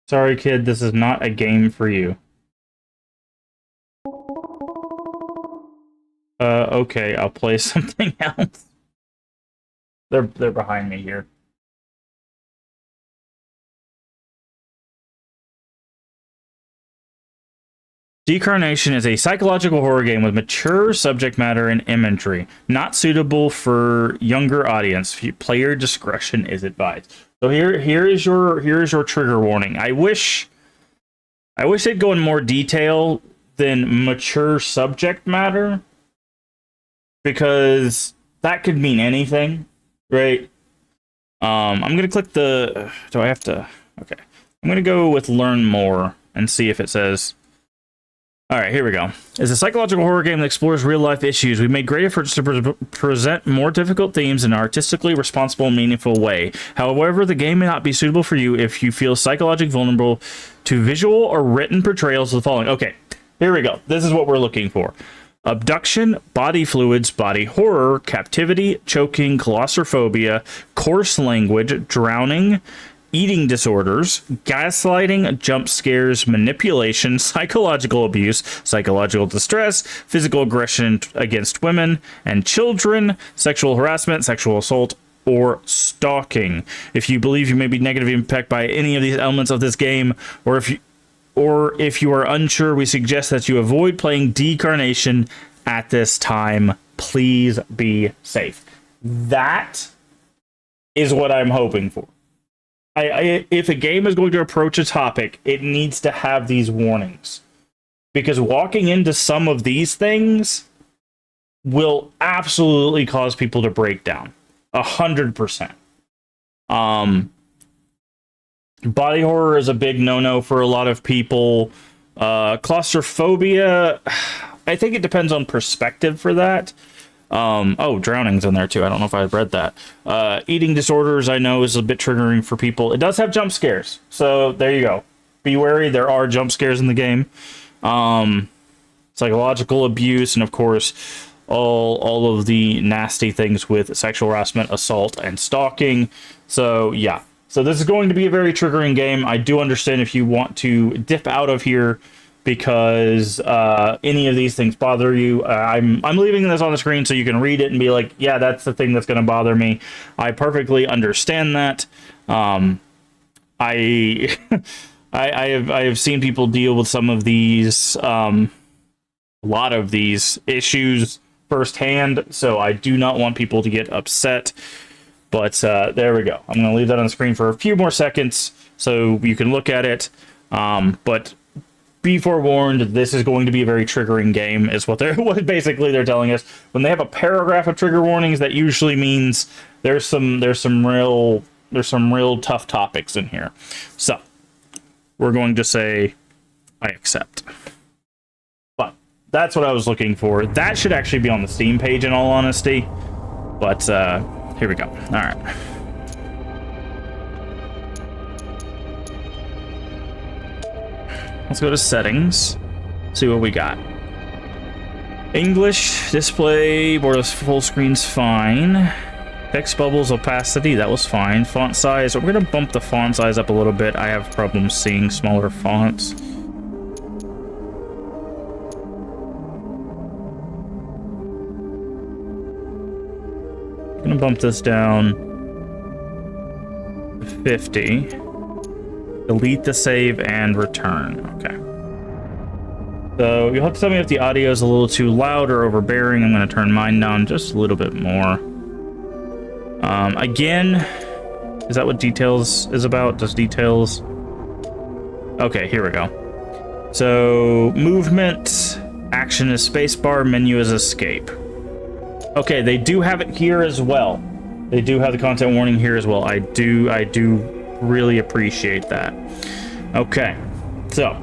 Sorry, kid, this is not a game for you. Okay, I'll play something else. They're behind me here. Decarnation is a psychological horror game with mature subject matter and imagery, not suitable for younger audience. Player discretion is advised. So here is your trigger warning. I wish they'd go in more detail than mature subject matter, because that could mean anything, right? I'm gonna click the. Do I have to? Okay, I'm gonna go with learn more and see if it says. All right, here we go. It's a psychological horror game that explores real-life issues. We made great efforts to present more difficult themes in an artistically responsible and meaningful way. However, the game may not be suitable for you if you feel psychologically vulnerable to visual or written portrayals of the following. Okay, here we go. This is what we're looking for. Abduction, body fluids, body horror, captivity, choking, claustrophobia, coarse language, drowning, eating disorders, gaslighting, jump scares, manipulation, psychological abuse, psychological distress, physical aggression against women and children, sexual harassment, sexual assault, or stalking. If you believe you may be negatively impacted by any of these elements of this game, or if you are unsure, we suggest that you avoid playing Decarnation at this time. Please be safe. That is what I'm hoping for. If a game is going to approach a topic, it needs to have these warnings. Because walking into some of these things will absolutely cause people to break down. 100%. Body horror is a big no-no for a lot of people. Claustrophobia, I think it depends on perspective for that. Oh, drowning's in there too. I don't know if I've read that. Eating disorders, I know, is a bit triggering for people. It does have jump scares, so there you go. Be wary, there are jump scares in the game. Psychological abuse, and of course, all of the nasty things with sexual harassment, assault, and stalking. So, yeah. So this is going to be a very triggering game. I do understand if you want to dip out of here because any of these things bother you. I'm leaving this on the screen so you can read it and be like, yeah, that's the thing that's going to bother me. I perfectly understand that. I have seen people deal with some of these, a lot of these issues firsthand, so I do not want people to get upset. But there we go. I'm going to leave that on the screen for a few more seconds so you can look at it. But be forewarned, this is going to be a very triggering game, is what basically they're telling us. When they have a paragraph of trigger warnings, that usually means there's some real tough topics in here. So we're going to say I accept. But that's what I was looking for. That should actually be on the Steam page, in all honesty. But here we go. All right. Let's go to settings, see what we got. English, display, border full screen's fine. Text bubbles, opacity, that was fine. Font size, we're gonna bump the font size up a little bit. I have problems seeing smaller fonts. Gonna bump this down to 50. Delete the save and return. Okay. So you'll have to tell me if the audio is a little too loud or overbearing. I'm going to turn mine down just a little bit more. Again, is that what details is about? Does details? Okay, here we go. So movement, action is spacebar, menu is escape. Okay, they do have it here as well. They do have the content warning here as well. I do really appreciate that. Okay, so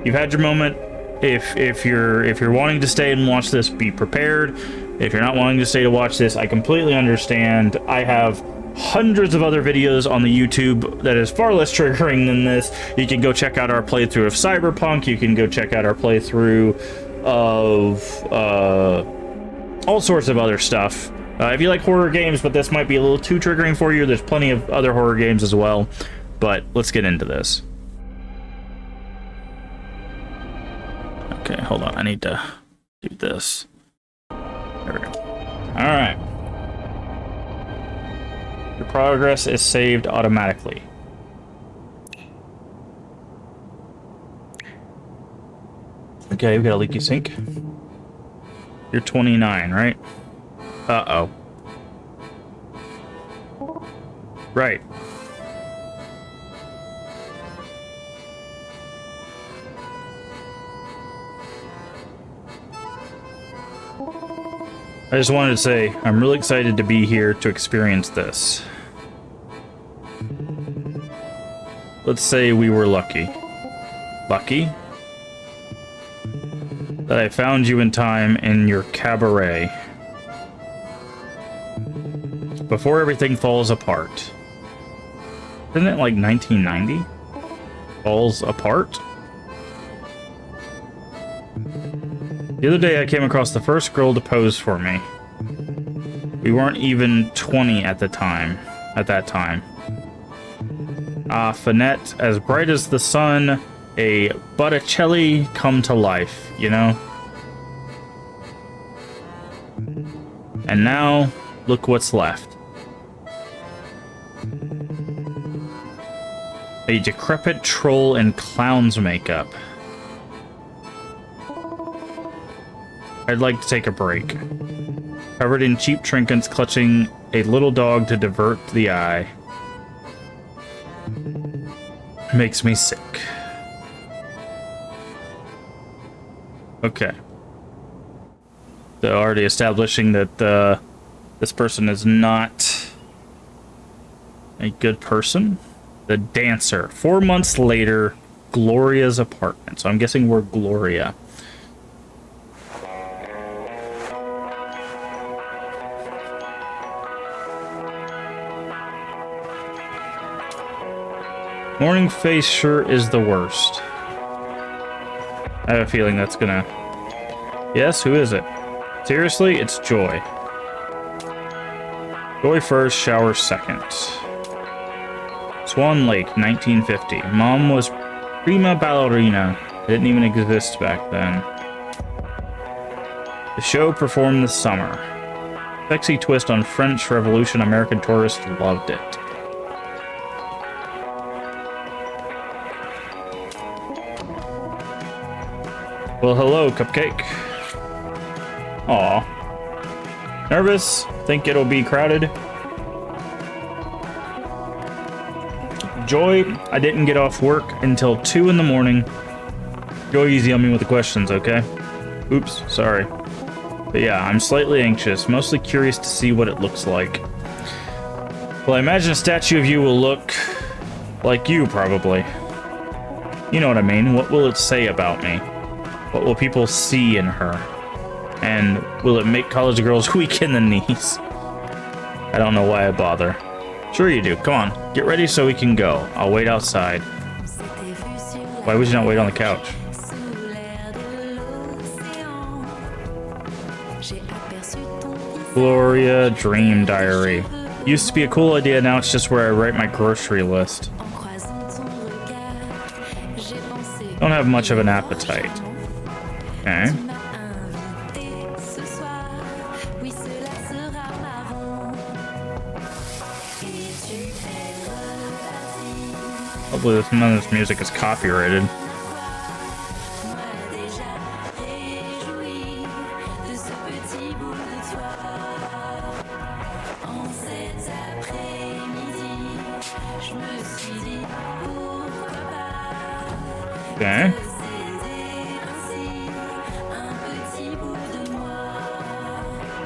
you've had your moment. If you're wanting to stay and watch this, be prepared. If you're not wanting to stay to watch this, I completely understand. I have hundreds of other videos on the YouTube that is far less triggering than this. You can go check out our playthrough of Cyberpunk. You can go check out our playthrough of all sorts of other stuff. If you like horror games, but this might be a little too triggering for you, there's plenty of other horror games as well. But let's get into this. Okay, hold on. I need to do this. There we go. Alright. Your progress is saved automatically. Okay, we got a leaky sink. You're 29, right? Uh-oh. Right. I just wanted to say, I'm really excited to be here to experience this. Let's say we were lucky. Lucky? That I found you in time in your cabaret. Before everything falls apart. Isn't it like 1990? Falls apart? The other day I came across the first girl to pose for me. We weren't even 20 at that time. Finette, as bright as the sun, a Botticelli come to life, you know? And now, look what's left. A decrepit troll in clown's makeup. I'd like to take a break. Covered in cheap trinkets, clutching a little dog to divert the eye. Makes me sick. Okay. So already establishing that this person is not a good person. The dancer. 4 months later, Gloria's apartment. So I'm guessing we're Gloria. Morning face sure is the worst. I have a feeling that's gonna... Yes, who is it? Seriously, it's Joy. Joy first, shower second. Swan Lake, 1950. Mom was prima ballerina. It didn't even exist back then. The show performed this summer. Sexy twist on French Revolution. American tourists loved it. Well, hello, Cupcake. Aw. Nervous? Think it'll be crowded? Joy, I didn't get off work until 2 in the morning. Go easy on me with the questions, okay? Oops, sorry. But yeah, I'm slightly anxious, mostly curious to see what it looks like. Well, I imagine a statue of you will look like you, probably. You know what I mean. What will it say about me? What will people see in her? And will it make college girls weak in the knees? I don't know why I bother. Sure you do. Come on. Get ready so we can go. I'll wait outside. Why would you not wait on the couch? Gloria Dream Diary. Used to be a cool idea, now it's just where I write my grocery list. Don't have much of an appetite. Okay. Hopefully none of this music is copyrighted. Okay.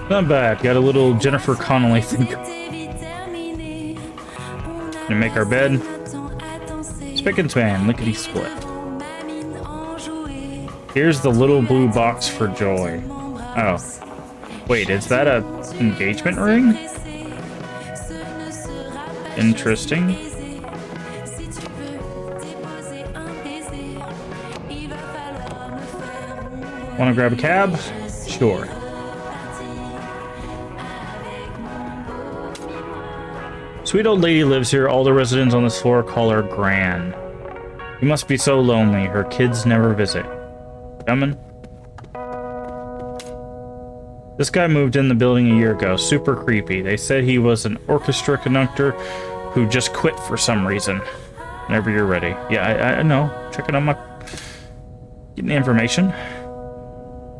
Not bad. Got a little Jennifer Connelly thing. Gonna make our bed. Spick and span, lickety split. Here's the little blue box for Joy. Oh. Wait, is that a engagement ring? Interesting. Wanna grab a cab? Sure. Sweet old lady lives here. All the residents on this floor call her Gran. You must be so lonely. Her kids never visit. Coming? This guy moved in the building a year ago. Super creepy. They said he was an orchestra conductor who just quit for some reason. Whenever you're ready. Yeah, I know. Checking on my... Getting the information.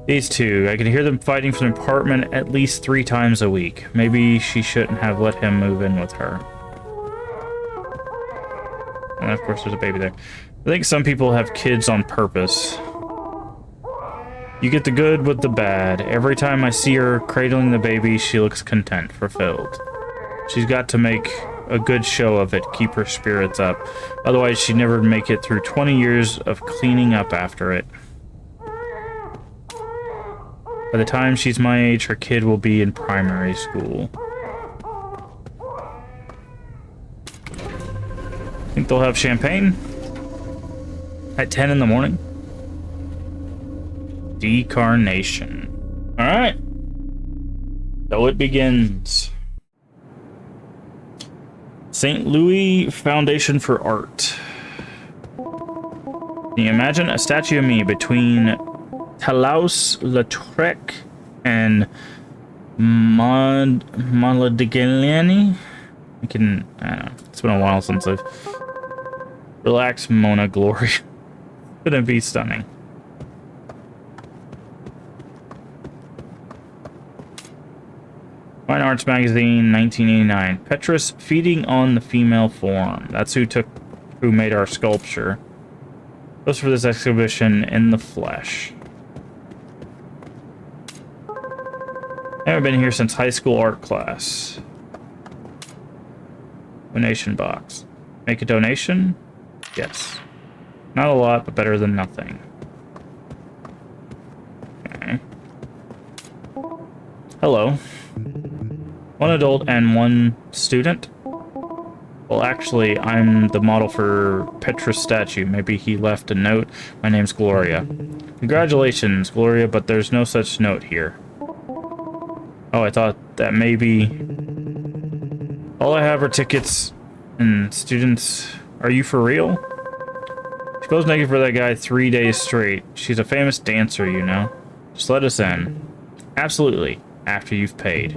These two. I can hear them fighting for the apartment at least 3 times a week. Maybe she shouldn't have let him move in with her. And of course there's a baby there. I think some people have kids on purpose. You get the good with the bad. Every time I see her cradling the baby, she looks content, fulfilled. She's got to make a good show of it, keep her spirits up. Otherwise, she'd never make it through 20 years of cleaning up after it. By the time she's my age, her kid will be in primary school. Think they'll have champagne? At 10 in the morning? Decarnation. Alright. So it begins. St. Louis Foundation for Art. Can you imagine a statue of me between Toulouse-Lautrec and Modigliani? I don't know. It's been a while since I've... Relax, Mona Glory. Gonna be stunning. Fine Arts Magazine, 1989. Petrus feeding on the female form. That's who made our sculpture. Goes for this exhibition in the flesh. Haven't been here since high school art class. Donation box. Make a donation? Yes. Not a lot, but better than nothing. Okay. Hello. 1 adult and 1 student? Well, actually, I'm the model for Petrus' statue. Maybe he left a note. My name's Gloria. Congratulations, Gloria, but there's no such note here. Oh, I thought that maybe... All I have are tickets and students. Are you for real? She posed naked for that guy 3 days straight. She's a famous dancer, you know. Just let us in. Absolutely. After you've paid.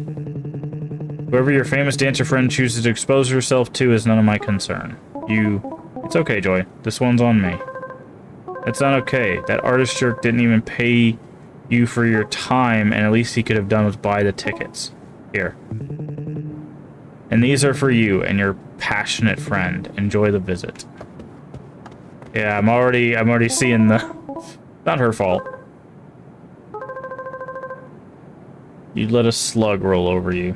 Whoever your famous dancer friend chooses to expose herself to is none of my concern. It's okay, Joy. This one's on me. It's not okay. That artist jerk didn't even pay you for your time, and at least he could have done was buy the tickets. Here. And these are for you and your passionate friend. Enjoy the visit. Yeah, I'm already seeing the... Not her fault. You'd let a slug roll over you.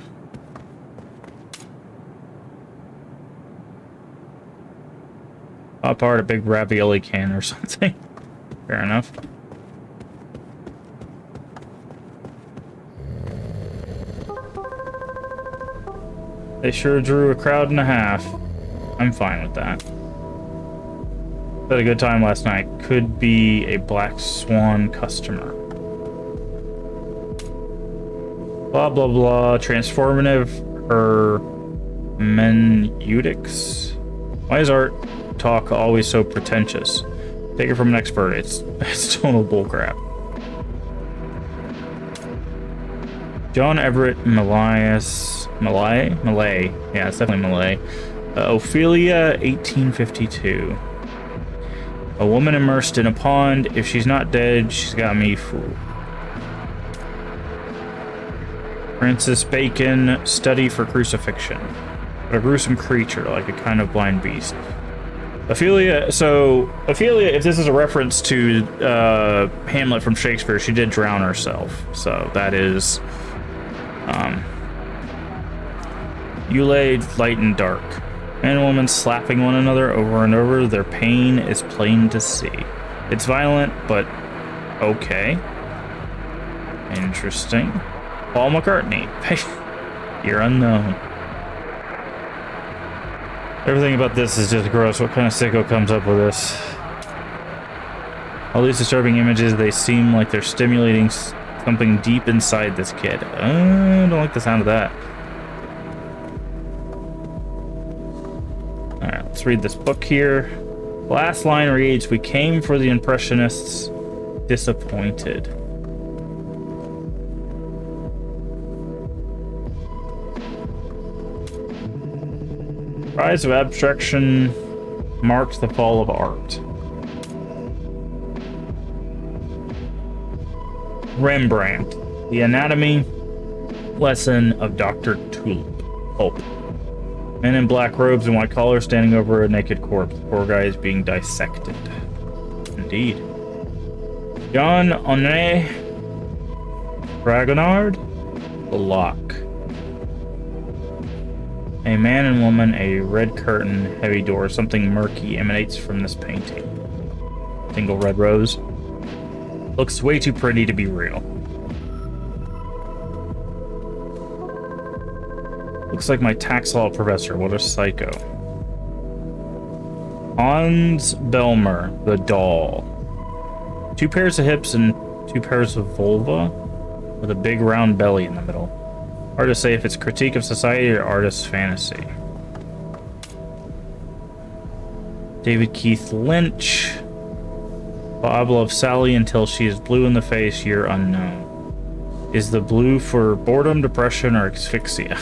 Pop apart a big ravioli can or something. Fair enough. They sure drew a crowd and a half. I'm fine with that. Had a good time last night. Could be a Black Swan customer. Blah, blah, blah. Transformative hermeneutics. Why is art talk always so pretentious? Take it from an expert. It's total bullcrap. John Everett Malay. Yeah, it's definitely Malay. Ophelia, 1852. A woman immersed in a pond. If she's not dead, she's got me fooled. Francis Bacon, Study for Crucifixion. A gruesome creature, like a kind of blind beast. Ophelia, if this is a reference to Hamlet from Shakespeare, she did drown herself. So that is... You laid light and dark. Man and woman slapping one another over and over. Their pain is plain to see. It's violent, but okay. Interesting. Paul McCartney. You're unknown. Everything about this is just gross. What kind of sicko comes up with this? All these disturbing images, they seem like they're stimulating something deep inside this kid. I don't like the sound of that. Alright, let's read this book here. Last line reads, "We came for the Impressionists, disappointed." rise of abstraction marked the fall of art. Rembrandt, The Anatomy Lesson of Dr. Tulp. Men in black robes and white collars standing over a naked corpse. The poor guy is being dissected. Indeed. John Honore Fragonard, The Lock. A man and woman, a red curtain, heavy door. Something murky emanates from this painting. Single red rose. Looks way too pretty to be real. Looks like my tax law professor. What a psycho. Hans Belmer, The Doll. 2 pairs of hips and 2 pairs of vulva with a big round belly in the middle. Hard to say if it's critique of society or artist's fantasy. David Keith Lynch. Bob loves Sally until she is blue in the face, year unknown. Is the blue for boredom, depression, or asphyxia?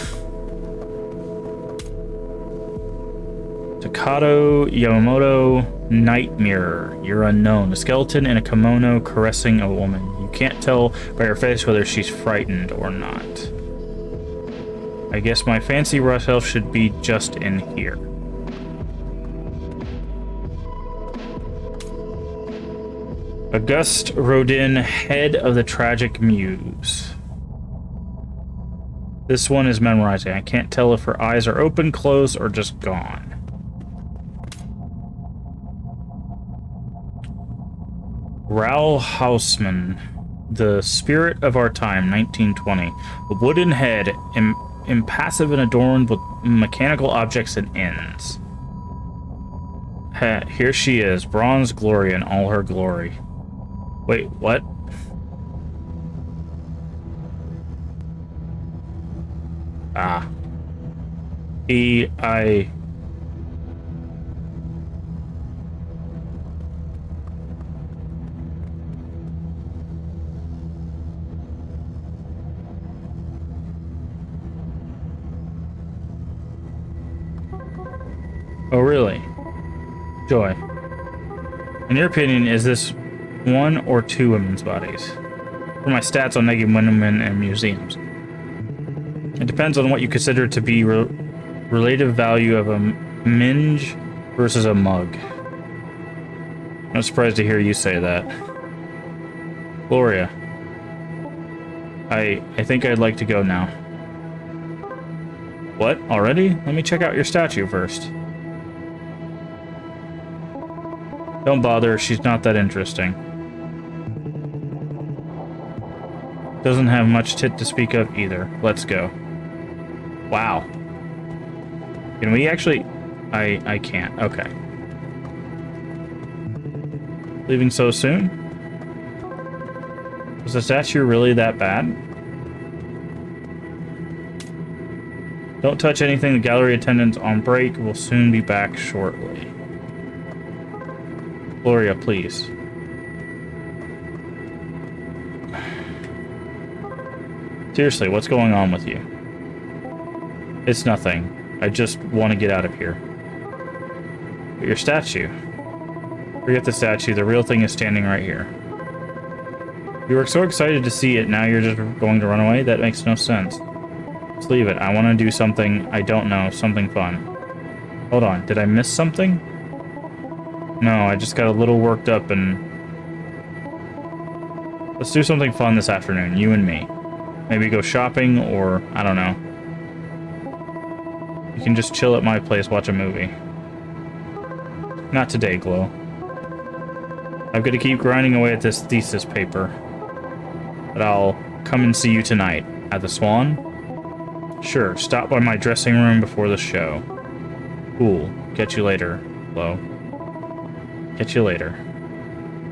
Takato Yamamoto, Night Mirror, year unknown. A skeleton in a kimono caressing a woman. You can't tell by her face whether she's frightened or not. I guess my fancy rush elf should be just in here. Auguste Rodin, Head of the Tragic Muse. This one is memorizing. I can't tell if her eyes are open, closed, or just gone. Raoul Hausmann, The Spirit of Our Time, 1920. A wooden head, impassive and adorned with mechanical objects and ends. Here she is, bronze glory in all her glory. Wait, what? Ah. Oh, really? Joy. In your opinion, is this 1 or 2 women's bodies? For my stats on naked women and museums. It depends on what you consider to be relative value of a minge versus a mug. I'm surprised to hear you say that. Gloria. I think I'd like to go now. What? Already? Let me check out your statue first. Don't bother, she's not that interesting. Doesn't have much tit to speak of either. Let's go. Wow. Can we actually... I can't. Okay. Leaving so soon? Was the statue really that bad? Don't touch anything. The gallery attendants on break will soon be back shortly. Gloria, please. Seriously, what's going on with you? It's nothing. I just want to get out of here. But your statue. Forget the statue. The real thing is standing right here. You were so excited to see it, now you're just going to run away? That makes no sense. Just leave it. I want to do something, I don't know, something fun. Hold on, did I miss something? No, I just got a little worked up and... Let's do something fun this afternoon, you and me. Maybe go shopping, or, I don't know. You can just chill at my place, watch a movie. Not today, Glow. I've got to keep grinding away at this thesis paper. But I'll come and see you tonight. At the Swan? Sure, stop by my dressing room before the show. Cool. Catch you later, Glow. Catch you later.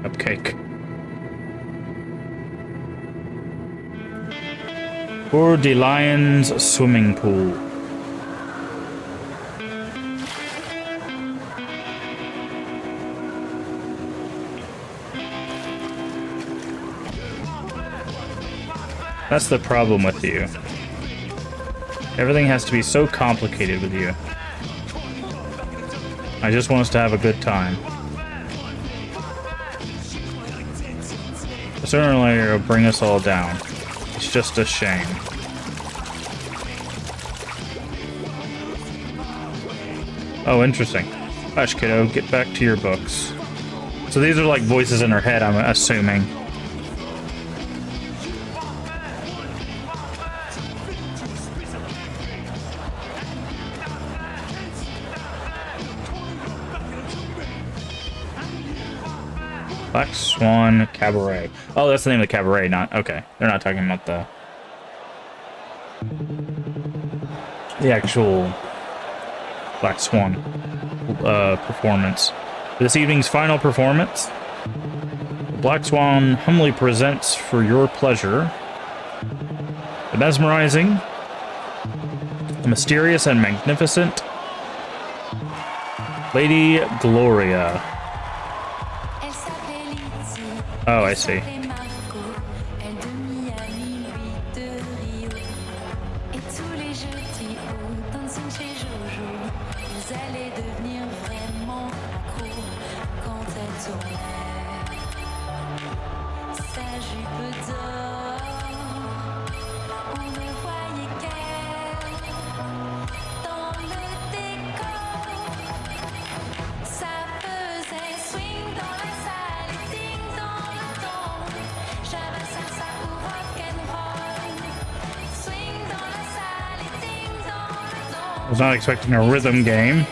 Cupcake. Coeur de Lions swimming pool. That's the problem with you. Everything has to be so complicated with you. I just want us to have a good time. Sooner or later, it'll bring us all down. It's just a shame. Oh, interesting. Hush, kiddo, get back to your books. So these are like voices in her head, I'm assuming. Black Swan Cabaret. Oh, that's the name of the cabaret, not... Okay. They're not talking about the actual Black Swan performance. For this evening's final performance, Black Swan humbly presents for your pleasure the mesmerizing, the mysterious and magnificent Lady Gloria. Oh, I see. I was not expecting a rhythm game.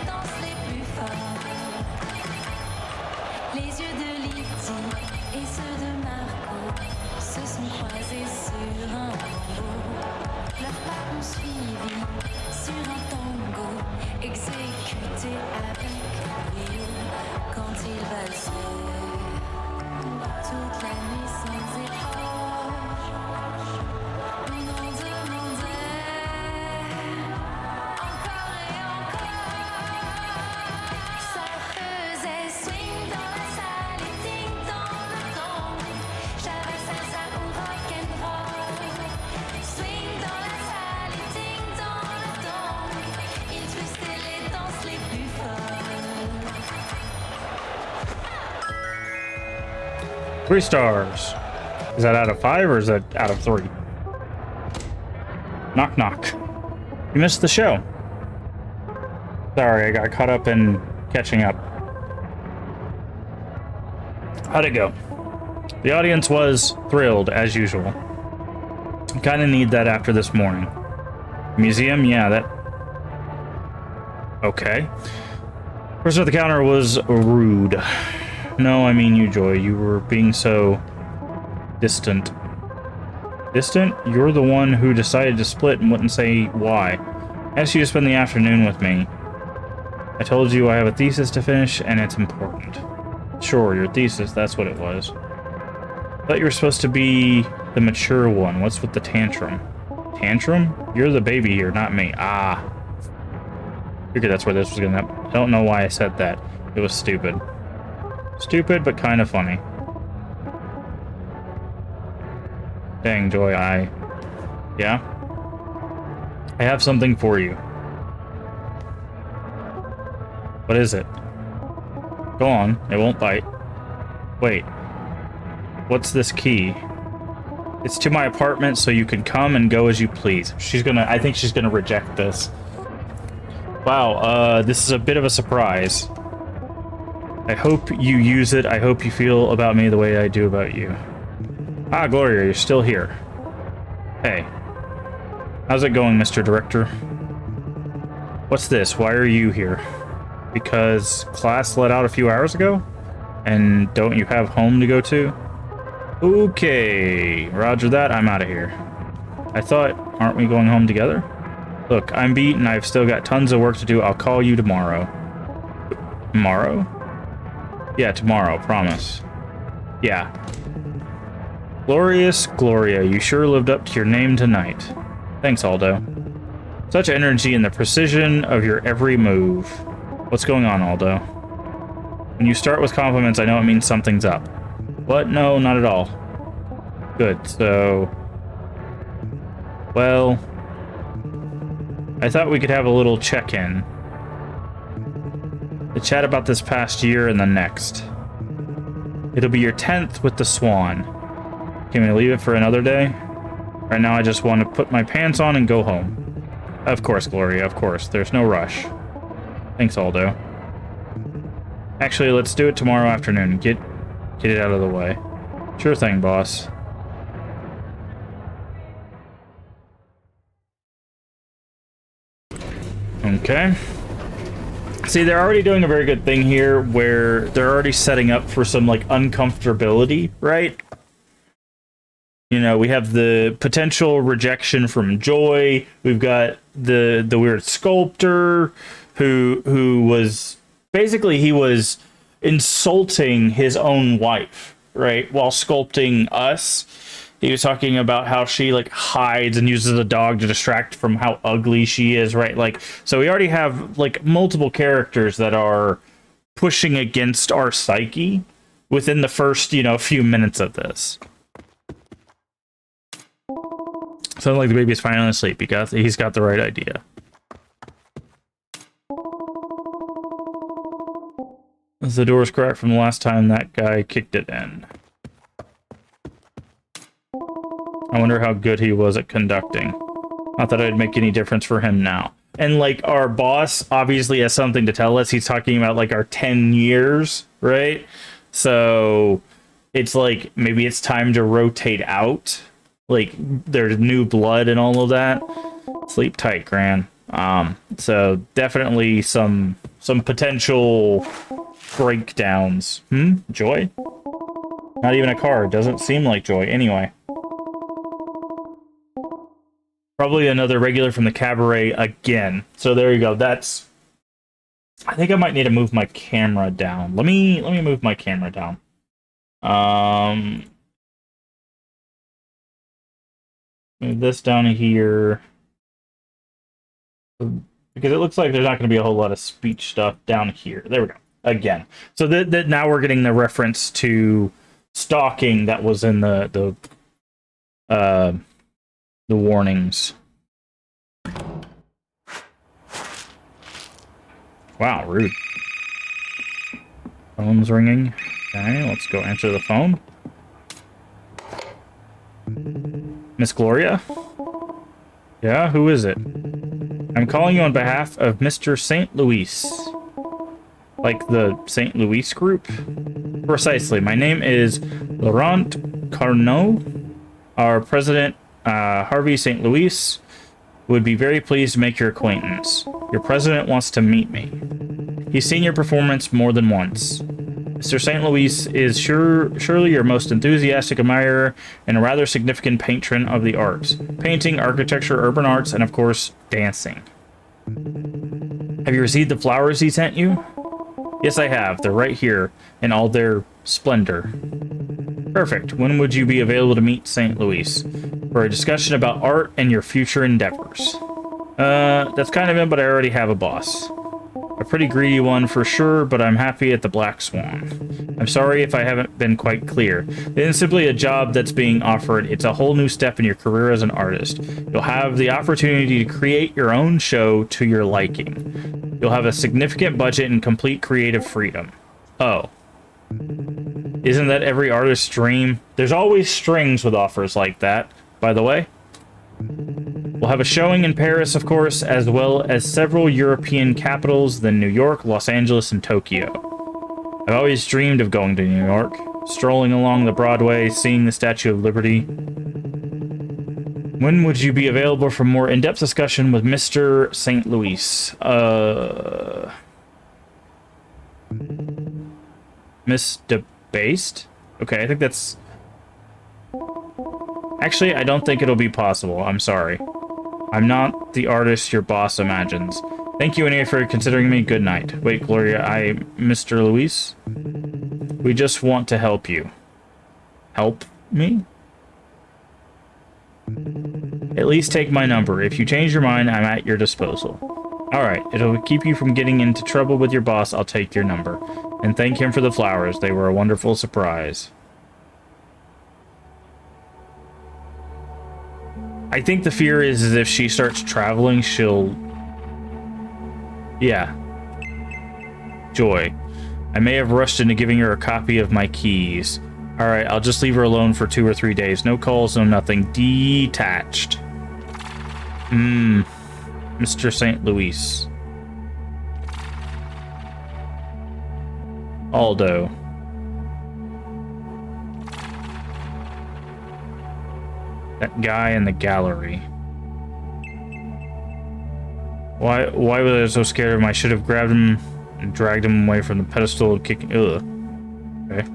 Three stars. Is that out of 5 or is that out of 3? Knock knock. You missed the show. Sorry, I got caught up in catching up. How'd it go? The audience was thrilled, as usual. Kinda need that after this morning. Museum? Yeah, that... Okay. Person at the counter was rude. No, I mean you, Joy. You were being so... distant. Distant? You're the one who decided to split and wouldn't say why. I asked you to spend the afternoon with me. I told you I have a thesis to finish, and it's important. Sure, your thesis, that's what it was. I thought you were supposed to be the mature one. What's with the tantrum? Tantrum? You're the baby here, not me. Ah. Figured that's where this was gonna... I don't know why I said that. It was stupid. Stupid, but kind of funny. Dang, Joy, Yeah? I have something for you. What is it? Go on, it won't bite. Wait. What's this key? It's to my apartment, so you can come and go as you please. I think she's gonna reject this. Wow, this is a bit of a surprise. I hope you use it. I hope you feel about me the way I do about you. Ah, Gloria, you're still here. Hey. How's it going, Mr. Director? What's this? Why are you here? Because class let out a few hours ago? And don't you have home to go to? Okay. Roger that. I'm out of here. I thought, aren't we going home together? Look, I'm beat and I've still got tons of work to do. I'll call you tomorrow. Tomorrow? Yeah, tomorrow, promise. Yeah. Glorious Gloria, you sure lived up to your name tonight. Thanks, Aldo. Such energy and the precision of your every move. What's going on, Aldo? When you start with compliments, I know it means something's up. What? No, not at all. Good, so... Well... I thought we could have a little check-in. to chat about this past year and the next. It'll be your 10th with the Swan. Can we leave it for another day? Right now I just want to put my pants on and go home. Of course, Gloria, of course. There's no rush. Thanks, Aldo. Actually, let's do it tomorrow afternoon. Get it out of the way. Sure thing, boss. Okay. See, they're already doing a very good thing here where they're already setting up for some, like, uncomfortability, right? You know, we have the potential rejection from Joy. We've got the weird sculptor who was... Basically, he was insulting his own wife, right? While sculpting us. He was talking about how she, like, hides and uses a dog to distract from how ugly she is, right? Like, so we already have, like, multiple characters that are pushing against our psyche within the first, you know, few minutes of this. Sounds like the baby's finally asleep because he's got the right idea. The door's cracked from the last time that guy kicked it in. I wonder how good he was at conducting. Not that it'd make any difference for him now. And, like, our boss obviously has something to tell us. He's talking about, like, our 10 years, right? So it's like, maybe it's time to rotate out. Like, there's new blood and all of that. Sleep tight, Gran. So definitely some potential breakdowns. Joy? Not even a card. Doesn't seem like Joy. Anyway. Probably another regular from the cabaret again. So there you go. That's... I think I might need to move my camera down. Let me move my camera down. Move this down here. Because it looks like there's not going to be a whole lot of speech stuff down here. There we go. Again. So that now we're getting the reference to stalking that was in the warnings. Wow, rude. Phone's ringing. Okay, let's go answer the phone. Miss Gloria? Yeah, who is it? I'm calling you on behalf of Mr. St. Louis. Like the St. Louis group? Precisely. My name is Laurent Carnot. Our president, Harvey St. Louis, would be very pleased to make your acquaintance. Your president wants to meet me. He's seen your performance more than once. Mr. St. Louis is surely your most enthusiastic admirer and a rather significant patron of the arts. Painting, architecture, urban arts, and of course, dancing. Have you received the flowers he sent you? Yes, I have. They're right here, in all their splendor. Perfect. When would you be available to meet St. Louis? For a discussion about art and your future endeavors. That's kind of it, but I already have a boss. A pretty greedy one for sure, but I'm happy at the Black Swan. I'm sorry if I haven't been quite clear. It isn't simply a job that's being offered, it's a whole new step in your career as an artist. You'll have the opportunity to create your own show to your liking. You'll have a significant budget and complete creative freedom. Oh. Isn't that every artist's dream? There's always strings with offers like that, by the way. We'll have a showing in Paris, of course, as well as several European capitals, then New York, Los Angeles, and Tokyo. I've always dreamed of going to New York, strolling along the Broadway, seeing the Statue of Liberty. When would you be available for more in-depth discussion with Mr. St. Louis? Miss Debased? Okay, I think that's... Actually, I don't think it'll be possible. I'm sorry. I'm not the artist your boss imagines. Thank you anyway for considering me. Good night. Wait, Gloria, Mr. Luis? We just want to help you. Help me? At least take my number. If you change your mind, I'm at your disposal. Alright, it'll keep you from getting into trouble with your boss. I'll take your number. And thank him for the flowers. They were a wonderful surprise. I think the fear is if she starts traveling, she'll Joy. I may have rushed into giving her a copy of my keys. Alright, I'll just leave her alone for 2 or 3 days. No calls, no nothing. Detached. Mr. St. Louis. Aldo. That guy in the gallery. Why was I so scared of him? I should have grabbed him and dragged him away from the pedestal and kicking. Ugh. Okay.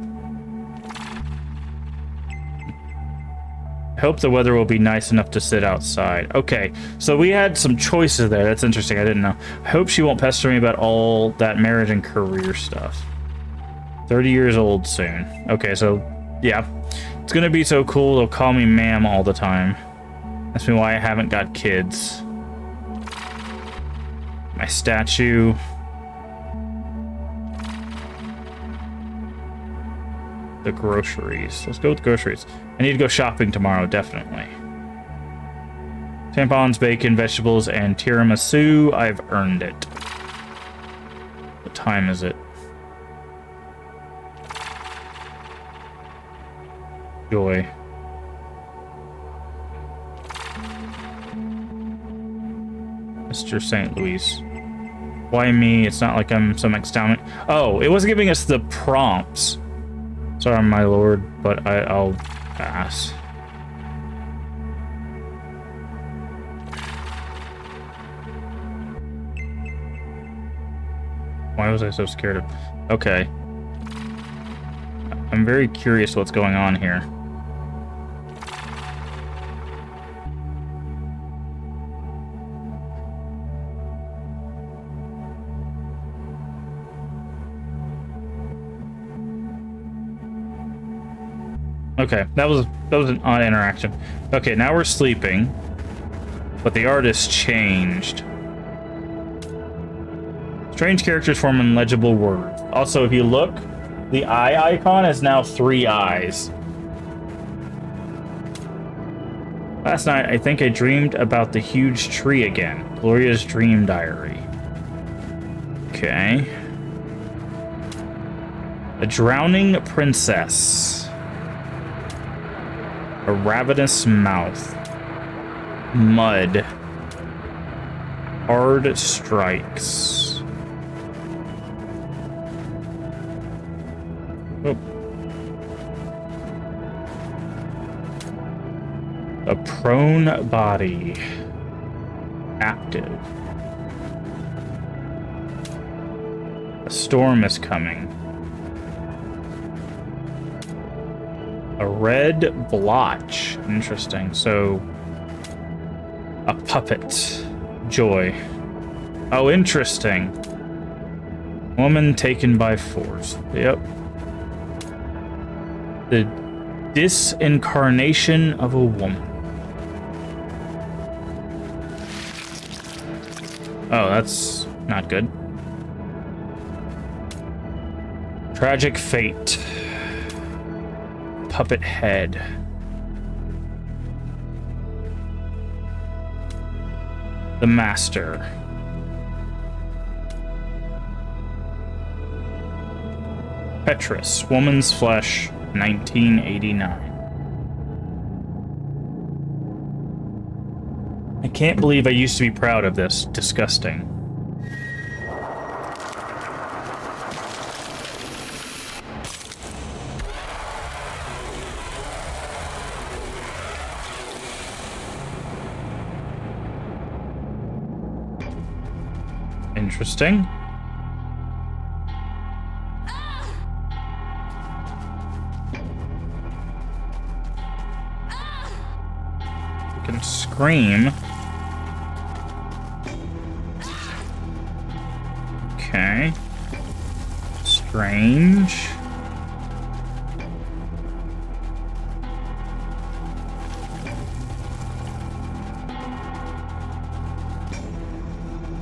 I hope the weather will be nice enough to sit outside. Okay, so we had some choices there. That's interesting. I didn't know. I hope she won't pester me about all that marriage and career stuff. 30 years old soon. Okay, so yeah. It's gonna be so cool. They'll call me ma'am all the time. That's me why I haven't got kids. My statue. The groceries. Let's go with groceries. I need to go shopping tomorrow, definitely. Tampons, bacon, vegetables, and tiramisu. I've earned it. What time is it? Joy. Mr. St. Louis. Why me? It's not like I'm some endowment. Oh, it wasn't giving us the prompts. Sorry, my lord, but I'll pass. Why was I so scared of... Okay. I'm very curious what's going on here. Okay, that was an odd interaction. Okay, now we're sleeping, but the artist changed. Strange characters form illegible words. Also, if you look, the eye icon is now 3 eyes. Last night, I think I dreamed about the huge tree again. Gloria's dream diary. Okay. A drowning princess. A ravenous mouth. Mud. Hard strikes. Oh. A prone body. Active. A storm is coming. A red blotch. Interesting. So, a puppet. Joy. Oh, interesting. Woman taken by force. Yep. The disincarnation of a woman. Oh, that's not good. Tragic fate. Puppet head. The master. Petrus, woman's flesh, 1989. I can't believe I used to be proud of this. Disgusting. Interesting. We can scream. Okay. Strange.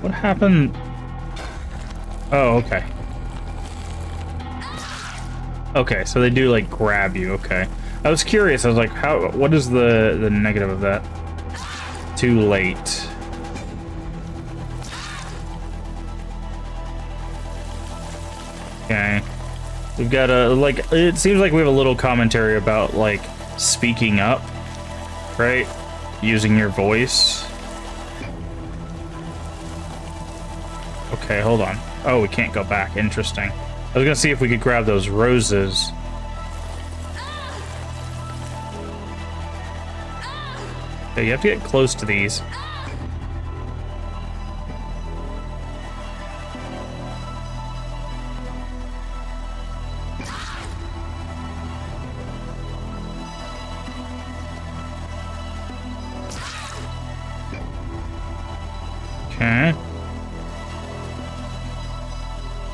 What happened? Oh, okay. Okay, so they do like grab you. Okay, I was curious. I was like, how? What is the negative of that? Too late. Okay. We've got a, like, it seems like we have a little commentary about, like, speaking up, right? Using your voice. Okay, hold on. Oh, we can't go back. Interesting. I was gonna see if we could grab those roses. Okay, you have to get close to these. Okay.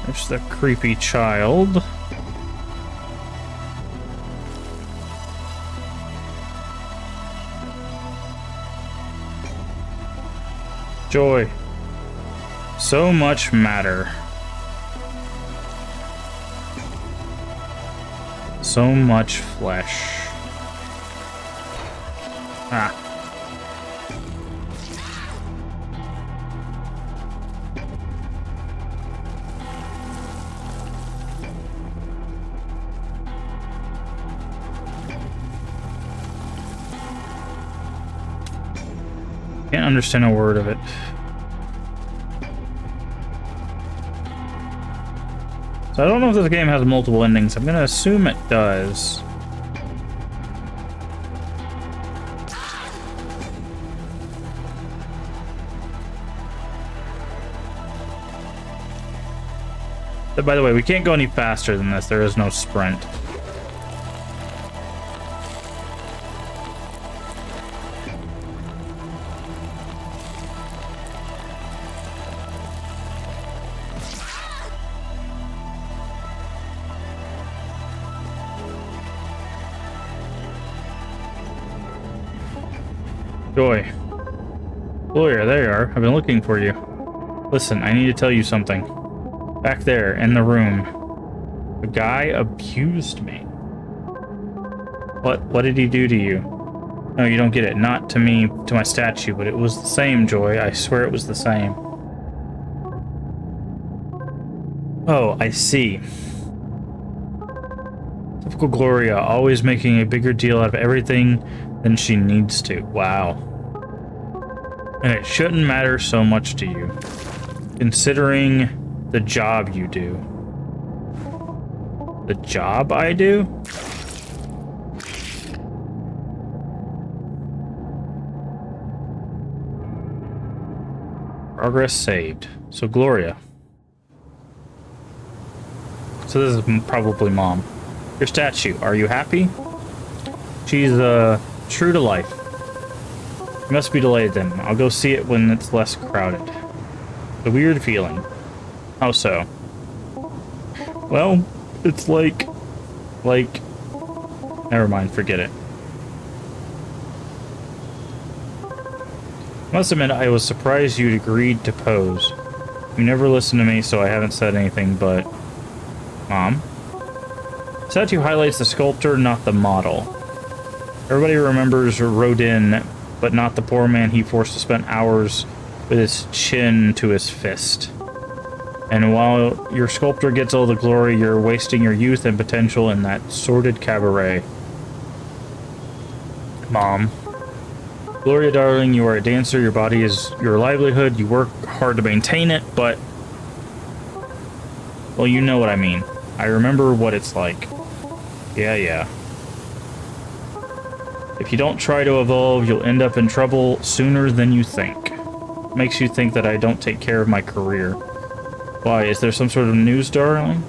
There's the creepy child. Joy. So much matter. So much flesh. Ah. Can't understand a word of it. So I don't know if this game has multiple endings. I'm gonna assume it does. But by the way, we can't go any faster than this. There is no sprint. Joy. Gloria, there you are. I've been looking for you. Listen, I need to tell you something. Back there, in the room, a guy abused me. What did he do to you? No, you don't get it. Not to me, to my statue, but it was the same, Joy. I swear it was the same. Oh, I see. Typical Gloria, always making a bigger deal out of everything than she needs to. Wow. And it shouldn't matter so much to you, considering the job you do. The job I do? Progress saved. So Gloria. So this is probably Mom. Your statue, are you happy? She's true to life. You must be delayed then. I'll go see it when it's less crowded. A weird feeling. How so? Well, it's like... Never mind, forget it. I must admit, I was surprised you'd agreed to pose. You never listen to me, so I haven't said anything, but... Mom? The statue highlights the sculptor, not the model. Everybody remembers Rodin, but not the poor man he forced to spend hours with his chin to his fist. And while your sculptor gets all the glory, you're wasting your youth and potential in that sordid cabaret. Mom. Gloria, darling, you are a dancer. Your body is your livelihood. You work hard to maintain it, but... Well, you know what I mean. I remember what it's like. Yeah. If you don't try to evolve, you'll end up in trouble sooner than you think. Makes you think that I don't take care of my career. Why, is there some sort of news, darling?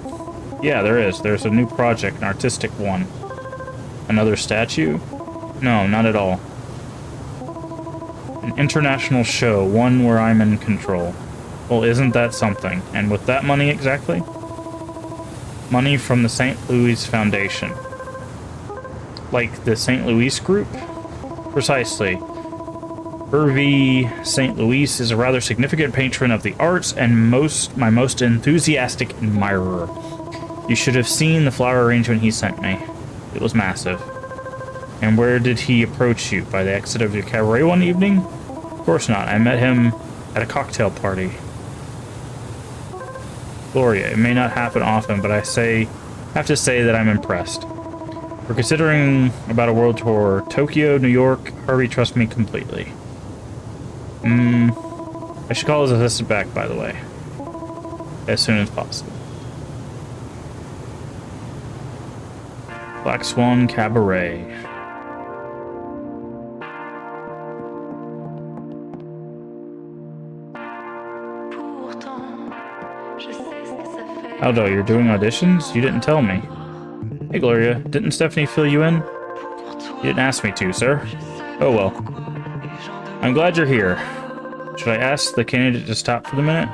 Yeah, there is. There's a new project, an artistic one. Another statue? No, not at all. An international show, one where I'm in control. Well, isn't that something? And with that money exactly? Money from the St. Louis Foundation. Like the St. Louis group? Precisely. Hervé St. Louis is a rather significant patron of the arts and my most enthusiastic admirer. You should have seen the flower arrangement he sent me. It was massive. And where did he approach you? By the exit of your cabaret one evening? Of course not. I met him at a cocktail party. Gloria, it may not happen often, but I have to say that I'm impressed. We're considering about a world tour. Tokyo, New York. Harvey, trust me completely. I should call his assistant back, by the way. As soon as possible. Black Swan Cabaret. Aldo, you're doing auditions? You didn't tell me. Hey, Gloria, didn't Stephanie fill you in? You didn't ask me to, sir. Oh well. I'm glad you're here. Should I ask the candidate to stop for the minute?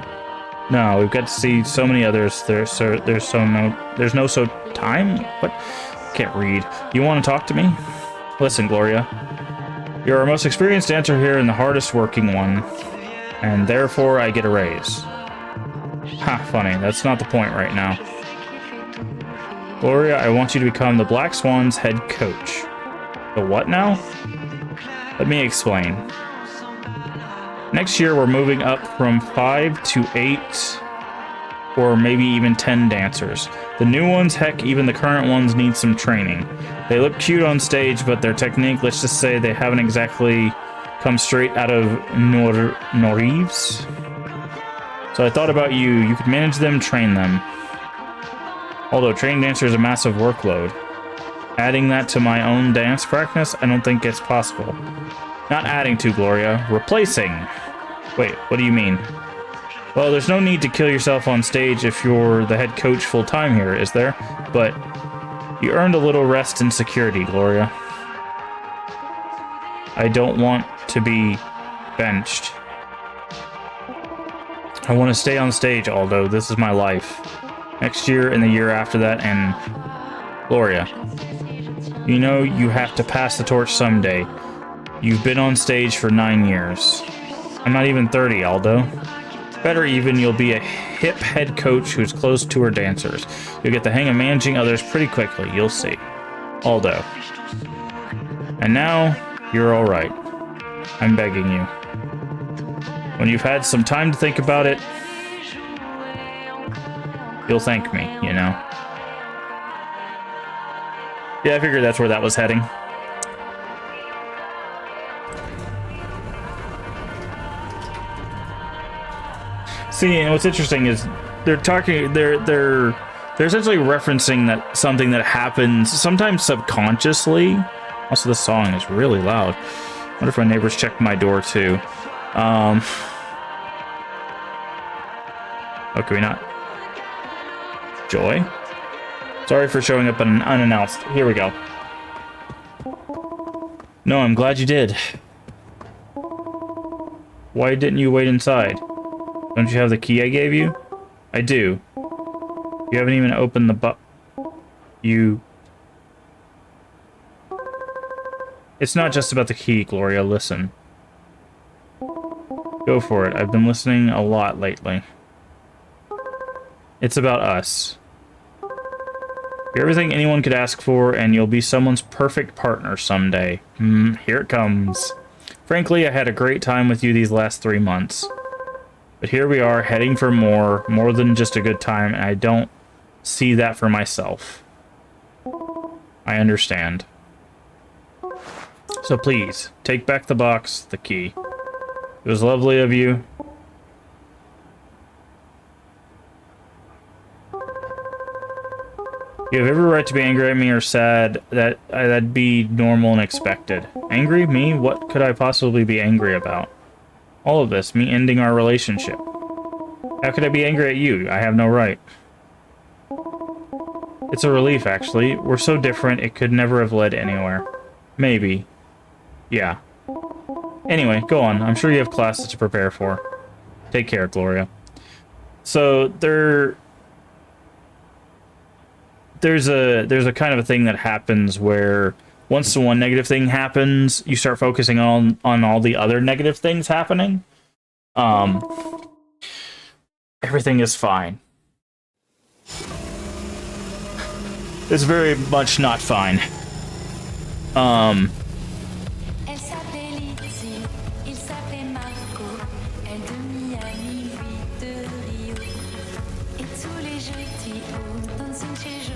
No, we've got to see so many others. There's no time? What? Can't read. You want to talk to me? Listen, Gloria. You're our most experienced dancer here and the hardest working one. And therefore, I get a raise. Ha, funny. That's not the point right now. Gloria, I want you to become the Black Swan's head coach. The what now? Let me explain. Next year, we're moving up from 5 to 8, or maybe even 10 dancers. The new ones, heck, even the current ones need some training. They look cute on stage, but their technique, let's just say they haven't exactly come straight out of Norives. So I thought about you. You could manage them, train them. Although training dancers is a massive workload. Adding that to my own dance practice, I don't think it's possible. Not adding to, Gloria. Replacing. Wait, what do you mean? Well, there's no need to kill yourself on stage if you're the head coach full-time here, is there? But you earned a little rest and security, Gloria. I don't want to be benched. I want to stay on stage, Aldo. This is my life. Next year and the year after that, and... Gloria. You know you have to pass the torch someday. You've been on stage for 9 years. I'm not even 30, Aldo. Better even, you'll be a hip head coach who's close to her dancers. You'll get the hang of managing others pretty quickly, you'll see. Aldo. And now, you're alright. I'm begging you. When you've had some time to think about it, you'll thank me, you know? Yeah, I figured that's where that was heading. See, and what's interesting is they're essentially referencing that something that happens sometimes subconsciously. Also, this song is really loud. I wonder if my neighbors checked my door too. Oh, can we not? Joy? Sorry for showing up unannounced. Here we go. No, I'm glad you did. Why didn't you wait inside? Don't you have the key I gave you? I do. You haven't even opened the It's not just about the key, Gloria. Listen. Go for it. I've been listening a lot lately. It's about us. You're everything anyone could ask for, and you'll be someone's perfect partner someday. Here it comes. Frankly, I had a great time with you these last 3 months. But here we are, heading for more than just a good time, and I don't see that for myself. I understand. So please, take back the box, the key. It was lovely of you. You have every right to be angry at me or sad. That'd be normal and expected. Angry? Me? What could I possibly be angry about? All of this, me ending our relationship. How could I be angry at you? I have no right. It's a relief, actually. We're so different, it could never have led anywhere. Maybe. Yeah. Anyway, go on. I'm sure you have classes to prepare for. Take care, Gloria. So, there's a kind of a thing that happens where once the one negative thing happens, you start focusing on all the other negative things happening. Everything is fine. It's very much not fine.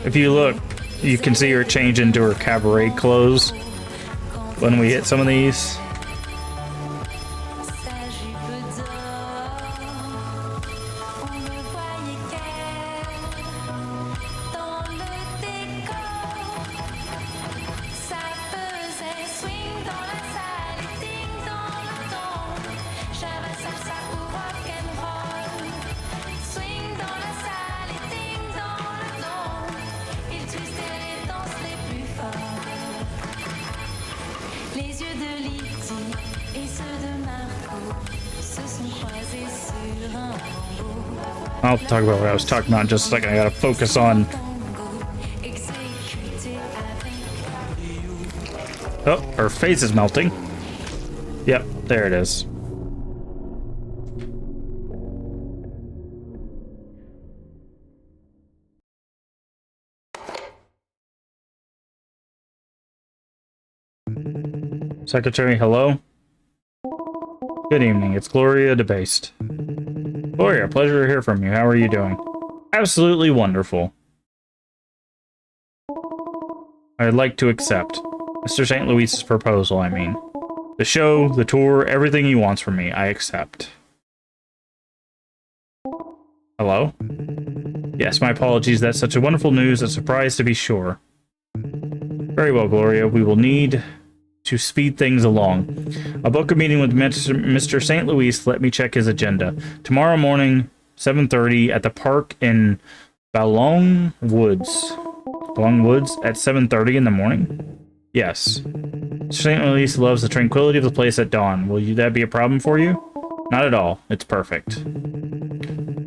If you look, you can see her change into her cabaret clothes when we hit some of these. I'll talk about what I was talking about in just a second. I gotta focus on... Oh, her face is melting. Yep, there it is. Secretary, hello? Good evening, it's Gloria Debased. Gloria, pleasure to hear from you. How are you doing? Absolutely wonderful. I'd like to accept Mr. St. Louis's proposal, I mean. The show, the tour, everything he wants from me, I accept. Hello? Yes, my apologies. That's such a wonderful news. A surprise to be sure. Very well, Gloria. We will need to speed things along. I'll book a meeting with Mr. St. Louis. Let me check his agenda. Tomorrow morning, 7:30 at the park in Ballon Woods. Ballon Woods at 7:30 in the morning? Yes. Mr. St. Louis loves the tranquility of the place at dawn. Will that be a problem for you? Not at all. It's perfect.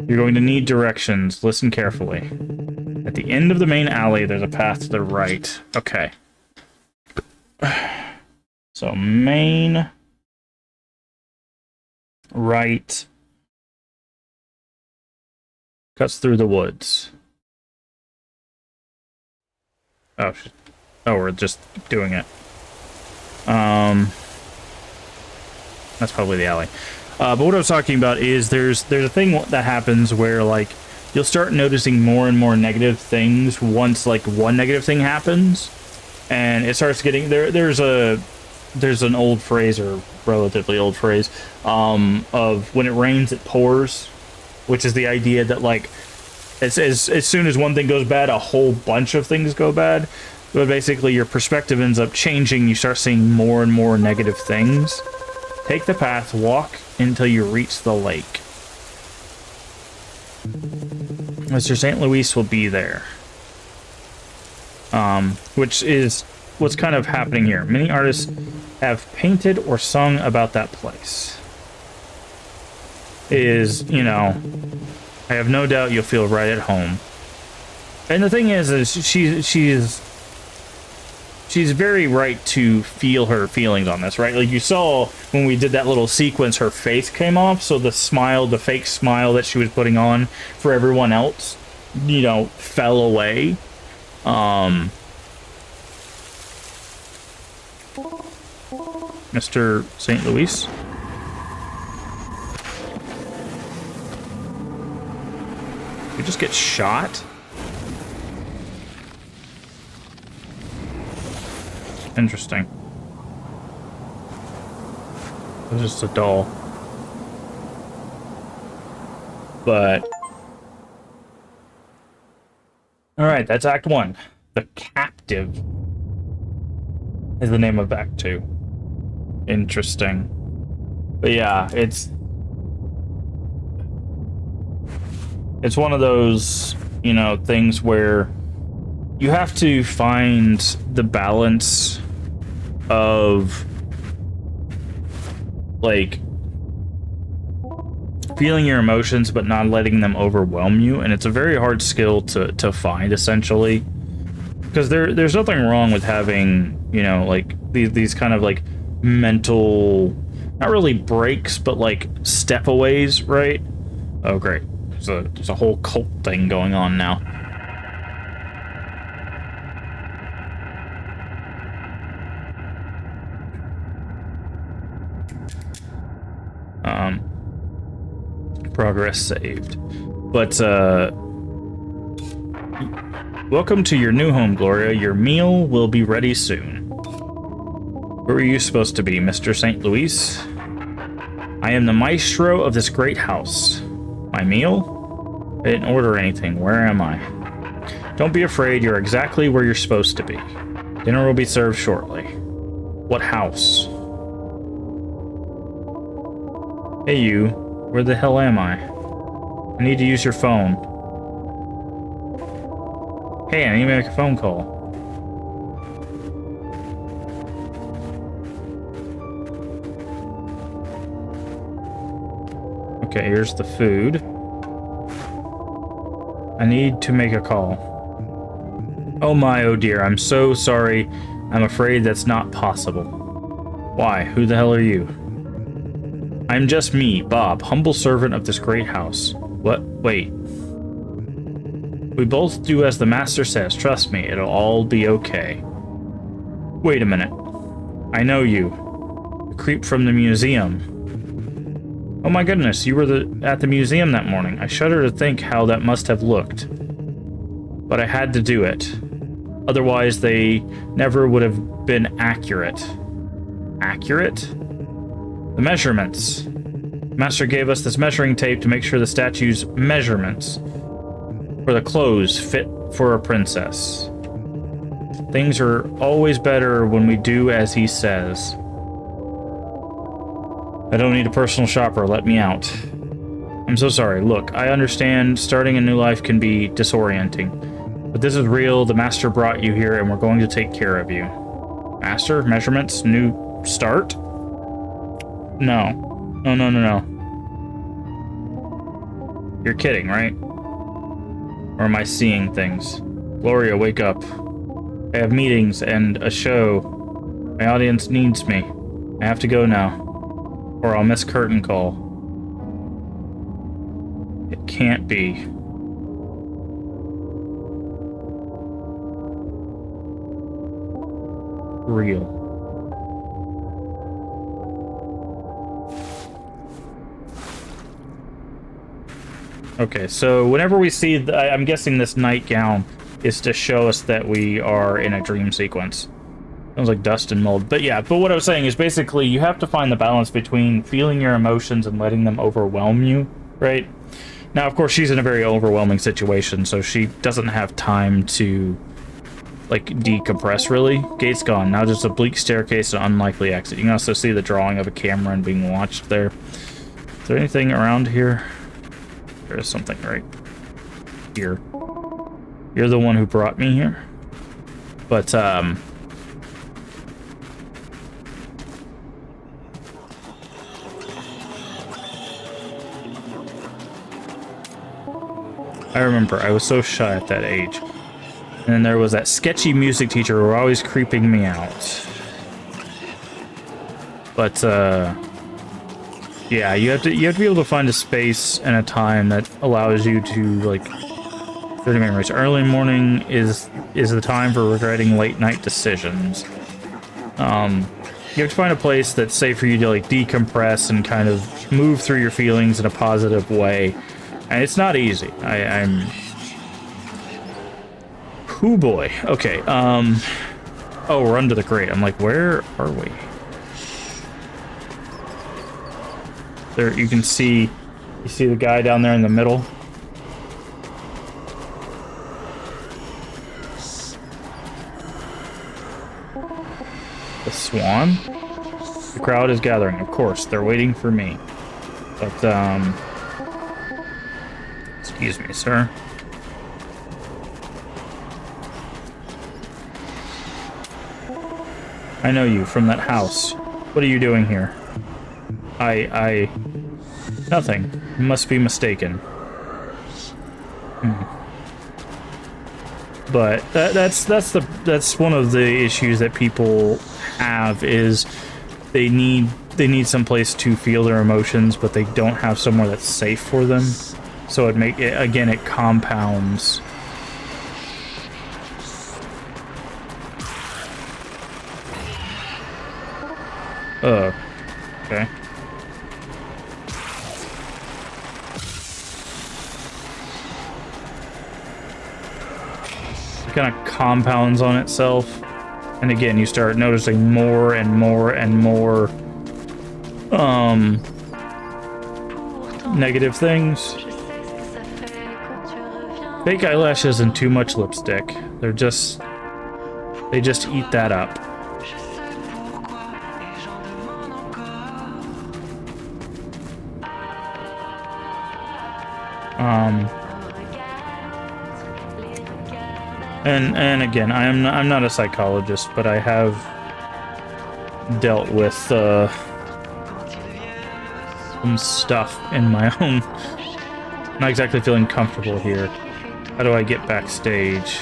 You're going to need directions. Listen carefully. At the end of the main alley, there's a path to the right. Okay. So, main right cuts through the woods. Oh, we're just doing it. That's probably the alley. But what I was talking about is there's a thing that happens where, like, you'll start noticing more and more negative things once, like, one negative thing happens, and it starts getting there's an old phrase, or relatively old phrase, of when it rains it pours, which is the idea that, like, as soon as one thing goes bad, a whole bunch of things go bad. But basically your perspective ends up changing. You start seeing more and more negative things. Take the path, walk until you reach the lake. Mr. St. Louis will be there. Which is what's kind of happening here. Many artists have painted or sung about that place. You know, I have no doubt you'll feel right at home. And the thing is she's very right to feel her feelings on this, right? Like you saw when we did that little sequence, her face came off, so the smile, the fake smile that she was putting on for everyone else, you know, fell away. Mr. St. Louis? You just get shot? Interesting. It was just a doll. But... Alright, that's Act 1. The Captive is the name of Act 2. Interesting. But yeah, it's one of those, you know, things where you have to find the balance of, like, feeling your emotions but not letting them overwhelm you, and it's a very hard skill to find, essentially, because there's nothing wrong with having, you know, like these kind of like mental, not really breaks, but like stepaways, right? Oh great, there's a whole cult thing going on now. Progress saved. But Welcome to your new home, Gloria. Your meal will be ready soon. Where were you supposed to be, Mr. St. Louis? I am the maestro of this great house. My meal? I didn't order anything. Where am I? Don't be afraid. You're exactly where you're supposed to be. Dinner will be served shortly. What house? Hey, you. Where the hell am I? I need to use your phone. Hey, I need to make a phone call. Okay, here's the food. I need to make a call. Oh my, oh dear, I'm so sorry. I'm afraid that's not possible. Why? Who the hell are you? I'm just me, Bob, humble servant of this great house. What? Wait. We both do as the master says. Trust me, it'll all be okay. Wait a minute. I know you. The creep from the museum. Oh my goodness, you were at the museum that morning. I shudder to think how that must have looked. But I had to do it. Otherwise, they never would have been accurate. Accurate? The measurements. The master gave us this measuring tape to make sure the statue's measurements for the clothes fit for a princess. Things are always better when we do as he says. I don't need a personal shopper. Let me out. I'm so sorry. Look, I understand starting a new life can be disorienting. But this is real. The master brought you here, and we're going to take care of you. Master? Measurements? New start? No. No, no, no, no. You're kidding, right? Or am I seeing things? Gloria, wake up. I have meetings and a show. My audience needs me. I have to go now. Or I'll miss curtain call. It can't be. Real. Okay, so whenever we see, I'm guessing this nightgown is to show us that we are in a dream sequence. Sounds like dust and mold. But yeah, but what I was saying is basically you have to find the balance between feeling your emotions and letting them overwhelm you, right? Now, of course, she's in a very overwhelming situation, so she doesn't have time to, like, decompress, really. Gate's gone. Now just a bleak staircase and unlikely exit. You can also see the drawing of a camera and being watched there. Is there anything around here? There is something right here. You're the one who brought me here. But, I remember, I was so shy at that age. And then there was that sketchy music teacher who were always creeping me out. But, yeah, you have to be able to find a space and a time that allows you to, like, 30 memories. Early morning is the time for regretting late night decisions. You have to find a place that's safe for you to, like, decompress and kind of move through your feelings in a positive way. And it's not easy. I'm... Ooh boy. Okay, oh, we're under the grate. I'm like, where are we? There, you can see... You see the guy down there in the middle? The swan? The crowd is gathering. Of course, they're waiting for me. But, excuse me, sir. I know you from that house. What are you doing here? Nothing. You must be mistaken. But that's one of the issues that people have is they need some place to feel their emotions, but they don't have somewhere that's safe for them. So it compounds. Okay. kind of compounds on itself. And again, you start noticing more and more and more negative things. Fake eyelashes and too much lipstick. They just eat that up. And again, I'm not a psychologist, but I have dealt with some stuff in my own. Not exactly feeling comfortable here. How do I get backstage?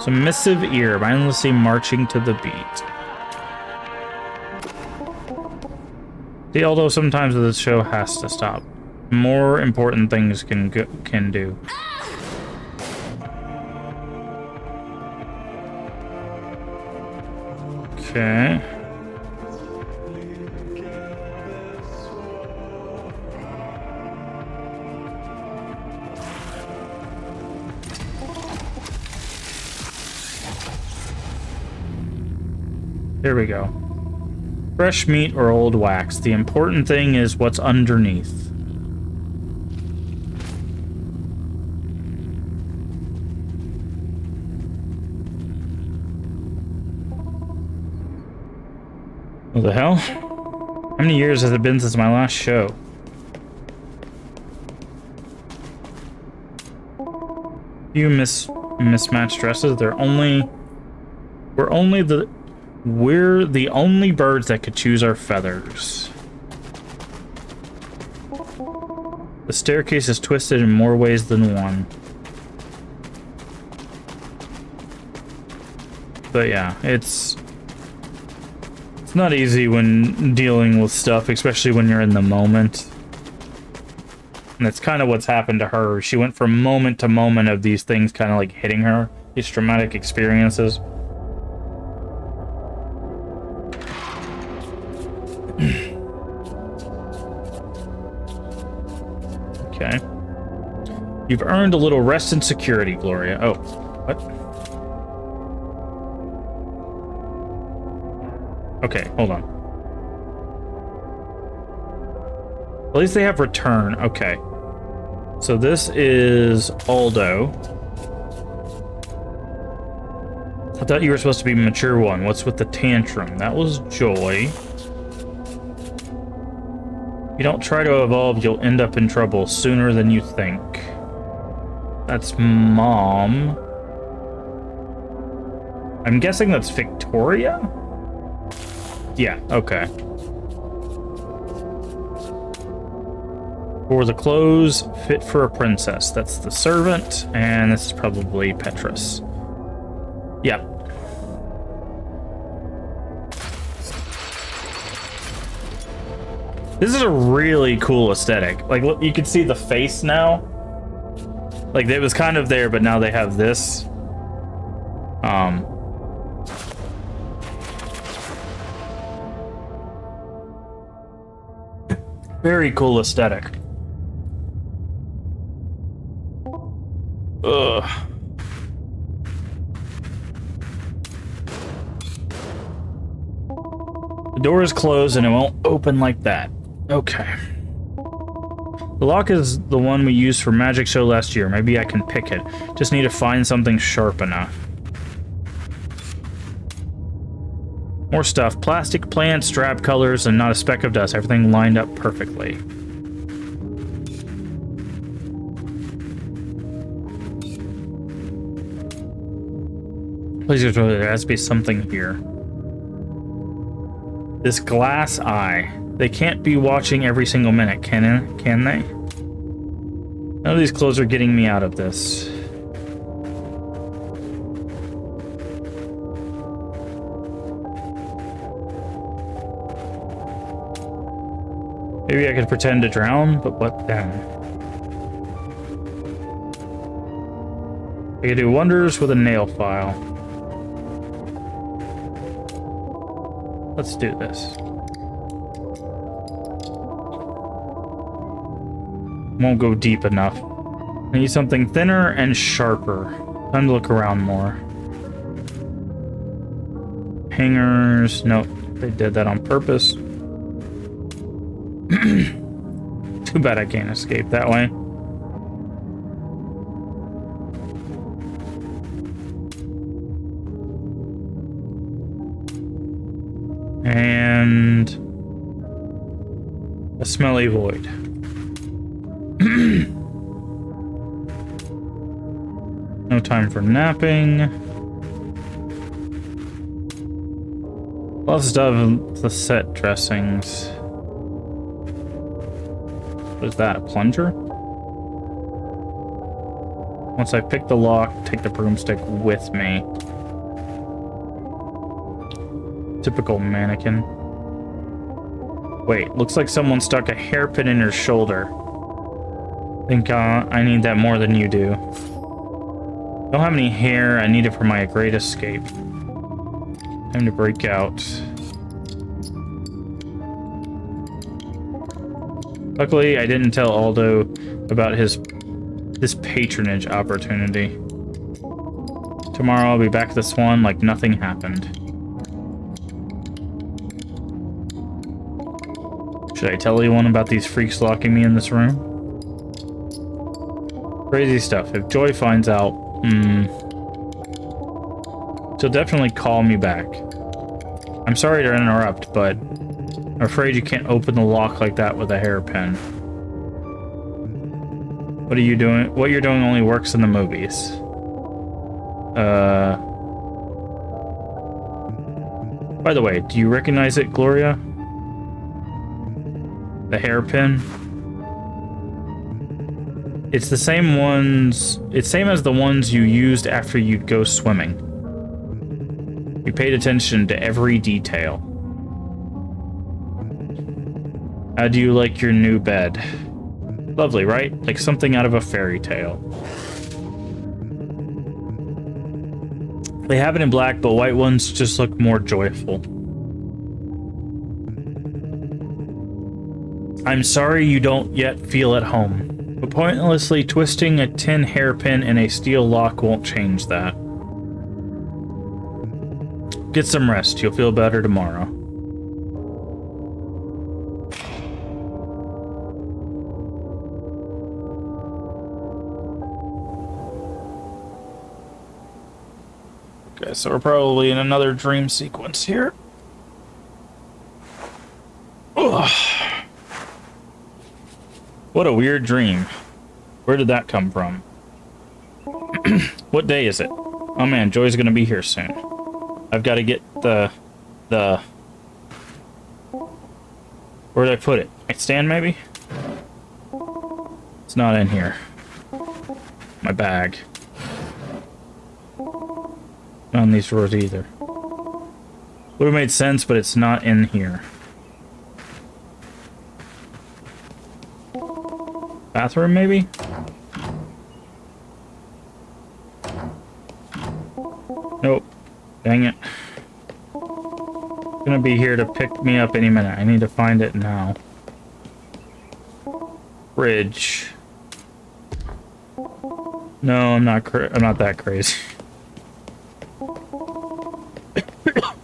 Submissive ear, mindlessly marching to the beat. See, although sometimes this show has to stop, more important things can do. Okay. There we go. Fresh meat or old wax. The important thing is what's underneath. What the hell? How many years has it been since my last show? Few mismatched dresses. We're the only birds that could choose our feathers. The staircase is twisted in more ways than one. But yeah, it's not easy when dealing with stuff, especially when you're in the moment. And that's kind of what's happened to her. She went from moment to moment of these things kind of like hitting her, these traumatic experiences. Okay. You've earned a little rest and security, Gloria. Oh, what? Okay, hold on. At least they have return. Okay. So this is Aldo. I thought you were supposed to be mature one. What's with the tantrum? That was Joy. If you don't try to evolve, you'll end up in trouble sooner than you think. That's Mom. I'm guessing that's Victoria? Yeah, okay. For the clothes fit for a princess. That's the servant, and this is probably Petrus. Yep. This is a really cool aesthetic. Like, look, you can see the face now. Like, it was kind of there, but now they have this. Very cool aesthetic. Ugh. The door is closed and it won't open like that. Okay. The lock is the one we used for Magic Show last year. Maybe I can pick it. Just need to find something sharp enough. More stuff. Plastic plants, drab colors, and not a speck of dust. Everything lined up perfectly. Please, there has to be something here. This glass eye. They can't be watching every single minute, can they? None of these clothes are getting me out of this. Maybe I could pretend to drown, but what then? I could do wonders with a nail file. Let's do this. Won't go deep enough. I need something thinner and sharper. Time to look around more. Hangers. Nope. They did that on purpose. Too bad I can't escape that way. And a smelly void. No time for napping. Lots of the set dressings. What is that, a plunger? Once I pick the lock, take the broomstick with me. Typical mannequin. Wait, looks like someone stuck a hairpin in her shoulder. Think I need that more than you do. Don't have any hair. I need it for my great escape. Time to break out. Luckily, I didn't tell Aldo about his patronage opportunity. Tomorrow I'll be back at the Swan like nothing happened. Should I tell anyone about these freaks locking me in this room? Crazy stuff. If Joy finds out, she'll definitely call me back. I'm sorry to interrupt, but I'm afraid you can't open the lock like that with a hairpin. What are you doing? What you're doing only works in the movies. By the way, do you recognize it, Gloria? The hairpin? It's the same ones. It's same as the ones you used after you'd go swimming. You paid attention to every detail. How do you like your new bed? Lovely, right? Like something out of a fairy tale. They have it in black, but white ones just look more joyful. I'm sorry you don't yet feel at home, but pointlessly twisting a tin hairpin in a steel lock won't change that. Get some rest. You'll feel better tomorrow. Okay, so we're probably in another dream sequence here. Ugh. What a weird dream. Where did that come from? What day is it? Oh man, Joy's gonna be here soon. I've got to get the... Where did I put it? Nightstand, maybe? It's not in here. My bag. Not in these drawers either. Would have made sense, but it's not in here. Bathroom, maybe? Nope. Dang it. It's gonna be here to pick me up any minute. I need to find it now. Fridge. No, I'm not that crazy.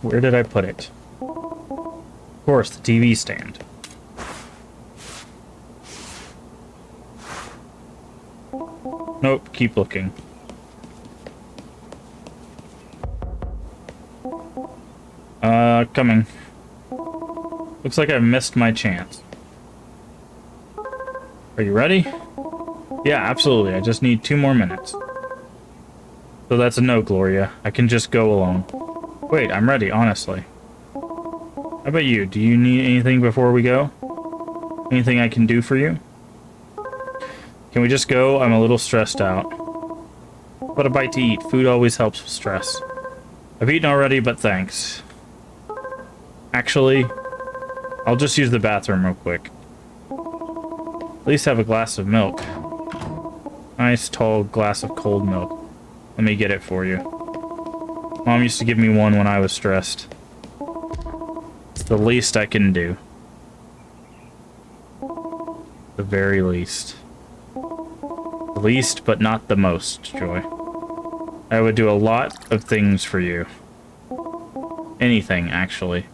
Where did I put it? Of course, the TV stand. Nope, keep looking. Coming. Looks like I've missed my chance. Are you ready? Yeah, absolutely. I just need 2 more minutes. So that's a no, Gloria. I can just go alone. Wait, I'm ready, honestly. How about you? Do you need anything before we go? Anything I can do for you? Can we just go? I'm a little stressed out. What a bite to eat. Food always helps with stress. I've eaten already, but thanks. Actually, I'll just use the bathroom real quick. At least have a glass of milk. Nice, tall glass of cold milk. Let me get it for you. Mom used to give me one when I was stressed. It's the least I can do. The very least. least, but not the most, Joy. I would do a lot of things for you. Anything, actually.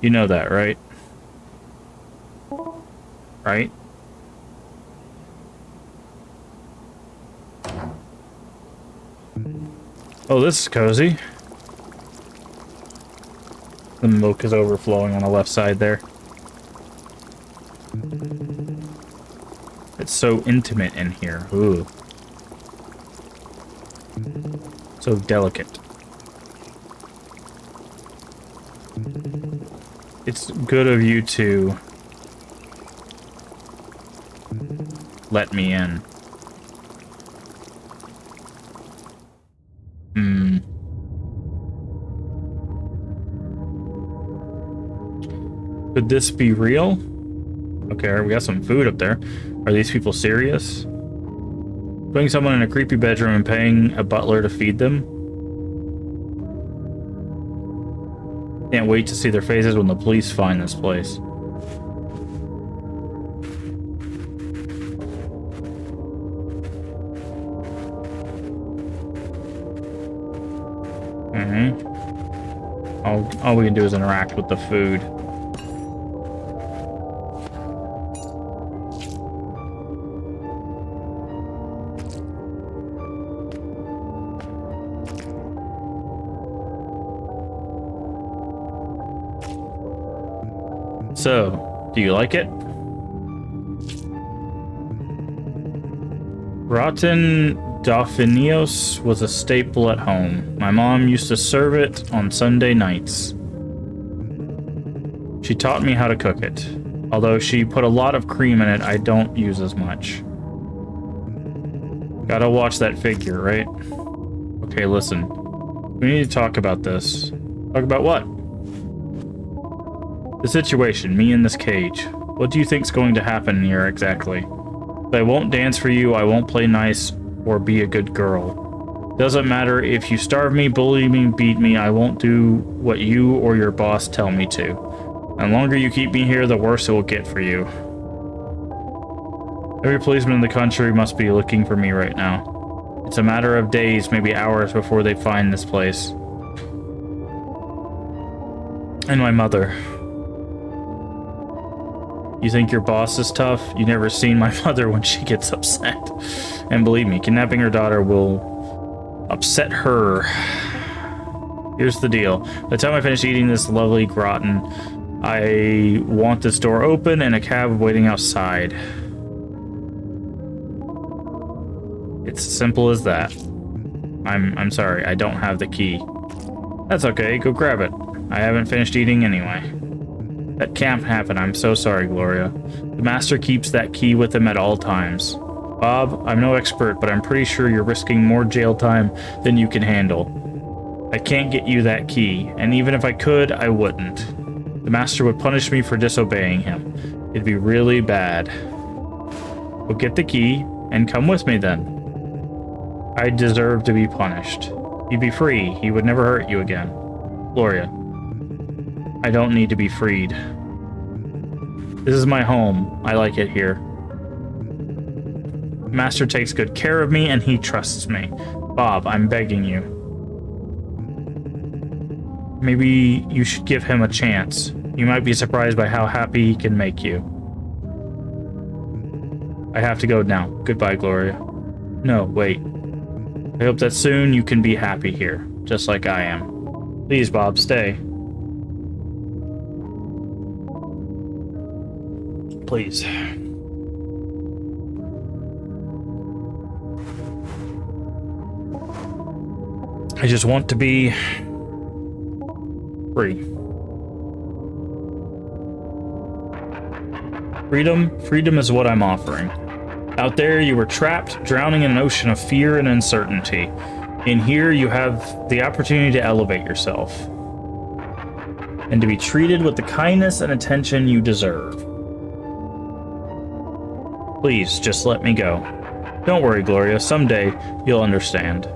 You know that, right? Right? Oh, this is cozy. The milk is overflowing on the left side there. It's so intimate in here. Ooh. So delicate. It's good of you to let me in. Could this be real? Okay, we got some food up there. Are these people serious? Putting someone in a creepy bedroom and paying a butler to feed them? Can't wait to see their faces when the police find this place. All we can do is interact with the food. So, do you like it? Rotten Dauphinios was a staple at home. My mom used to serve it on Sunday nights. She taught me how to cook it. Although she put a lot of cream in it, I don't use as much. Gotta watch that figure, right? Okay, listen. We need to talk about this. Talk about what? The situation, me in this cage. What do you think's going to happen here exactly? I won't dance for you, I won't play nice, or be a good girl. Doesn't matter if you starve me, bully me, beat me, I won't do what you or your boss tell me to. And the longer you keep me here, the worse it will get for you. Every policeman in the country must be looking for me right now. It's a matter of days, maybe hours, before they find this place. And my mother. You think your boss is tough? You never seen my mother when she gets upset. And believe me, kidnapping her daughter will upset her. Here's the deal. By the time I finish eating this lovely gratin, I want this door open and a cab waiting outside. It's as simple as that. I'm sorry, I don't have the key. That's okay, go grab it. I haven't finished eating anyway. That can't happen, I'm so sorry, Gloria. The master keeps that key with him at all times. Bob, I'm no expert, but I'm pretty sure you're risking more jail time than you can handle. I can't get you that key, and even if I could, I wouldn't. The master would punish me for disobeying him. It'd be really bad. Well, get the key, and come with me then. I deserve to be punished. You'd be free. He would never hurt you again. Gloria. I don't need to be freed. This is my home. I like it here. Master takes good care of me, and he trusts me. Bob, I'm begging you. Maybe you should give him a chance. You might be surprised by how happy he can make you. I have to go now. Goodbye, Gloria. No, wait. I hope that soon you can be happy here, just like I am. Please, Bob, stay. Please. I just want to be free. Freedom is what I'm offering. Out there, you were trapped, drowning in an ocean of fear and uncertainty. In here, you have the opportunity to elevate yourself and to be treated with the kindness and attention you deserve. Please, just let me go. Don't worry, Gloria. Someday, you'll understand.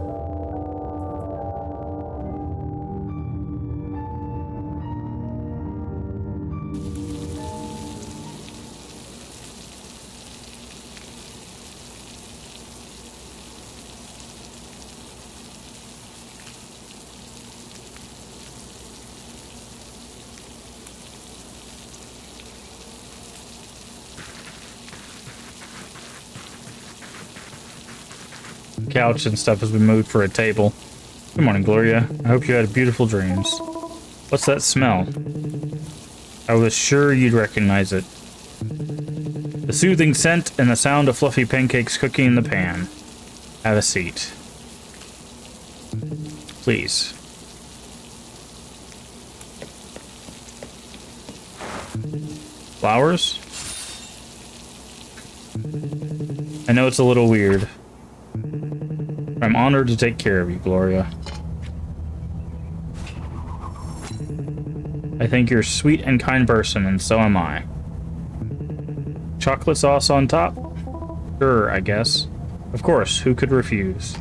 couch and stuff as we moved for a table. Good morning, Gloria. I hope you had beautiful dreams. What's that smell? I was sure you'd recognize it. The soothing scent and the sound of fluffy pancakes cooking in the pan. Have a seat. Please. Flowers? I know it's a little weird. I'm honored to take care of you, Gloria. I think you're a sweet and kind person, and so am I. Chocolate sauce on top? Sure, I guess. Of course, who could refuse?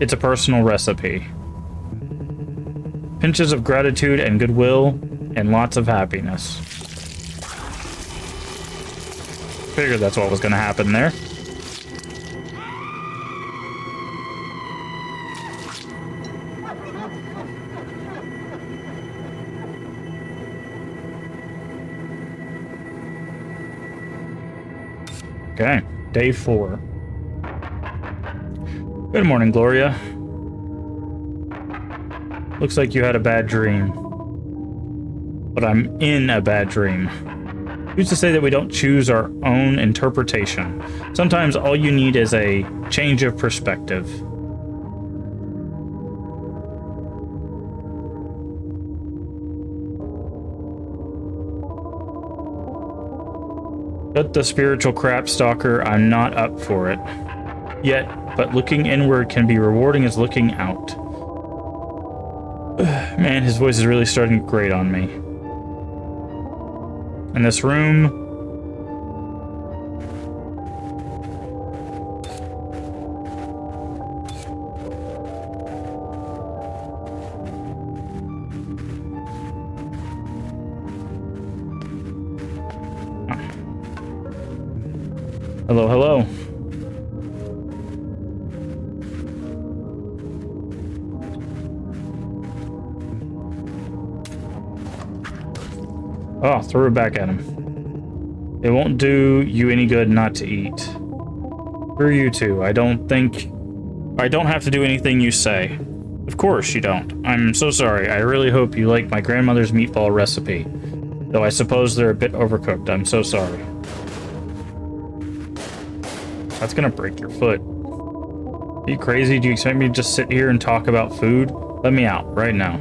It's a personal recipe. Pinches of gratitude and goodwill, and lots of happiness. Figured that's what was going to happen there. Okay, day 4. Good morning, Gloria. Looks like you had a bad dream. But I'm in a bad dream. Who's to say that we don't choose our own interpretation? Sometimes all you need is a change of perspective. Cut the spiritual crap, stalker. I'm not up for it. Yet, but looking inward can be rewarding as looking out. Man, his voice is really starting to grate on me. In this room... Hello, hello. Oh, throw it back at him. It won't do you any good not to eat. Screw you two. I don't have to do anything you say. Of course you don't. I'm so sorry. I really hope you like my grandmother's meatball recipe. Though I suppose they're a bit overcooked. I'm so sorry. That's gonna break your foot. Are you crazy? Do you expect me to just sit here and talk about food? Let me out, right now.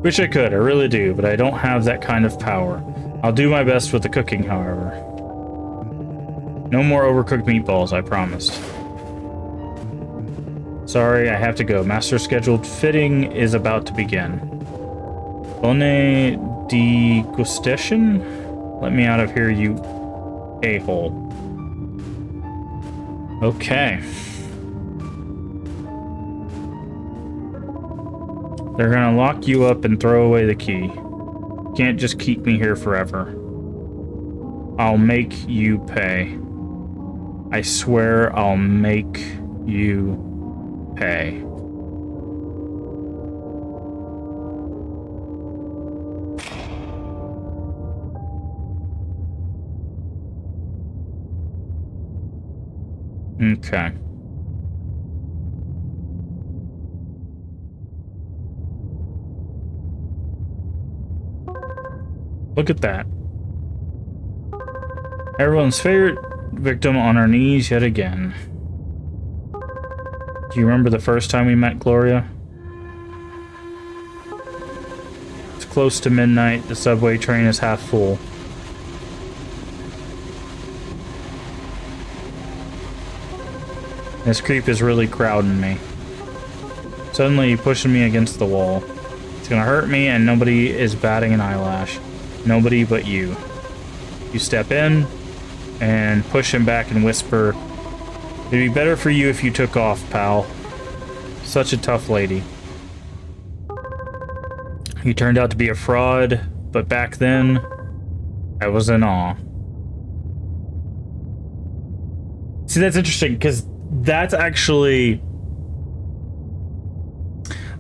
Wish I could, I really do, but I don't have that kind of power. I'll do my best with the cooking, however. No more overcooked meatballs, I promise. Sorry, I have to go. Master scheduled fitting is about to begin. Bonne degustation? Let me out of here, you a-hole. Okay. They're gonna lock you up and throw away the key. You can't just keep me here forever. I'll make you pay. I swear I'll make you pay. Okay. Look at that. Everyone's favorite victim on her knees yet again. Do you remember the first time we met, Gloria? It's close to midnight. The subway train is half full. This creep is really crowding me. Suddenly pushing me against the wall. It's gonna hurt me and nobody is batting an eyelash. Nobody but you. You step in and push him back and whisper, "It'd be better for you if you took off, pal." Such a tough lady. You turned out to be a fraud, but back then, I was in awe. See, that's interesting, because that's actually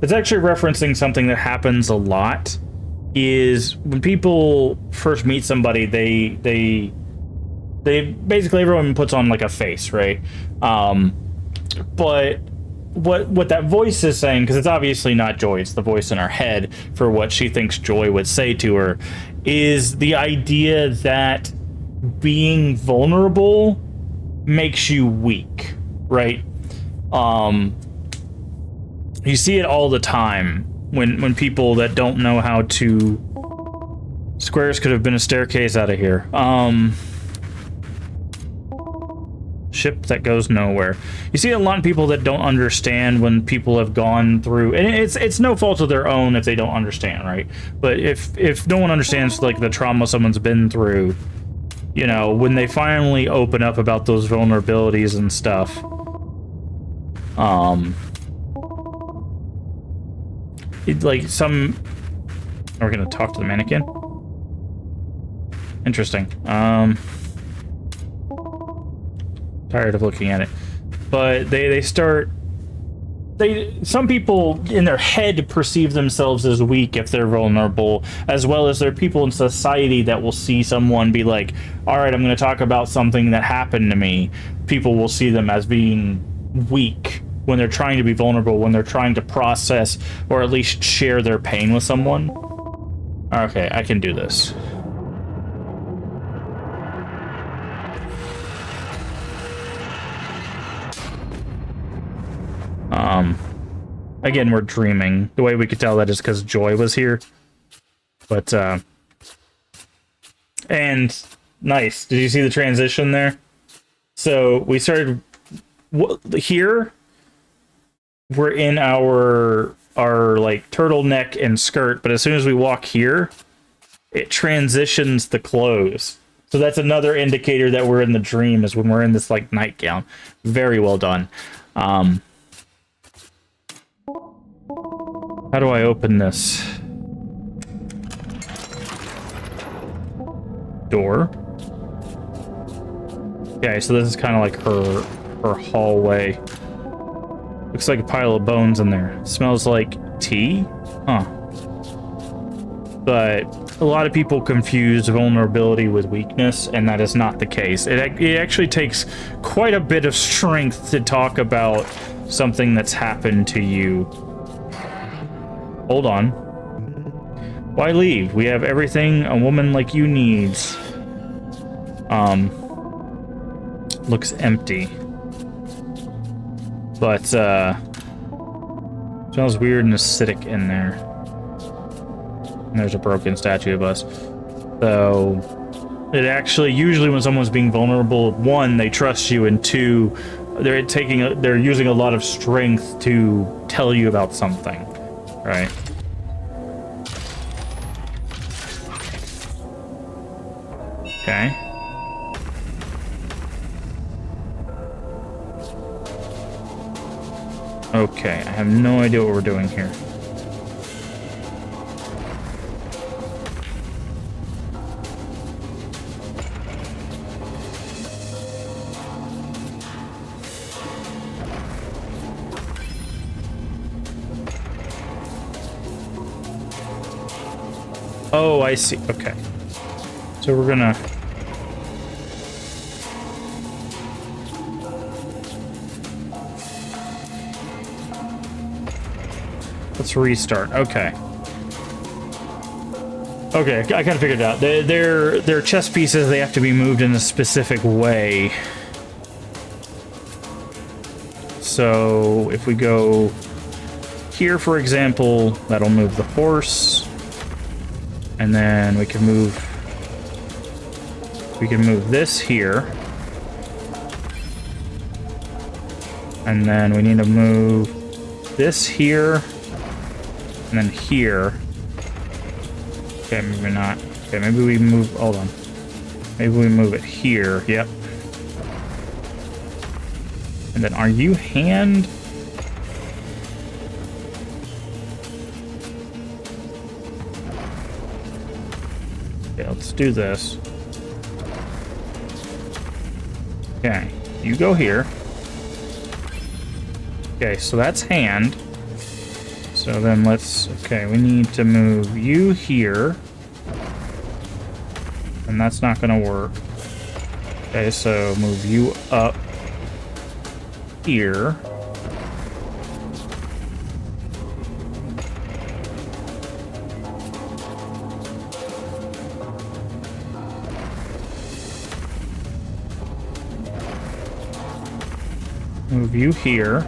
referencing something that happens a lot is when people first meet somebody, they basically, everyone puts on like a face, right? But what that voice is saying, because it's obviously not Joy, it's the voice in our head for what she thinks Joy would say to her, is the idea that being vulnerable makes you weak, right? You see it all the time when people that don't know how to... Squares could have been a staircase out of here. Ship that goes nowhere. You see a lot of people that don't understand when people have gone through, and it's no fault of their own if they don't understand, right? But if no one understands like the trauma someone's been through, you know, when they finally open up about those vulnerabilities and stuff, like some... We're gonna talk to the mannequin. Interesting. Tired of looking at it, but they start... some people in their head perceive themselves as weak if they're vulnerable, as well as there are people in society that will see someone be like, all right, I'm going to talk about something that happened to me. People will see them as being weak when they're trying to be vulnerable, when they're trying to process or at least share their pain with someone. Okay, I can do this. Again, we're dreaming. The way we could tell that is because Joy was here. But, and, nice. Did you see the transition there? So, we started... Here, we're in our like, turtleneck and skirt, but as soon as we walk here, it transitions the clothes. So that's another indicator that we're in the dream, is when we're in this, like, nightgown. Very well done. How do I open this? Door. Okay, so this is kind of like her hallway. Looks like a pile of bones in there. Smells like tea? Huh. But a lot of people confuse vulnerability with weakness, and that is not the case. It actually takes quite a bit of strength to talk about something that's happened to you. Hold on. Why leave? We have everything a woman like you needs. Looks empty. But, smells weird and acidic in there. And there's a broken statue of us. So, it actually, usually when someone's being vulnerable, one, they trust you, and two, they're using a lot of strength to tell you about something. Right. Okay. Okay, I have no idea what we're doing here. Oh, I see. Okay. So we're gonna... Let's restart. Okay. Okay, I kind of figured it out. They're chess pieces. They have to be moved in a specific way. So if we go here, for example, that'll move the horse. And then we can move this here. And then we need to move this here. And then here. Okay, maybe not. Okay, maybe we move, hold on. Maybe we move it here, yep. And then are you hand? Okay, let's do this. Okay, you go here. Okay, so that's hand. So So then let's... Okay, we need to move you here. And that's not going to work. Okay, so move you up here. Move you here.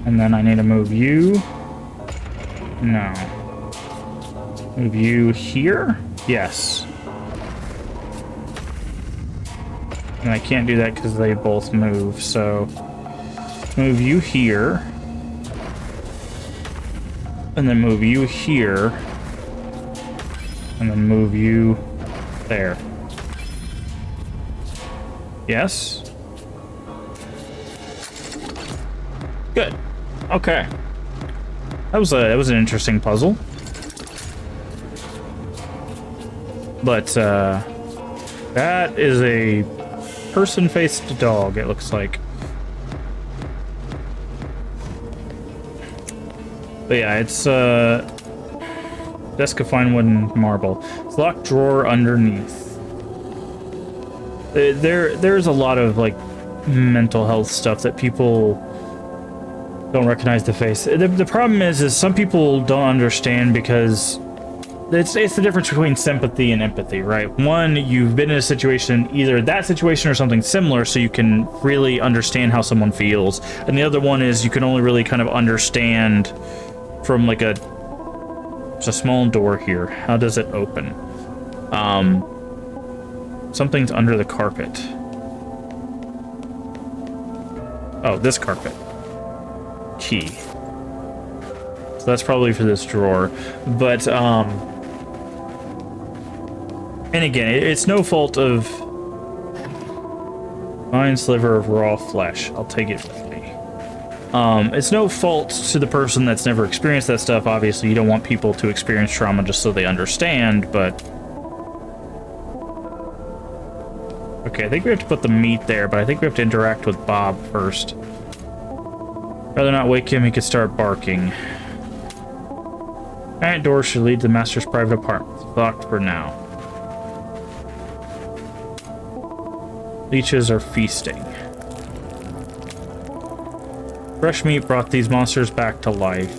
And then I need to move you. No. Move you here? Yes. And I can't do that because they both move, so move you here. And then move you here. And then move you there. Yes? Good. Okay. That was an interesting puzzle. But that is a person-faced dog, it looks like. But yeah, it's desk of fine wooden marble. It's locked drawer underneath. There's a lot of like mental health stuff that people don't recognize the face. The problem is some people don't understand because it's the difference between sympathy and empathy, right? One, you've been in a situation, either that situation or something similar, so you can really understand how someone feels. And the other one is you can only really kind of understand from like it's a small door here. How does it open? Something's under the carpet. Oh, this carpet. Key. So that's probably for this drawer. But, and again, it's no fault of fine sliver of raw flesh. I'll take it with me. It's no fault to the person that's never experienced that stuff. Obviously, you don't want people to experience trauma just so they understand, but... Okay, I think we have to put the meat there, but I think we have to interact with Bob first. Rather not wake him, he could start barking. Giant door should lead to the master's private apartment. It's locked for now. Leeches are feasting. Fresh meat brought these monsters back to life.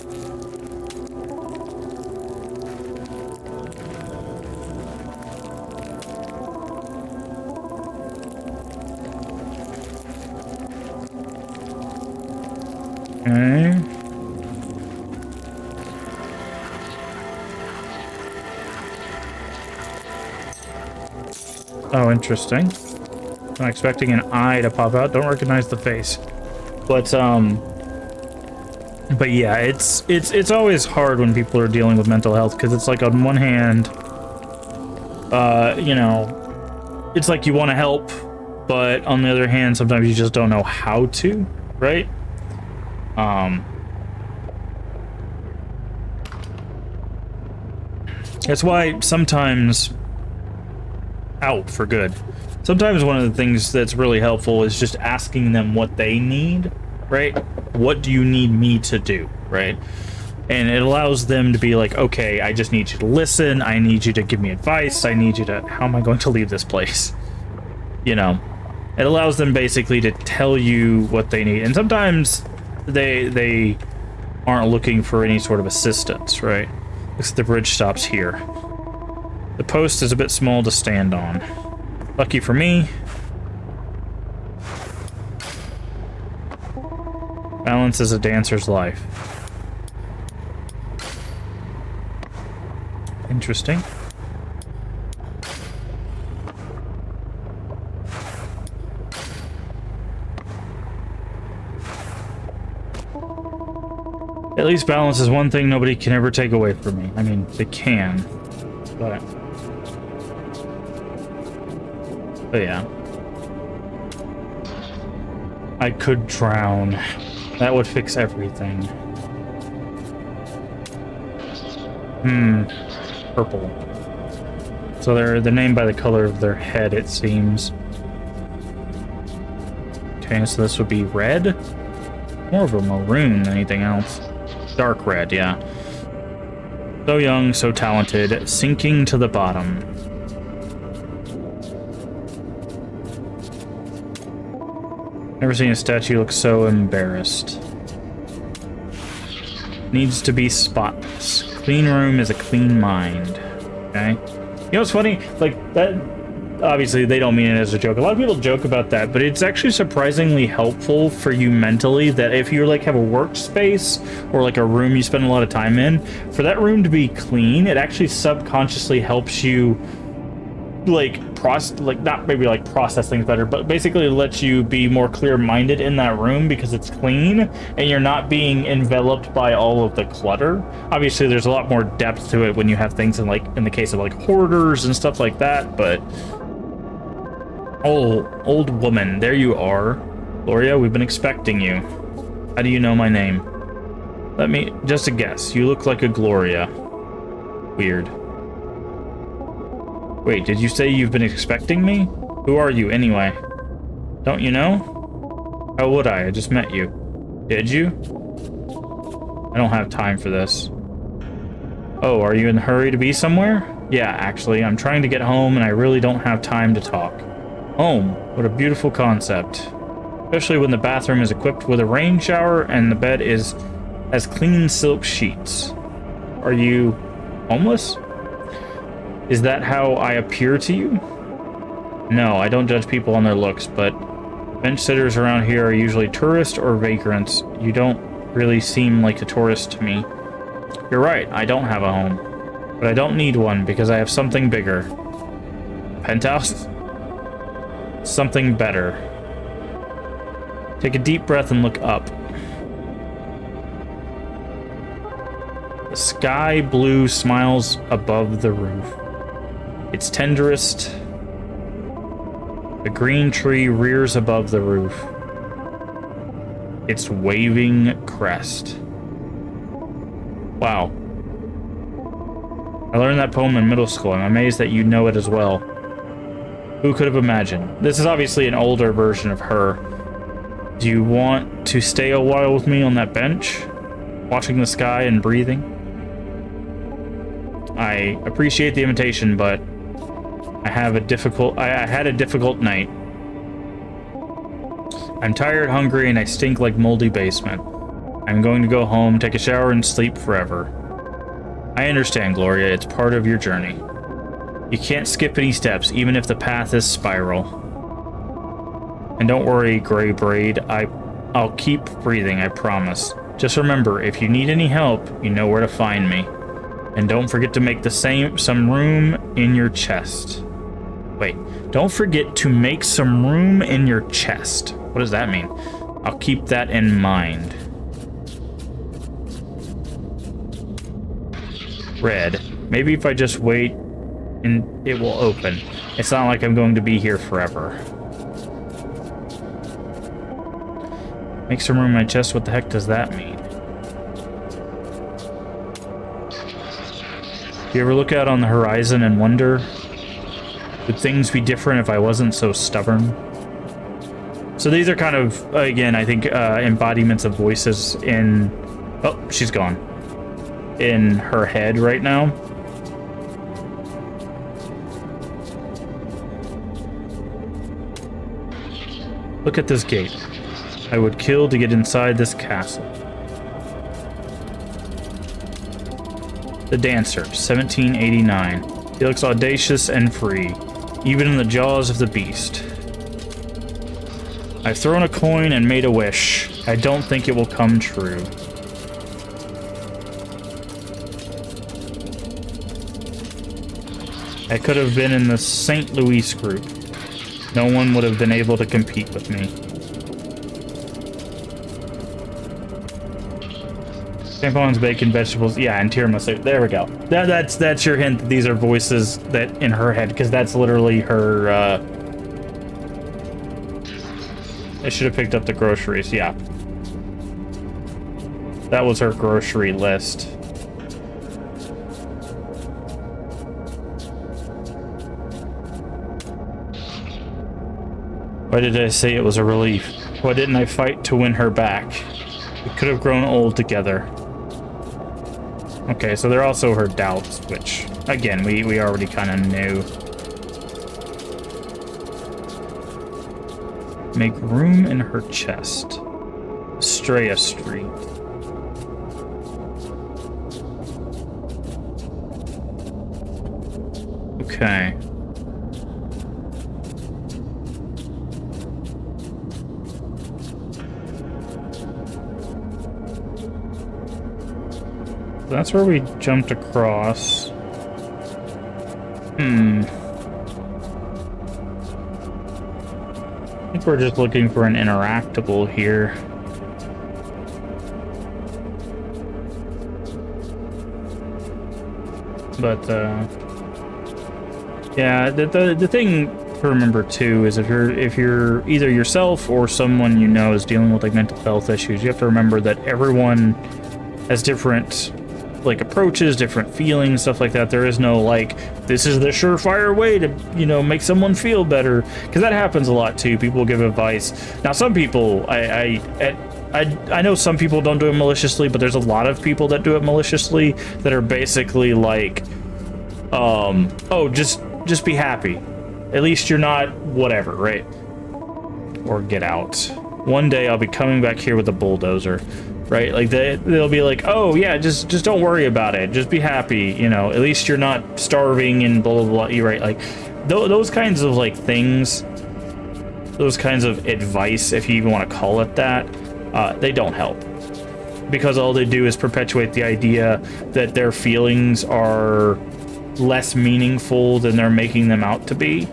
Okay. Oh, interesting. I'm expecting an eye to pop out. Don't recognize the face. But yeah, it's always hard when people are dealing with mental health, because it's like on one hand, you know, it's like you want to help, but on the other hand, sometimes you just don't know how to, right? That's why sometimes out for good. Sometimes one of the things that's really helpful is just asking them what they need, right? What do you need me to do, right? And it allows them to be like, okay, I just need you to listen. I need you to give me advice. I need you to, how am I going to leave this place? You know, it allows them basically to tell you what they need. And sometimes they aren't looking for any sort of assistance, right? Looks like the bridge stops here. The post is a bit small to stand on. Lucky for me. Balance is a dancer's life. Interesting. At least balance is one thing nobody can ever take away from me. I mean, they can, but yeah. I could drown. That would fix everything. Purple. So they're named by the color of their head, it seems. Okay, so this would be red. More of a maroon than anything else. Dark red, yeah. So young, so talented, sinking to the bottom. Never seen a statue look so embarrassed. Needs to be spotless. Clean room is a clean mind. Okay? You know what's funny? Like, that... Obviously, they don't mean it as a joke. A lot of people joke about that, but it's actually surprisingly helpful for you mentally that if you, like, have a workspace or, like, a room you spend a lot of time in, for that room to be clean, it actually subconsciously helps you, like, not maybe, like, process things better, but basically lets you be more clear-minded in that room because it's clean, and you're not being enveloped by all of the clutter. Obviously, there's a lot more depth to it when you have things in, like, in the case of, like, hoarders and stuff like that, but... Oh, old woman, there you are. Gloria, we've been expecting you. How do you know my name? Let me... just a guess. You look like a Gloria. Weird. Wait, did you say you've been expecting me? Who are you, anyway? Don't you know? How would I? I just met you. Did you? I don't have time for this. Oh, are you in a hurry to be somewhere? Yeah, actually, I'm trying to get home and I really don't have time to talk. Home. What a beautiful concept. Especially when the bathroom is equipped with a rain shower and the bed has clean silk sheets. Are you homeless? Is that how I appear to you? No, I don't judge people on their looks, but bench sitters around here are usually tourists or vagrants. You don't really seem like a tourist to me. You're right, I don't have a home. But I don't need one because I have something bigger. Penthouse? Something better. Take a deep breath and look up. The sky blue smiles above the roof. Its tenderest. The green tree rears above the roof. Its waving crest. Wow. I learned that poem in middle school. I'm amazed that you know it as well. Who could have imagined? This is obviously an older version of her. Do you want to stay a while with me on that bench? Watching the sky and breathing? I appreciate the invitation, but I had a difficult night. I'm tired, hungry, and I stink like moldy basement. I'm going to go home, take a shower, and sleep forever. I understand, Gloria. It's part of your journey. You can't skip any steps, even if the path is spiral. And don't worry, Gray Braid. I'll keep breathing, I promise. Just remember, if you need any help, you know where to find me. And don't forget to make some room in your chest. Wait, don't forget to make some room in your chest. What does that mean? I'll keep that in mind. Red. Maybe if I just wait and it will open. It's not like I'm going to be here forever. Make some room in my chest. What the heck does that mean? Do you ever look out on the horizon and wonder, would things be different if I wasn't so stubborn? So these are kind of, again, I think, embodiments of voices in... Oh, she's gone. In her head right now. Look at this gate. I would kill to get inside this castle. The Dancer, 1789. He looks audacious and free, even in the jaws of the beast. I've thrown a coin and made a wish. I don't think it will come true. I could have been in the St. Louis group. No one would have been able to compete with me. Tampons, bacon, vegetables, yeah, and tiramisu. There we go. That's your hint that these are voices that in her head, because that's literally her. I should have picked up the groceries. Yeah, that was her grocery list. Why did I say it was a relief? Why didn't I fight to win her back? We could have grown old together. Okay, so there are also her doubts, which, again, we already kind of knew. Make room in her chest. Estrella Street. Okay. That's where we jumped across. I think we're just looking for an interactable here. But, yeah, the thing to remember, too, is if you're either yourself or someone you know is dealing with, like, mental health issues, you have to remember that everyone has different, like, approaches, different feelings, stuff like that. There is no, like, this is the surefire way to, you know, make someone feel better, because that happens a lot too. People give advice. Now, some people, I know some people don't do it maliciously, but there's a lot of people that do it maliciously that are basically like, oh, just be happy. At least you're not whatever, right? Or get out. One day I'll be coming back here with a bulldozer. Right, like they'll be like, oh yeah, just don't worry about it, just be happy, you know, at least you're not starving and blah blah blah. You're right, like those kinds of like things, those kinds of advice, if you even want to call it that, they don't help, because all they do is perpetuate the idea that their feelings are less meaningful than they're making them out to be,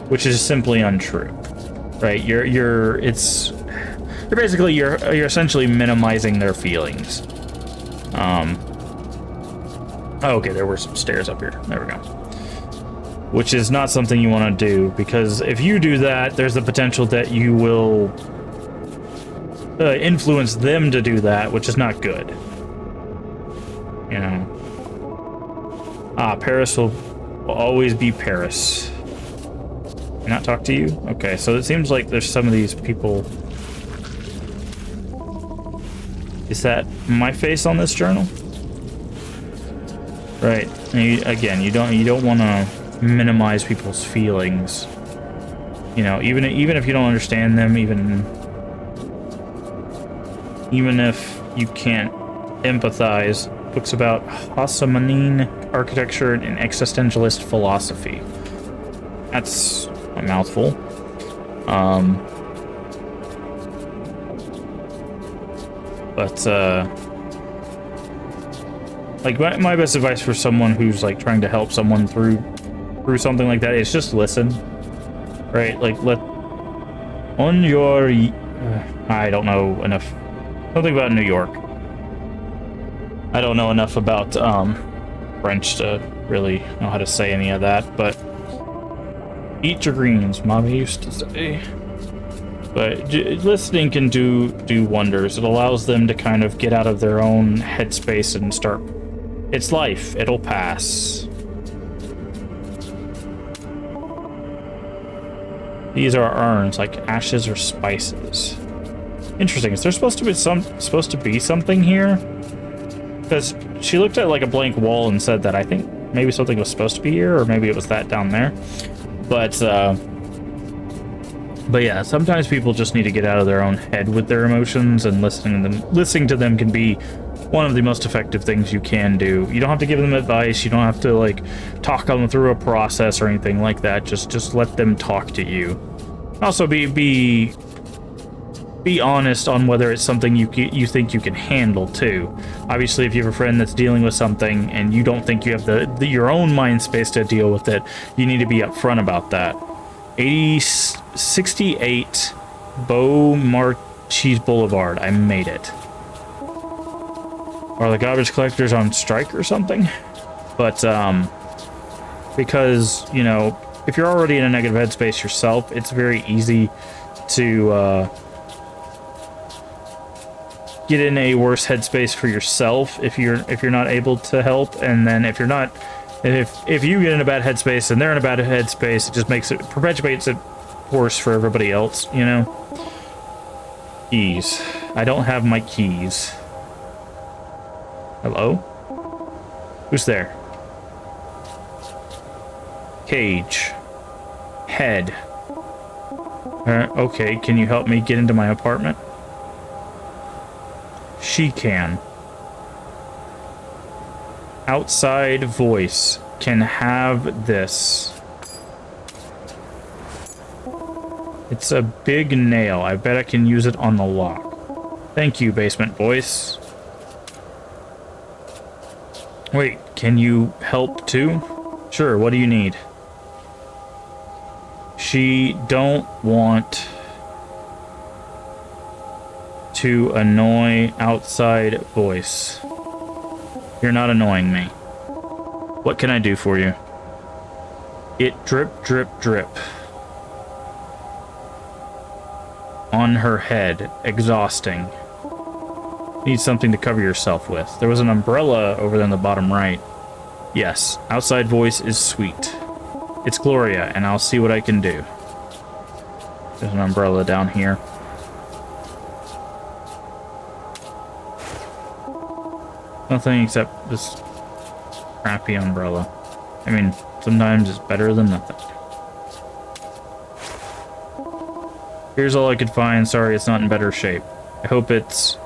which is simply untrue. Right, you're basically you're essentially minimizing their feelings. Okay, there were some stairs up here. There we go. Which is not something you want to do, because if you do that, there's the potential that you will influence them to do that, which is not good. You know. Paris will always be Paris. Can I not talk to you? Okay, so it seems like there's some of these people. Is that my face on this journal? Right. Again, you don't want to minimize people's feelings. You know, even if you don't understand them, even if you can't empathize. Books about Hasmonean architecture and existentialist philosophy. That's a mouthful. But, like, my best advice for someone who's, like, trying to help someone through something like that is just listen. Right? Like, on your... I don't know enough. Something about New York. I don't know enough about, French to really know how to say any of that, but... Eat your greens, Mommy used to say. But listening can do wonders. It allows them to kind of get out of their own headspace and start. It's life. It'll pass. These are urns, like ashes or spices. Interesting. Is there supposed to be something here? Because she looked at like a blank wall and said that. I think maybe something was supposed to be here, or maybe it was that down there. But yeah, sometimes people just need to get out of their own head with their emotions, and listening to them can be one of the most effective things you can do. You don't have to give them advice. You don't have to like talk them through a process or anything like that. Just let them talk to you. Also, be honest on whether it's something you think you can handle too. Obviously, if you have a friend that's dealing with something and you don't think you have your own mind space to deal with it, you need to be upfront about that. 68 Beaumarchais Boulevard. I made it. Are the garbage collectors on strike or something? But because, you know, if you're already in a negative headspace yourself, it's very easy to get in a worse headspace for yourself if you're not able to help. And then if you get in a bad headspace and they're in a bad headspace, it just perpetuates it worse for everybody else, you know? Jeez. I don't have my keys. Hello? Who's there? Cage. Head. Okay, can you help me get into my apartment? She can. Outside voice. Can have this. It's a big nail. I bet I can use it on the lock. Thank you, basement voice. Wait, can you help too? Sure, what do you need? She don't want to annoy outside voice. You're not annoying me. What can I do for you? It drip, drip, drip. On her head. Exhausting. Need something to cover yourself with. There was an umbrella over there in the bottom right. Yes, outside voice is sweet. It's Gloria, and I'll see what I can do. There's an umbrella down here. Nothing except this crappy umbrella. I mean, sometimes it's better than nothing. Here's all I could find. Sorry, it's not in better shape. I hope it's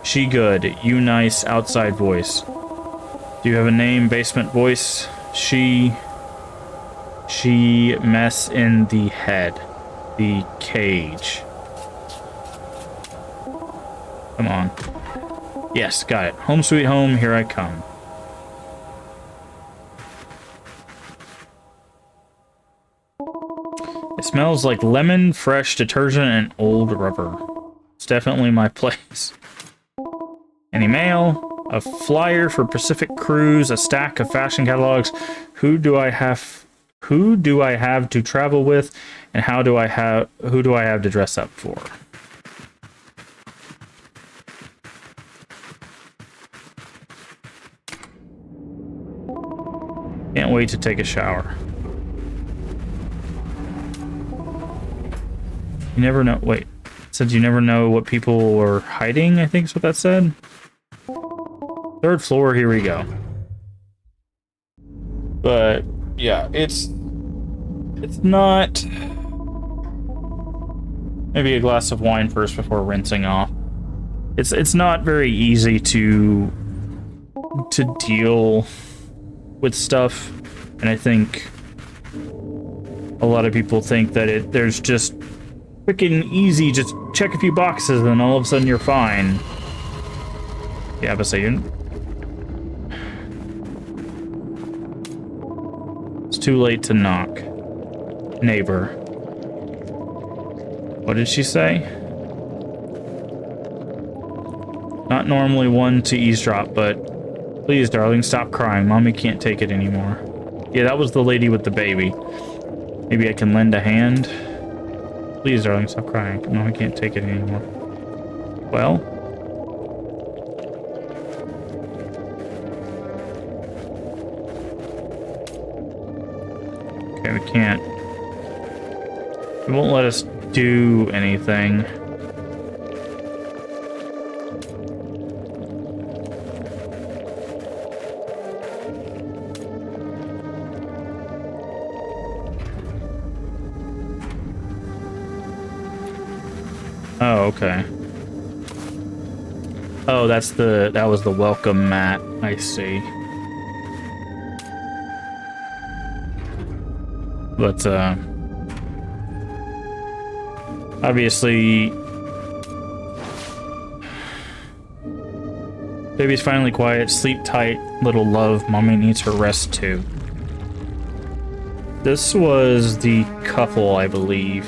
she good. You nice outside voice. Do you have a name, basement voice? She mess in the head. The cage. Come on. Yes, got it. Home sweet home, here I come. It smells like lemon, fresh detergent, and old rubber. It's definitely my place. Any mail? A flyer for Pacific Cruise, a stack of fashion catalogs. Who do I have to travel with, and who do I have to dress up for? Can't wait to take a shower. You never know. Wait, it said you never know what people are hiding, I think is what that said. Third floor, here we go. But yeah, it's not. Maybe a glass of wine first before rinsing off. It's not very easy to deal with stuff, and I think a lot of people think that there's just freaking easy, just check a few boxes and all of a sudden you're fine. Yeah, but so it's too late to knock. Neighbor. What did she say? Not normally one to eavesdrop, but please, darling, stop crying. Mommy can't take it anymore. Yeah, that was the lady with the baby. Maybe I can lend a hand. Please, darling, stop crying. Mommy can't take it anymore. Well? Okay, we can't. It won't let us do anything. Oh, okay. Oh, that was the welcome mat. I see. But obviously baby's finally quiet. Sleep tight, little love. Mommy needs her rest too. This was the couple, I believe.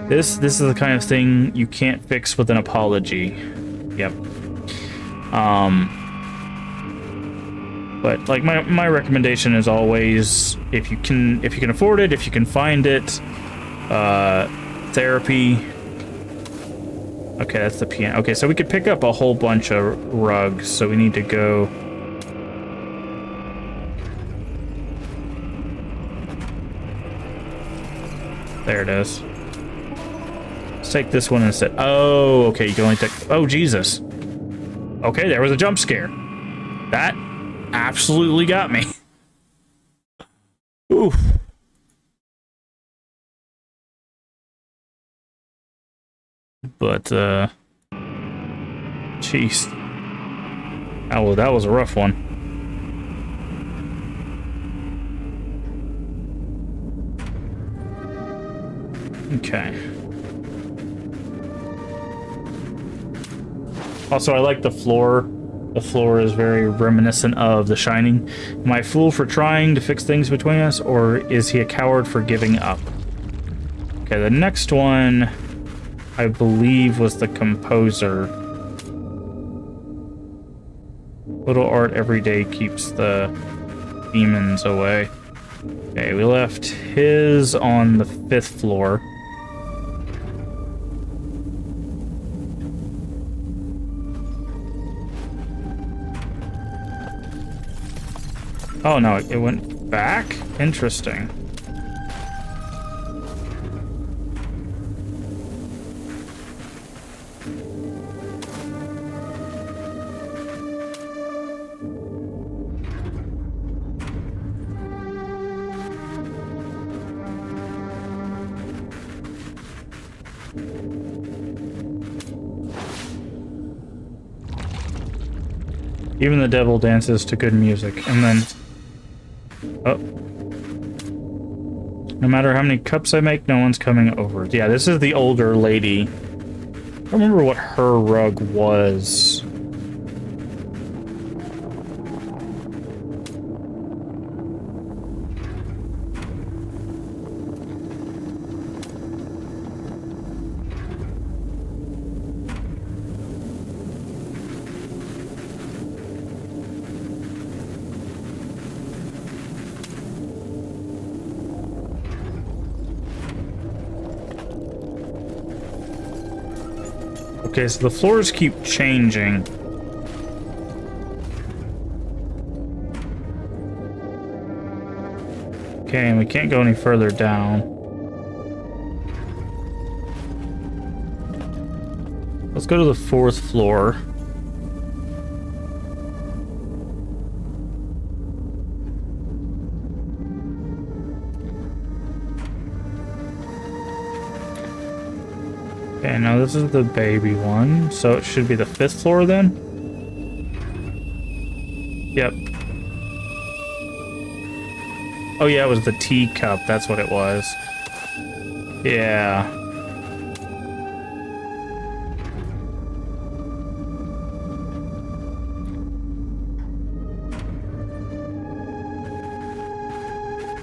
This is the kind of thing you can't fix with an apology. Yep. But like my recommendation is always, if you can afford it, if you can find it, therapy. Okay, that's the piano. Okay, so we could pick up a whole bunch of rugs, so we need to go. There it is. Let's take this one instead. Oh, okay, you can only take... Oh, Jesus. Okay, there was a jump scare. That absolutely got me. Oof. But, jeez. Oh, that was a rough one. Okay. Also, I like the floor. The floor is very reminiscent of The Shining. Am I a fool for trying to fix things between us, or is he a coward for giving up? Okay, the next one, I believe, was the composer. Little art every day keeps the demons away. Okay, we left his on the 5th floor. Oh no, it went back? Interesting. Even the devil dances to good music, and then... Oh. No matter how many cups I make, no one's coming over. Yeah, this is the older lady. I don't remember what her rug was. Okay, so the floors keep changing. Okay, and we can't go any further down. Let's go to the 4th floor. Okay, now this is the baby one, so it should be the 5th floor then? Yep. Oh yeah, it was the teacup, that's what it was. Yeah.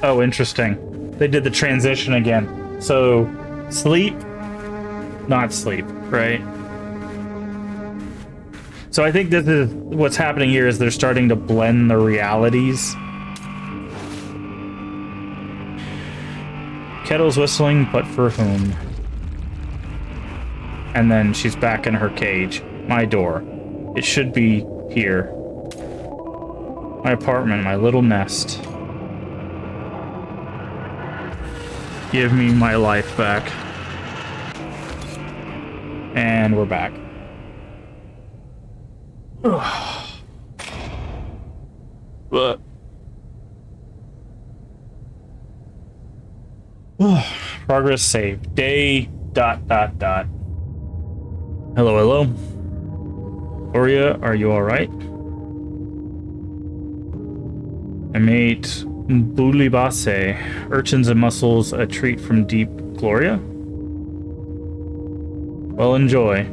Oh, interesting. They did the transition again. So, sleep, not sleep, right? So I think this is what's happening here is they're starting to blend the realities. Kettle's whistling, but for whom? And then she's back in her cage. My door. It should be here. My apartment, my little nest. Give me my life back. And we're back. But progress saved. Day ... Hello, hello. Oria, are you alright? I made bouillabaisse, urchins and mussels, a treat from deep Gloria. Well, enjoy.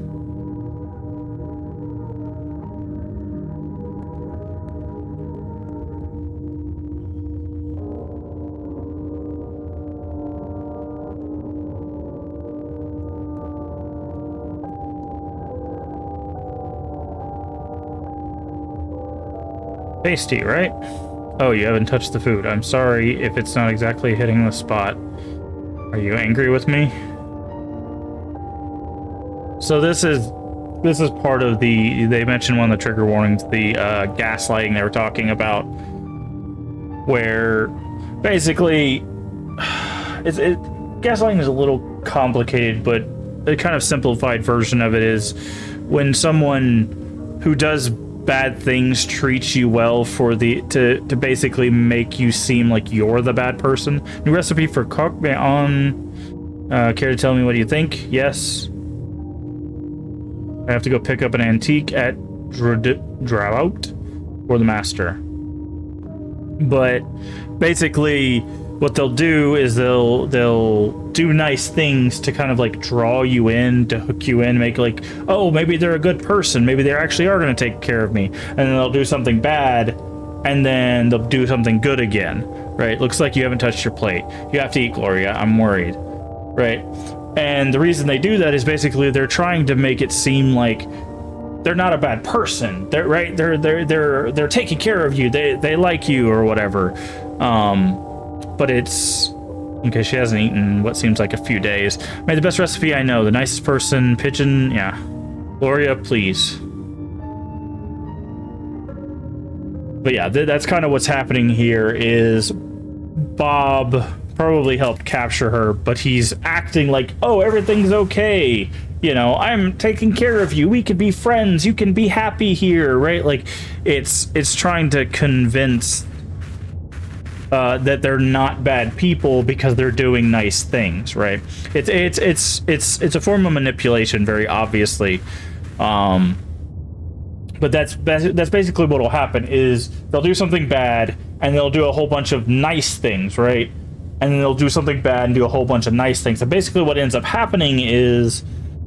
Tasty, right? Oh, you haven't touched the food. I'm sorry if it's not exactly hitting the spot. Are you angry with me? So this is part of the, they mentioned one of the trigger warnings, the gaslighting they were talking about, where basically gaslighting is a little complicated, but a kind of simplified version of it is when someone who does bad things treats you well for to basically make you seem like you're the bad person. New recipe for cock on. Care to tell me what you think? Yes. I have to go pick up an antique at Drought for the master. But basically, what they'll do is they'll do nice things to kind of like draw you in, to hook you in, make like, oh, maybe they're a good person, maybe they actually are going to take care of me, and then they'll do something bad, and then they'll do something good again, right? Looks like you haven't touched your plate. You have to eat, Gloria. I'm worried, right? And the reason they do that is basically they're trying to make it seem like they're not a bad person. They're right. They're taking care of you. They like you or whatever. But it's okay. She hasn't eaten what seems like a few days. Made the best recipe I know. The nicest person. Pigeon. Yeah. Gloria, please. But yeah, that's kind of what's happening here. Is Bob probably helped capture her, but he's acting like, oh, everything's okay. You know, I'm taking care of you. We can be friends. You can be happy here, right? Like, it's trying to convince that they're not bad people because they're doing nice things, right? It's a form of manipulation, very obviously. But that's basically what will happen. Is they'll do something bad and they'll do a whole bunch of nice things, right? And then they'll do something bad and do a whole bunch of nice things. And basically what ends up happening is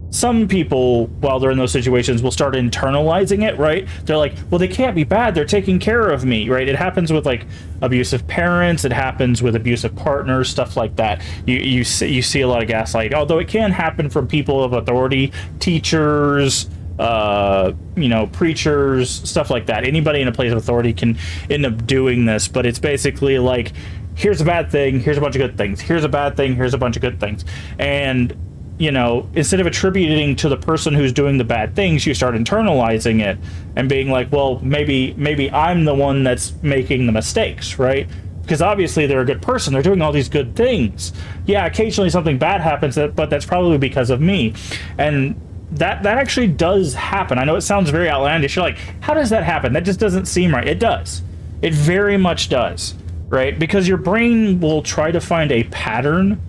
some people, while they're in those situations, will start internalizing it, right? They're like, well, they can't be bad. They're taking care of me, right? It happens with, like, abusive parents. It happens with abusive partners, stuff like that. You see a lot of gaslighting, although it can happen from people of authority, teachers, you know, preachers, stuff like that. Anybody in a place of authority can end up doing this, but it's basically like, here's a bad thing, here's a bunch of good things. Here's a bad thing, here's a bunch of good things. And, you know, instead of attributing to the person who's doing the bad things, you start internalizing it and being like, well, maybe I'm the one that's making the mistakes, right? Because obviously they're a good person. They're doing all these good things. Yeah, occasionally something bad happens, but that's probably because of me. And that actually does happen. I know it sounds very outlandish. You're like, how does that happen? That just doesn't seem right. It does. It very much does, right? Because your brain will try to find a pattern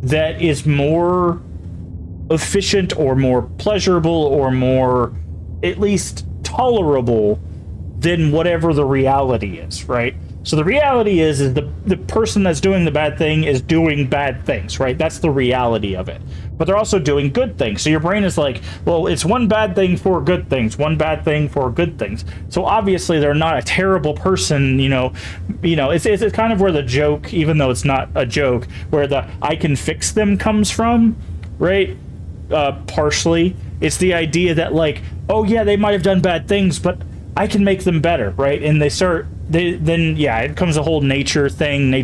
that is more efficient or more pleasurable or more at least tolerable than whatever the reality is, right? So the reality is the person that's doing the bad thing is doing bad things, right? That's the reality of it. But they're also doing good things. So your brain is like, well, it's one bad thing for good things, one bad thing for good things. So obviously they're not a terrible person, you know, it's kind of where the joke, even though it's not a joke, where the I can fix them comes from, right? Partially. It's the idea that, like, oh yeah, they might have done bad things, but I can make them better, right? And then it comes a whole a nurture thing,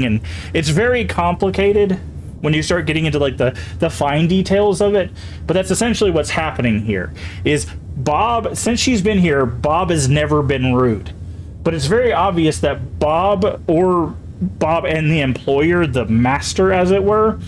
and it's very complicated when you start getting into like the fine details of it. But that's essentially what's happening here. Is Bob, since she's been here, Bob has never been rude. But it's very obvious that Bob and the employer, the master as it were,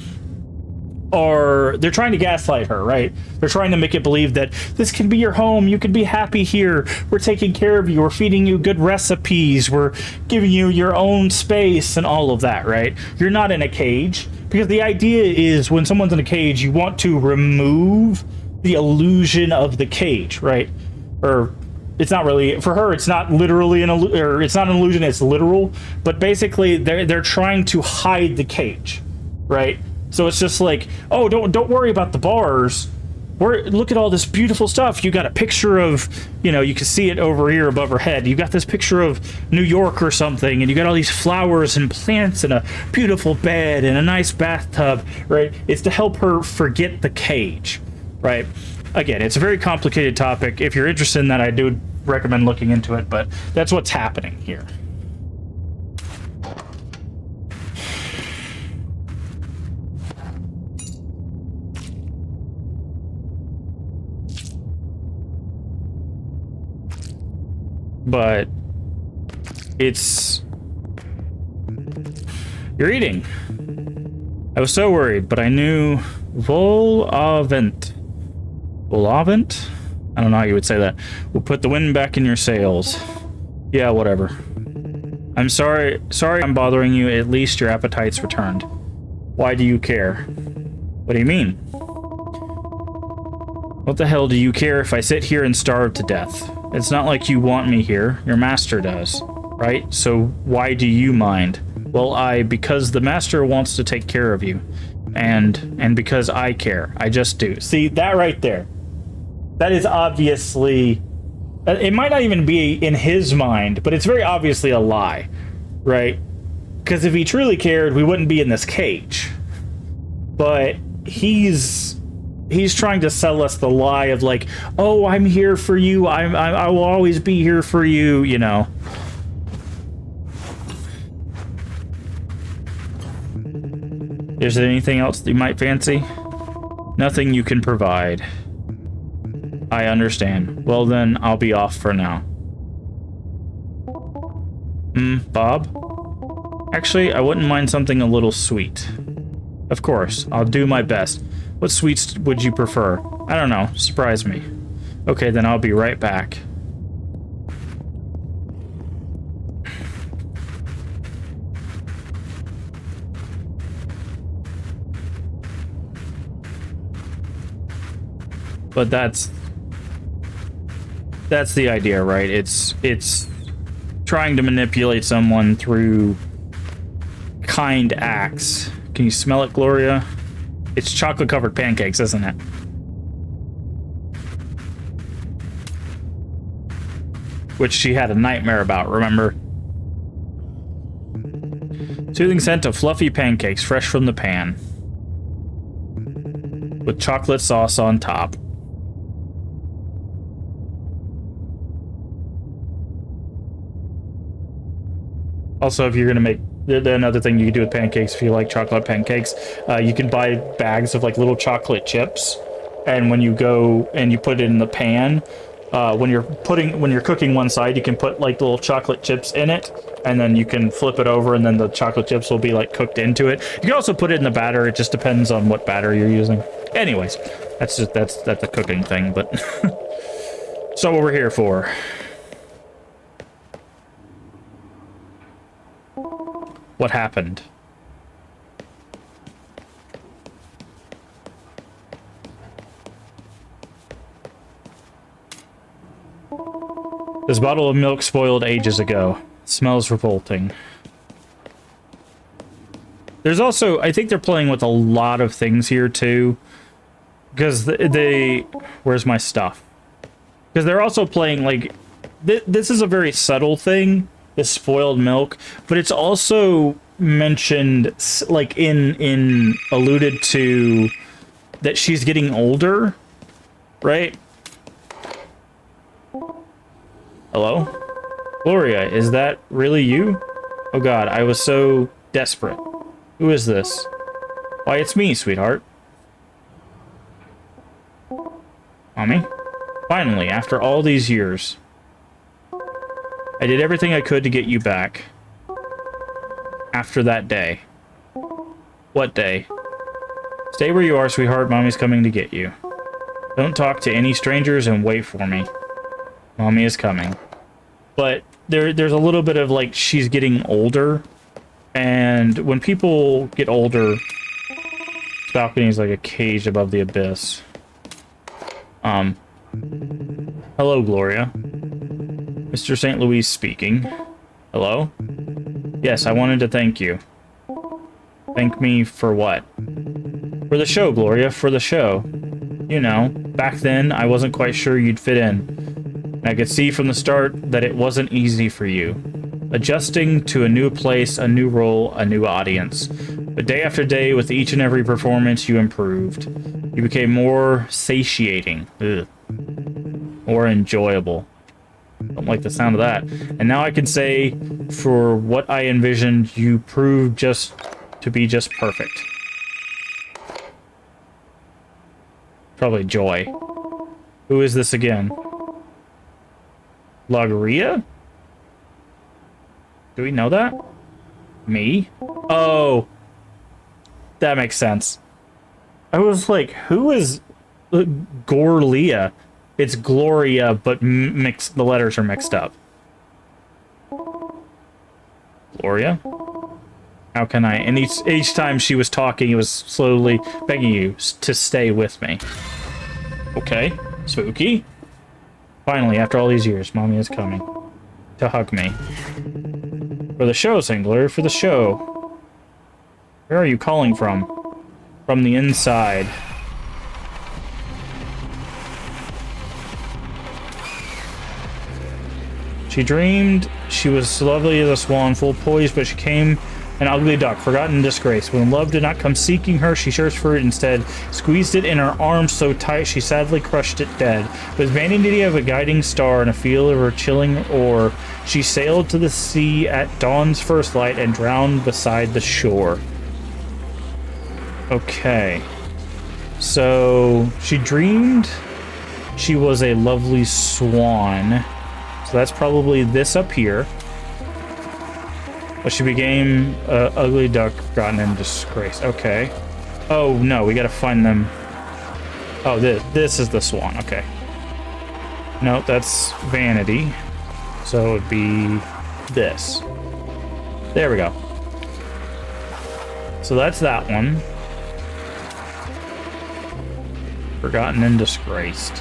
they're trying to gaslight her, right? They're trying to make it believe that this can be your home, you can be happy here, we're taking care of you, we're feeding you good recipes, we're giving you your own space and all of that, right? You're not in a cage, because the idea is when someone's in a cage, you want to remove the illusion of the cage, right? Or it's not really, for her, it's not literally it's not an illusion, it's literal, but basically they're trying to hide the cage, right? So it's just like, oh, don't worry about the bars. Look at all this beautiful stuff. You got a picture of, you know, you can see it over here above her head. You got this picture of New York or something, and you got all these flowers and plants and a beautiful bed and a nice bathtub, right? It's to help her forget the cage, right? Again, it's a very complicated topic. If you're interested in that, I do recommend looking into it, but that's what's happening here. But you're eating. I was so worried, but I knew Volavent. Volavent? I don't know how you would say that. We'll put the wind back in your sails. Yeah, whatever. I'm sorry I'm bothering you. At least your appetite's returned. Why do you care? What do you mean? What the hell do you care if I sit here and starve to death? It's not like you want me here. Your master does, right? So why do you mind? Well, because the master wants to take care of you. And because I care. I just do. See, that right there. That is obviously... It might not even be in his mind, but it's very obviously a lie, right? Because if he truly cared, we wouldn't be in this cage. But he's trying to sell us the lie of like, oh, I'm here for you. I will always be here for you, you know. Is there anything else that you might fancy? Nothing you can provide. I understand. Well then, I'll be off for now. Bob? Actually, I wouldn't mind something a little sweet. Of course, I'll do my best. What sweets would you prefer? I don't know. Surprise me. Okay, then I'll be right back. But that's the idea, right? It's trying to manipulate someone through kind acts. Can you smell it, Gloria? It's chocolate-covered pancakes, isn't it? Which she had a nightmare about, remember? Soothing scent of fluffy pancakes fresh from the pan. With chocolate sauce on top. Also, if you're gonna make another thing you can do with pancakes, if you like chocolate pancakes, you can buy bags of like little chocolate chips, and when you go and you put it in the pan, when you're cooking one side, you can put like little chocolate chips in it, and then you can flip it over, and then the chocolate chips will be like cooked into it. You can also put it in the batter. It just depends on what batter you're using. Anyways, that's a cooking thing, but so what we're here for. What happened? This bottle of milk spoiled ages ago. Smells revolting. There's also, I think they're playing with a lot of things here too. Because where's my stuff? Because they're also playing like, this is a very subtle thing. This spoiled milk, but it's also mentioned like in alluded to that she's getting older, right? Hello? Gloria, is that really you? Oh god, I was so desperate. Who is this? Why, it's me, sweetheart. Mommy? Finally, after all these years. I did everything I could to get you back. After that day. What day? Stay where you are, sweetheart. Mommy's coming to get you. Don't talk to any strangers and wait for me. Mommy is coming. But there's a little bit of like she's getting older. And when people get older, this balcony is like a cage above the abyss. Hello, Gloria. Mr. St. Louis speaking. Hello? Yes, I wanted to thank you. Thank me for what? For the show, Gloria, for the show. You know, back then, I wasn't quite sure you'd fit in. I could see from the start that it wasn't easy for you. Adjusting to a new place, a new role, a new audience. But day after day, with each and every performance, you improved. You became more satiating. Ugh. More enjoyable. Don't like the sound of that. And now I can say, for what I envisioned, you proved to be just perfect. Probably Joy. Who is this again? Logria? Do we know that? Me? Oh. That makes sense. I was like, who is Gorlia? It's Gloria, but the letters are mixed up. Gloria? How can I? And each time she was talking, it was slowly begging you to stay with me. Okay, spooky. Finally, after all these years, Mommy is coming to hug me. For the show, Singular, for the show. Where are you calling from? From the inside. She dreamed she was lovely as a swan, full poise, but she came an ugly duck, forgotten in disgrace. When love did not come seeking her, she searched for it instead, squeezed it in her arms so tight she sadly crushed it dead. With vanity of a guiding star and a feel of her chilling oar, she sailed to the sea at dawn's first light and drowned beside the shore. Okay. So, she dreamed she was a lovely swan. So that's probably this up here. But she became an ugly duck, forgotten in disgrace. Okay. Oh, no, we gotta find them. Oh, this is the swan. Okay. No, that's vanity. So it would be this. There we go. So that's that one. Forgotten and disgraced.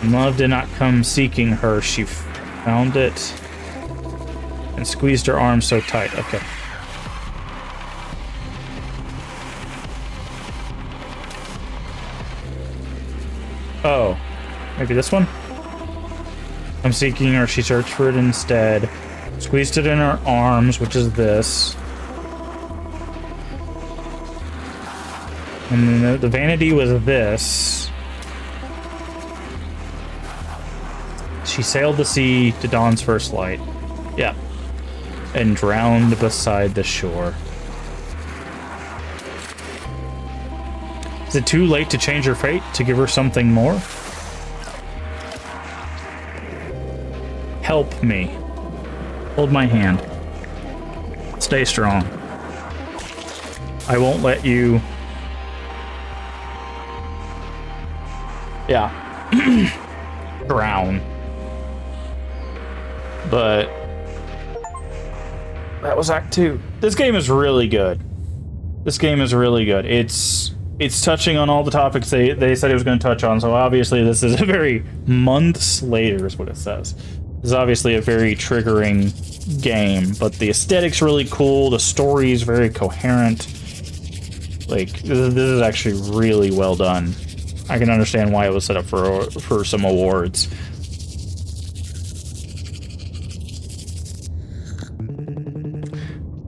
And love did not come seeking her. She found it and squeezed her arms so tight. Okay. Oh, maybe this one? I'm seeking her. She searched for it instead. Squeezed it in her arms, which is this. And then the vanity was this. She sailed the sea to dawn's first light. Yeah. And drowned beside the shore. Is it too late to change her fate? To give her something more? Help me. Hold my hand. Stay strong. I won't let you... Yeah. Drown. But that was Act 2. This game is really good. This game is really good. It's touching on all the topics they said it was going to touch on, so obviously this is a very months later is what it says. This is obviously a very triggering game, but the aesthetic's really cool, the story is very coherent. Like, this is actually really well done. I can understand why it was set up for some awards.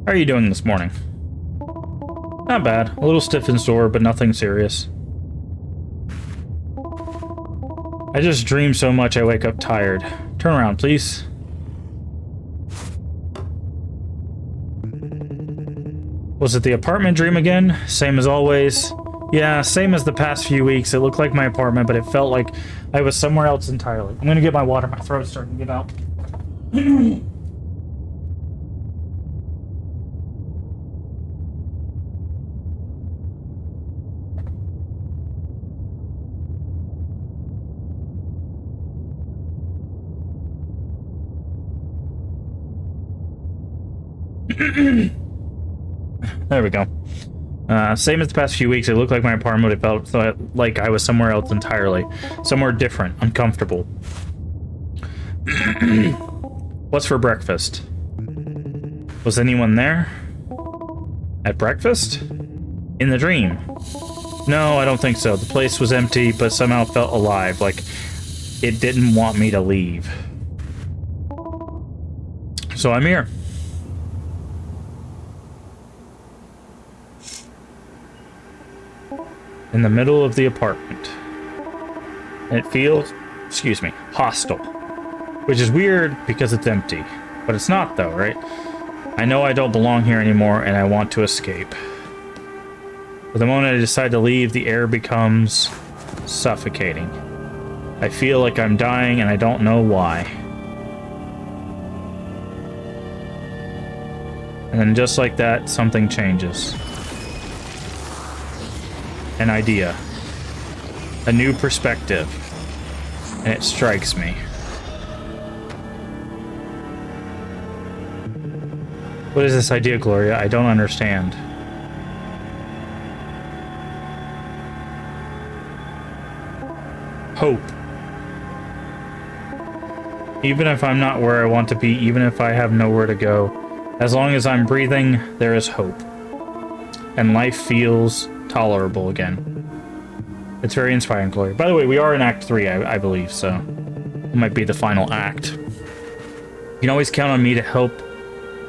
How are you doing this morning? Not bad. A little stiff and sore, but nothing serious. I just dream so much I wake up tired. Turn around, please. Was it the apartment dream again? Same as always? Yeah, same as the past few weeks. It looked like my apartment, but it felt like I was somewhere else entirely. I'm gonna get my water. My throat's starting to give out. There we go. Same as the past few weeks, it looked like my apartment. It felt like I was somewhere else entirely. Somewhere different, uncomfortable. What's for breakfast? Was anyone there? At breakfast? In the dream? No, I don't think so. The place was empty, but somehow felt alive, like it didn't want me to leave. So I'm here. In the middle of the apartment. And it feels, excuse me, hostile. Which is weird because it's empty. But it's not though, right? I know I don't belong here anymore and I want to escape. But the moment I decide to leave, the air becomes suffocating. I feel like I'm dying and I don't know why. And then just like that, something changes. an idea, a new perspective, and it strikes me. What is this idea, Gloria? I don't understand. Hope. Even if I'm not where I want to be, even if I have nowhere to go, as long as I'm breathing, there is hope. And life feels tolerable again. It's very inspiring, Gloria. By the way, we are in Act 3, I believe, so it might be the final act. You can always count on me to help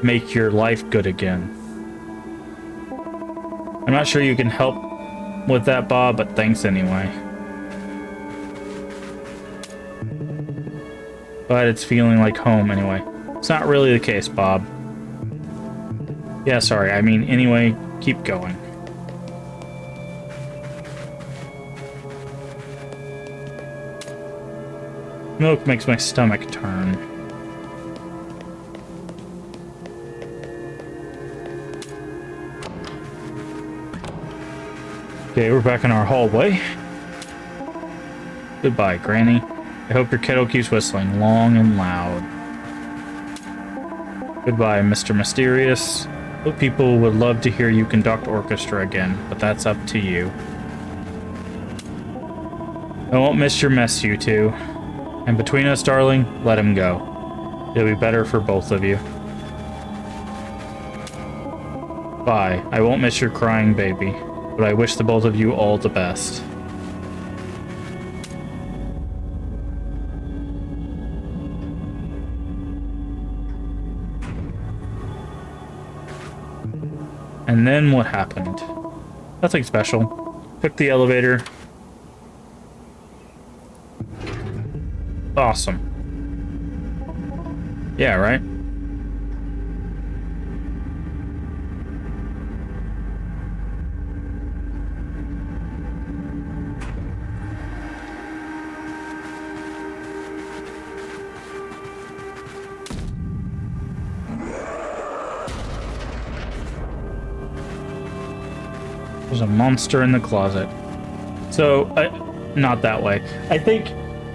make your life good again. I'm not sure you can help with that, Bob, but thanks anyway. But it's feeling like home anyway. It's not really the case, Bob. Yeah, sorry. I mean, anyway, keep going. Milk makes my stomach turn. Okay, we're back in our hallway. Goodbye, Granny. I hope your kettle keeps whistling long and loud. Goodbye, Mr. Mysterious. Hope people would love to hear you conduct orchestra again, but that's up to you. I won't miss your mess, you two. And between us, darling, let him go. It'll be better for both of you. Bye. I won't miss your crying baby, but I wish the both of you all the best. And then what happened? Nothing special. Took the elevator. Awesome. Yeah, right? There's a monster in the closet. So, not that way. I think...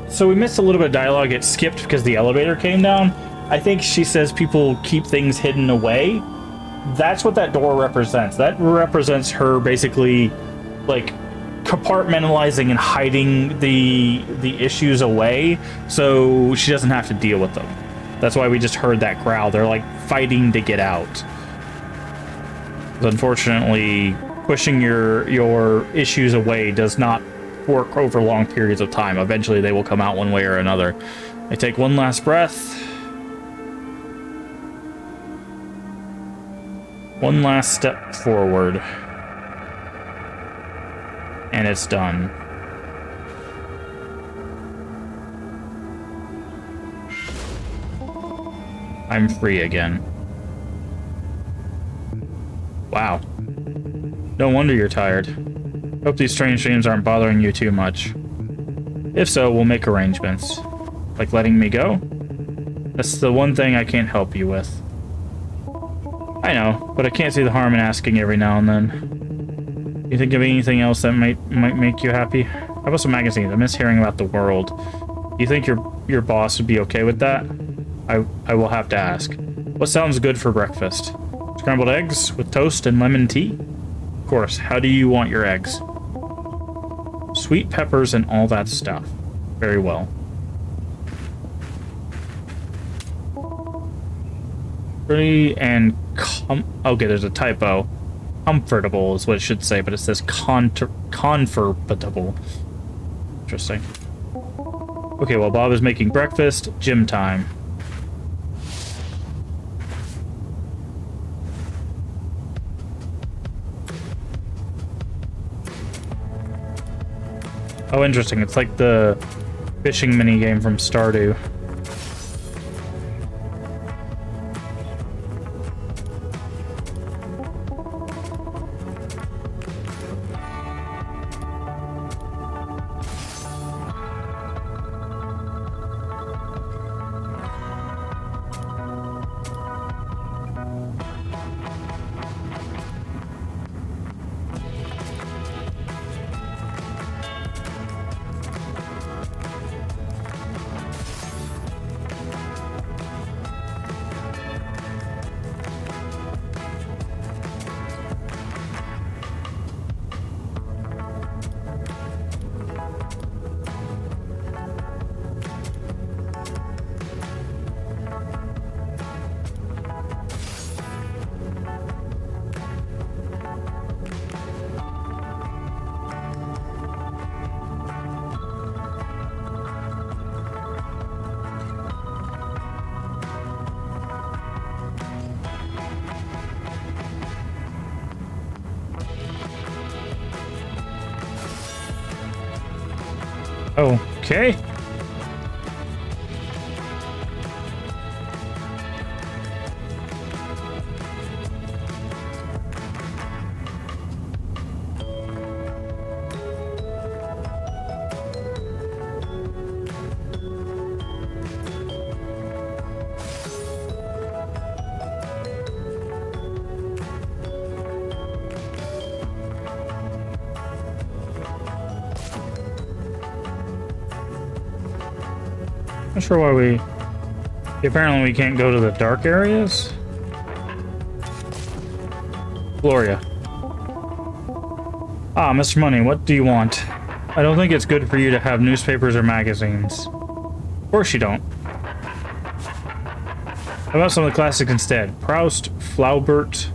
So we missed a little bit of dialogue. It skipped because the elevator came down. I think she says people keep things hidden away. That's what that door represents. That represents her basically, like, compartmentalizing and hiding the issues away so she doesn't have to deal with them. That's why we just heard that growl. They're, like, fighting to get out. Unfortunately, pushing your issues away does not work over long periods of time. Eventually they will come out one way or another. I take one last breath. One last step forward. And it's done. I'm free again. Wow. No wonder you're tired. Hope these strange dreams aren't bothering you too much. If so, we'll make arrangements. Like letting me go? That's the one thing I can't help you with. I know, but I can't see the harm in asking every now and then. You think of anything else that might make you happy? How about some magazines? I miss hearing about the world. Do you think your boss would be okay with that? I will have to ask. What sounds good for breakfast? Scrambled eggs with toast and lemon tea? Of course. How do you want your eggs? Sweet peppers and all that stuff. Very well. Pretty and okay, there's a typo. Comfortable is what it should say, but it says comfortable. Interesting. Okay, while Bob is making breakfast, gym time. Oh, interesting. It's like the fishing minigame from Stardew. Okay. Not sure why we... Apparently we can't go to the dark areas? Gloria. Ah, Mr. Money, what do you want? I don't think it's good for you to have newspapers or magazines. Of course you don't. How about some of the classics instead? Proust, Flaubert,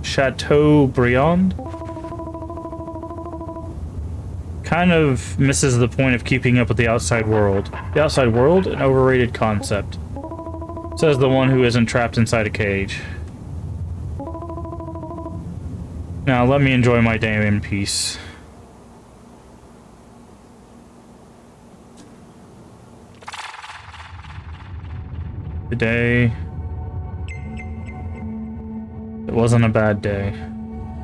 Chateaubriand? Kind of misses the point of keeping up with the outside world. The outside world? An overrated concept. Says the one who isn't trapped inside a cage. Now let me enjoy my day in peace. Today... It wasn't a bad day.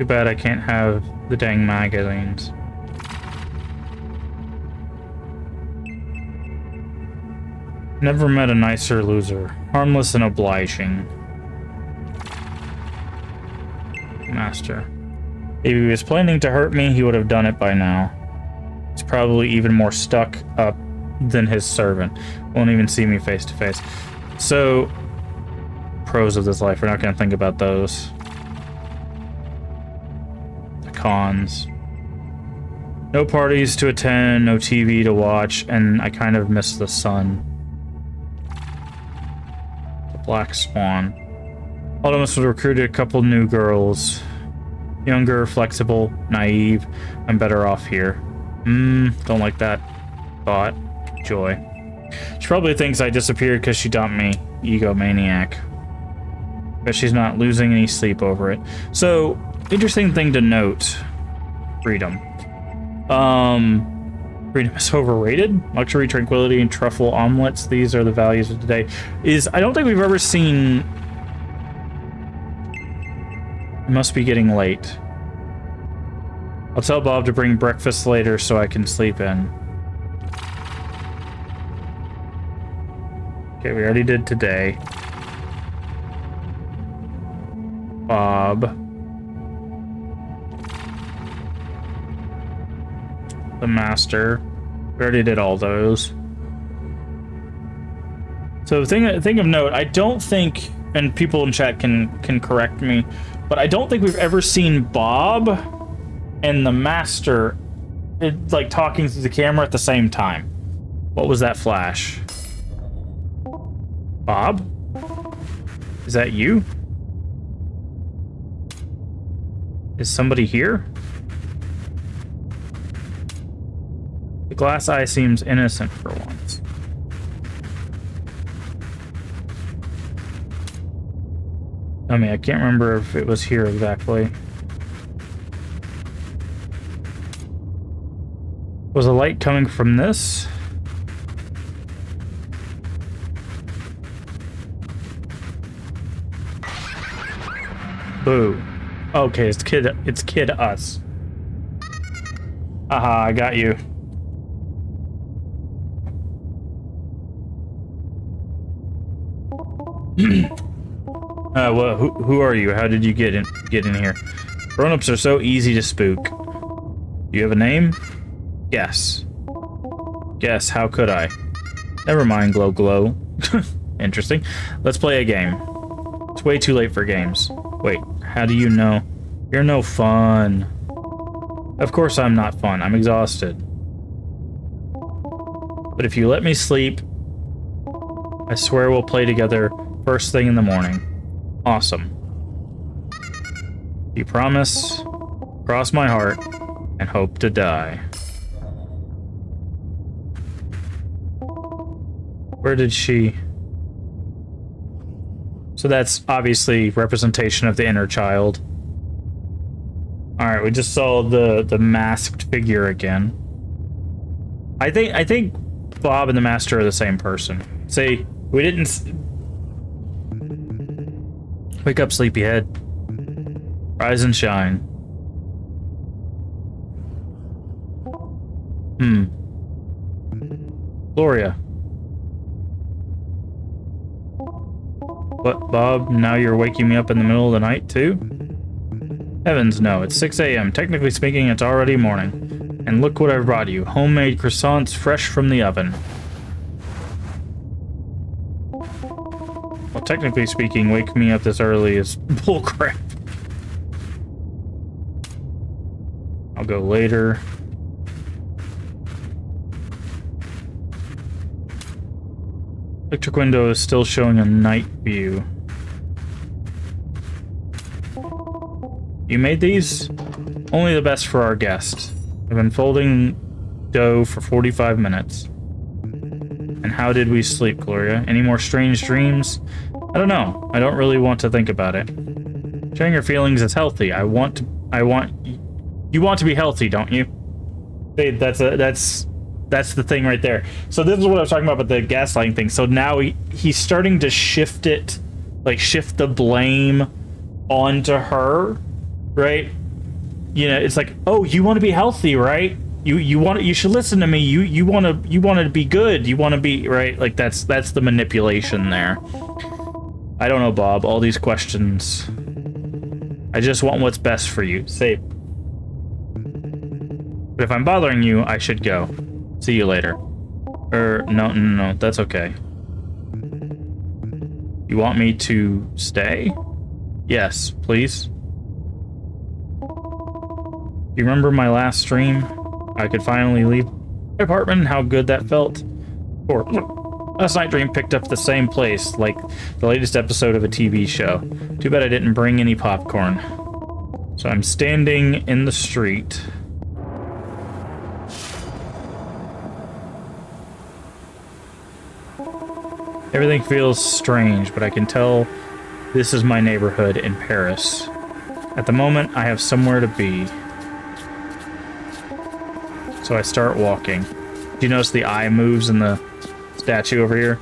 Too bad I can't have the dang magazines. Never met a nicer loser. Harmless and obliging. Master. If he was planning to hurt me, he would have done it by now. He's probably even more stuck up than his servant. Won't even see me face to face. So, pros of this life, we're not going to think about those. The cons. No parties to attend, no TV to watch, and I kind of miss the sun. Black Swan. Autumnus would recruit a couple new girls. Younger, flexible, naive. I'm better off here. Don't like that thought. Joy. She probably thinks I disappeared because she dumped me. Egomaniac. But she's not losing any sleep over it. So, interesting thing to note. Freedom. Freedom is overrated. Luxury, tranquility, and truffle omelets. These are the values of today. I don't think we've ever seen... It must be getting late. I'll tell Bob to bring breakfast later so I can sleep in. Okay, we already did today. Bob. The master. We already did all those. So thing of note, I don't think, and people in chat can correct me, but I don't think we've ever seen Bob and the master like talking to the camera at the same time. What was that flash? Bob? Is that you? Is somebody here? The glass eye seems innocent for once. I mean, I can't remember if it was here exactly. Was the light coming from this? Boo. Okay, it's kid us. Aha, I got you. Well, who are you? How did you get in here? Grown-ups are so easy to spook. Do you have a name? Guess. Guess, how could I? Never mind, glow. Interesting. Let's play a game. It's way too late for games. Wait, how do you know? You're no fun. Of course I'm not fun. I'm exhausted. But if you let me sleep, I swear we'll play together first thing in the morning. Awesome. You promise? Cross my heart and hope to die. Where did she... So that's obviously representation of the inner child. Alright, we just saw the masked figure again. I think Bob and the Master are the same person. See, we didn't... Wake up, sleepyhead. Rise and shine. Gloria. What, Bob? Now you're waking me up in the middle of the night, too? Heavens, no. It's 6 a.m. Technically speaking, it's already morning. And look what I've brought you. Homemade croissants fresh from the oven. Well, technically speaking, waking me up this early is bullcrap. I'll go later. Electric window is still showing a night view. You made these? Only the best for our guest. I've been folding dough for 45 minutes. And how did we sleep, Gloria? Any more strange dreams? I don't know. I don't really want to think about it. Sharing your feelings is healthy. You want to be healthy, don't you? Hey, that's the thing right there. So this is what I was talking about the gaslighting thing. So now he's starting to shift it, like shift the blame onto her, right? You know, it's like, oh, you want to be healthy, right? You should listen to me. You want to be good. You want to be right. Like that's the manipulation there. I don't know, Bob. All these questions. I just want what's best for you. Say. But if I'm bothering you, I should go. See you later. No, that's okay. You want me to stay? Yes, please. You remember my last stream? I could finally leave my apartment and how good that felt. Or last night dream picked up the same place, like the latest episode of a TV show. Too bad I didn't bring any popcorn. So I'm standing in the street. Everything feels strange, but I can tell this is my neighborhood in Paris. At the moment, I have somewhere to be. So I start walking. Do you notice the eye moves in the statue over here?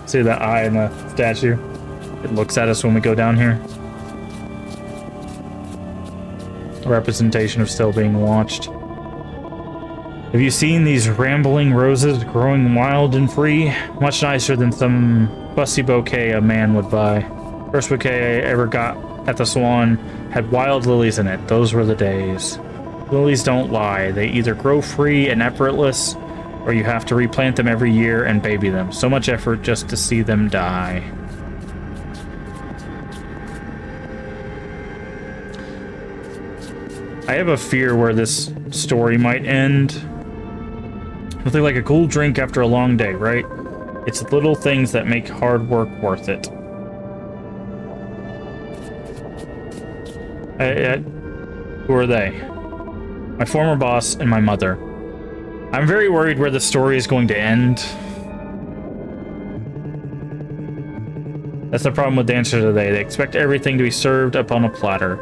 See that eye in the statue? It looks at us when we go down here. A representation of still being watched. Have you seen these rambling roses growing wild and free? Much nicer than some fussy bouquet a man would buy. First bouquet I ever got at the Swan had wild lilies in it. Those were the days. Lilies don't lie. They either grow free and effortless, or you have to replant them every year and baby them. So much effort just to see them die. I have a fear where this story might end. Nothing like a cool drink after a long day, right? It's little things that make hard work worth it. Who are they? My former boss and my mother. I'm very worried where the story is going to end. That's the problem with Dancer Today. They expect everything to be served up on a platter.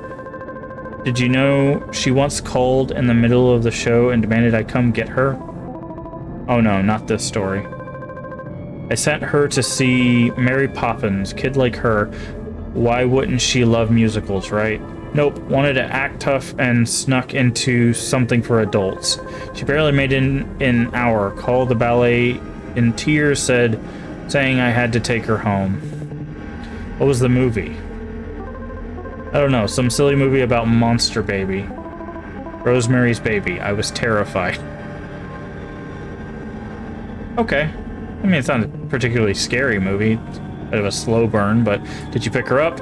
Did you know she once called in the middle of the show and demanded I come get her? Oh no, not this story. I sent her to see Mary Poppins, kid like her. Why wouldn't she love musicals, right? Nope, wanted to act tough and snuck into something for adults. She barely made it in an hour, called the ballet in tears, saying I had to take her home. What was the movie? I don't know, some silly movie about Monster Baby. Rosemary's Baby. I was terrified. Okay. I mean, it's not a particularly scary movie. It's a bit of a slow burn, but did you pick her up?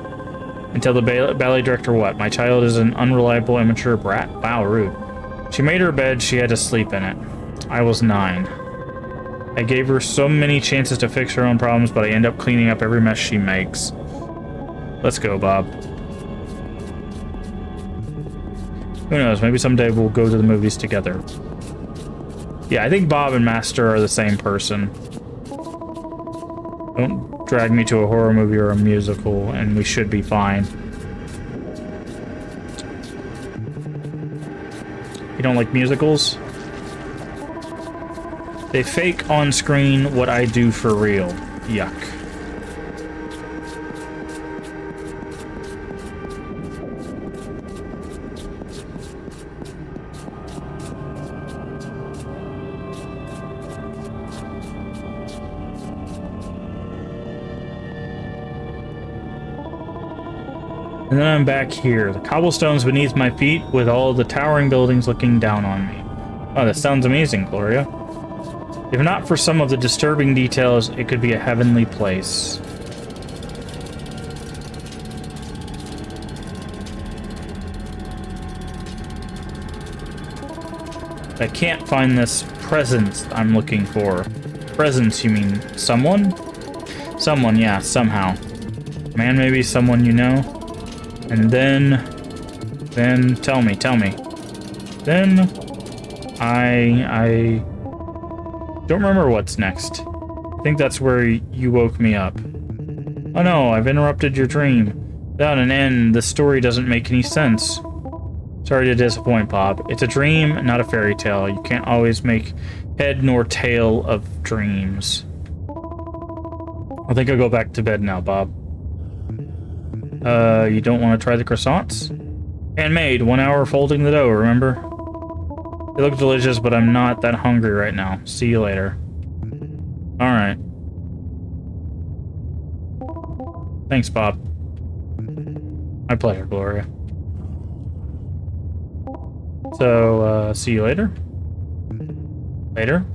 And tell the ballet director what? My child is an unreliable, immature brat? Wow, rude. She made her bed, she had to sleep in it. I was 9. I gave her so many chances to fix her own problems, but I end up cleaning up every mess she makes. Let's go, Bob. Who knows, maybe someday we'll go to the movies together. Yeah, I think Bob and Master are the same person. Don't drag me to a horror movie or a musical, and we should be fine. You don't like musicals? They fake on screen what I do for real. Yuck. And then I'm back here, the cobblestones beneath my feet with all the towering buildings looking down on me. Oh, that sounds amazing, Gloria. If not for some of the disturbing details, it could be a heavenly place. I can't find this presence I'm looking for. Presence, you mean someone? Someone, yeah, somehow. Man, maybe someone you know? And then tell me. Then I don't remember what's next. I think that's where you woke me up. Oh no, I've interrupted your dream. Without an end, the story doesn't make any sense. Sorry to disappoint, Bob. It's a dream, not a fairy tale. You can't always make head nor tail of dreams. I think I'll go back to bed now, Bob. You don't want to try the croissants? Handmade, 1 hour folding the dough, remember? They look delicious, but I'm not that hungry right now. See you later. Alright. Thanks, Bob. My pleasure, Gloria. So, see you later? Later?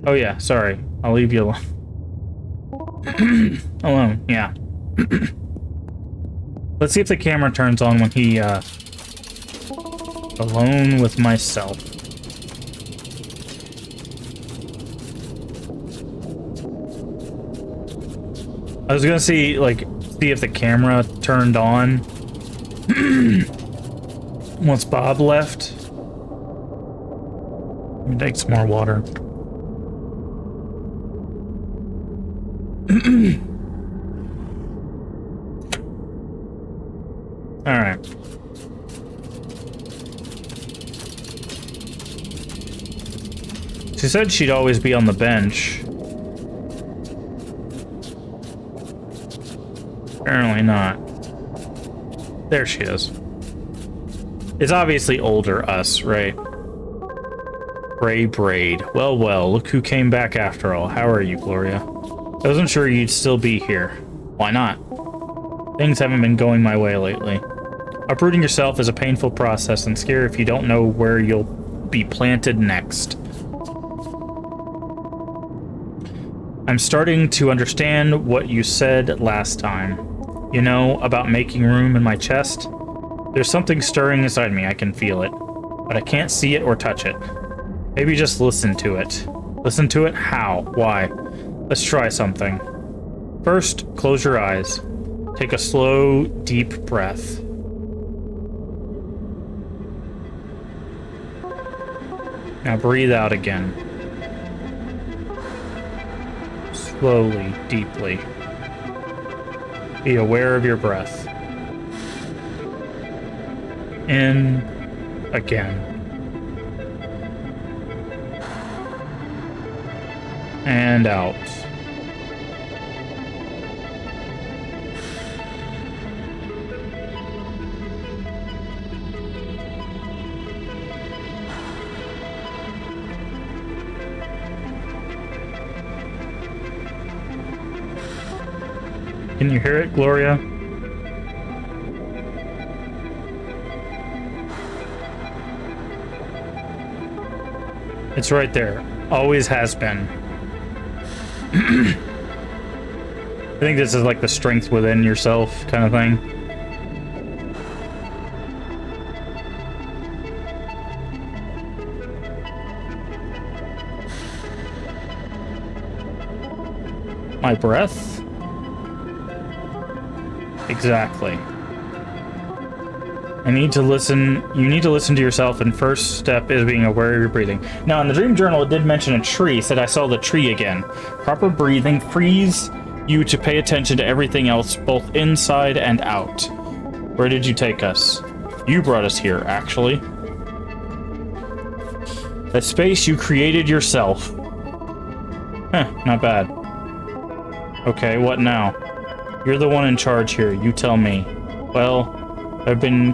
Oh yeah, sorry. I'll leave you alone. Alone, yeah. Let's see if the camera turns on when he, alone with myself. I was gonna see if the camera turned on once Bob left. Let me take some more water. Alright. She said she'd always be on the bench. Apparently not. There she is. It's obviously older us, right? Gray braid. Well, well, look who came back after all. How are you, Gloria? I wasn't sure you'd still be here. Why not? Things haven't been going my way lately. Uprooting yourself is a painful process and scary if you don't know where you'll be planted next. I'm starting to understand what you said last time. You know, about making room in my chest? There's something stirring inside me, I can feel it. But I can't see it or touch it. Maybe just listen to it. Listen to it? How? Why? Let's try something. First, close your eyes. Take a slow, deep breath. Now breathe out again. Slowly, deeply. Be aware of your breath. In again. And out. Can you hear it, Gloria? It's right there. Always has been. I think this is like the strength within yourself kind of thing. My breath? Exactly. I need to listen. You need to listen to yourself, and first step is being aware of your breathing. Now, in the dream journal, it did mention a tree. It said I saw the tree again. Proper breathing frees you to pay attention to everything else, both inside and out. Where did you take us? You brought us here, actually. A space you created yourself. Huh, not bad. Okay, what now? You're the one in charge here, you tell me. Well, I've been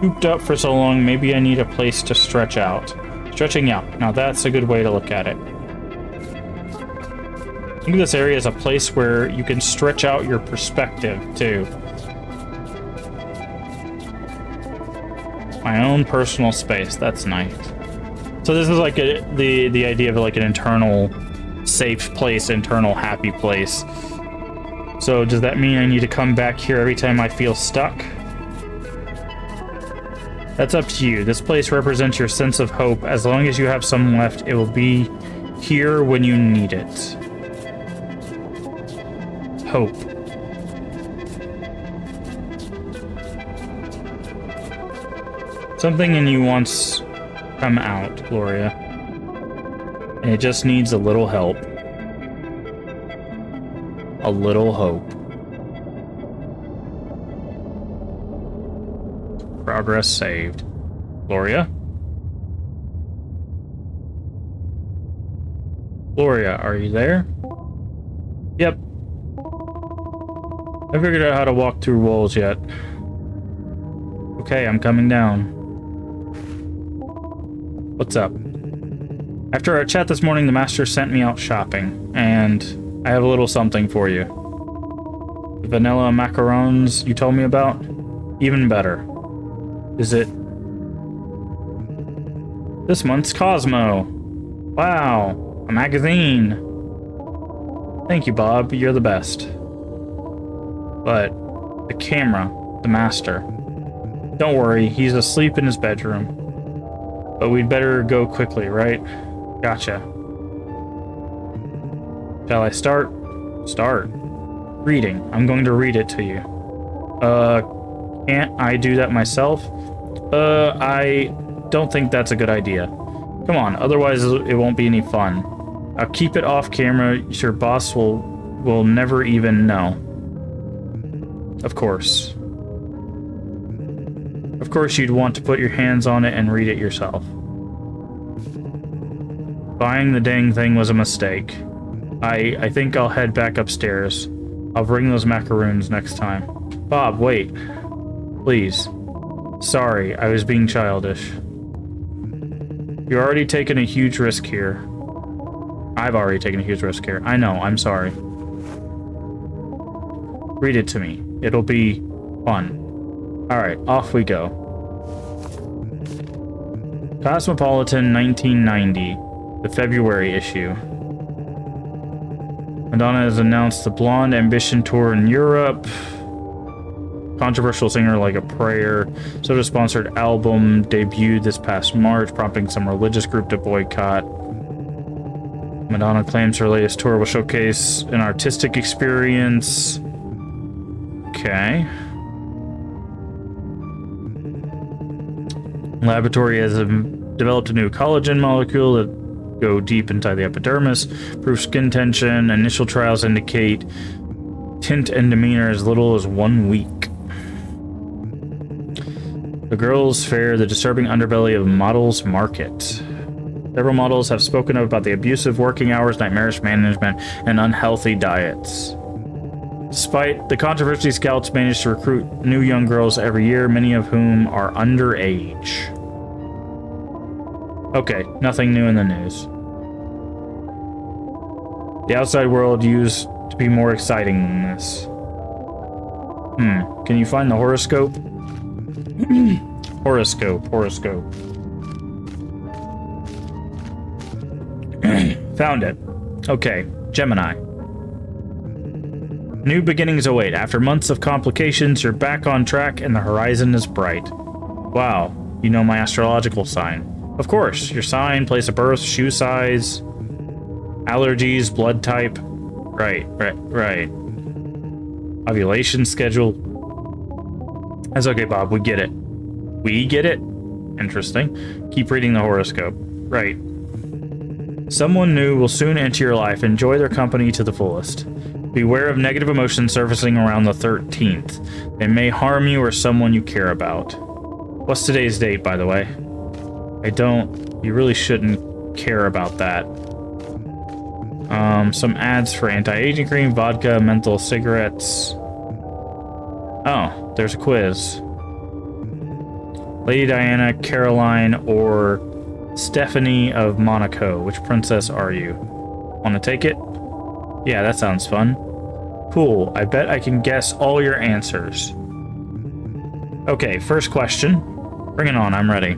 cooped up for so long, maybe I need a place to stretch out. Stretching out, now that's a good way to look at it. Think of this area as a place where you can stretch out your perspective, too. My own personal space, that's nice. So this is like the idea of like an internal safe place, internal happy place. So does that mean I need to come back here every time I feel stuck? That's up to you. This place represents your sense of hope. As long as you have some left, it will be here when you need it. Hope. Something in you wants come out, Gloria. And it just needs a little help. A little hope. Progress saved. Gloria? Gloria, are you there? Yep. I figured out how to walk through walls yet. Okay, I'm coming down. What's up? After our chat this morning, the master sent me out shopping, and I have a little something for you. The vanilla macarons you told me about? Even better. Is it this month's Cosmo? Wow, a magazine. Thank you, Bob. You're the best. But the camera, the master. Don't worry, he's asleep in his bedroom. But we'd better go quickly, right? Gotcha. Shall I start? Start. Reading. I'm going to read it to you. Can't I do that myself? I don't think that's a good idea. Come on, otherwise it won't be any fun. I'll keep it off camera. Your boss will never even know. Of course. Of course you'd want to put your hands on it and read it yourself. Buying the dang thing was a mistake. I think I'll head back upstairs. I'll bring those macaroons next time. Bob, wait. Please. Sorry, I was being childish. You're already taking a huge risk here. I've already taken a huge risk here. I know, I'm sorry. Read it to me. It'll be fun. Alright, off we go. Cosmopolitan 1990, the February issue. Madonna has announced the Blonde Ambition Tour in Europe. Controversial singer Like a Prayer. Soda-sponsored album debuted this past March, prompting some religious group to boycott. Madonna claims her latest tour will showcase an artistic experience. Okay. Laboratory has developed a new collagen molecule that go deep into the epidermis, prove skin tension. Initial trials indicate tint and demeanor as little as 1 week. The girls fair the disturbing underbelly of models market. Several models have spoken about the abusive working hours, nightmarish management, and unhealthy diets. Despite the controversy, scouts manage to recruit new young girls every year, many of whom are underage. Okay, nothing new in the news. The outside world used to be more exciting than this. Can you find the horoscope? Horoscope. Found it. Okay, Gemini. New beginnings await. After months of complications, you're back on track and the horizon is bright. Wow, you know my astrological sign. Of course, your sign, place of birth, shoe size, allergies, blood type. Right. Ovulation schedule. That's okay, Bob, we get it. We get it? Interesting. Keep reading the horoscope. Right. Someone new will soon enter your life. Enjoy their company to the fullest. Beware of negative emotions surfacing around the 13th. They may harm you or someone you care about. What's today's date, by the way? You really shouldn't care about that. Some ads for anti-aging cream, vodka, menthol cigarettes. Oh, there's a quiz. Lady Diana, Caroline, or Stephanie of Monaco. Which princess are you? Want to take it? Yeah, that sounds fun. Cool. I bet I can guess all your answers. Okay, first question. Bring it on, I'm ready.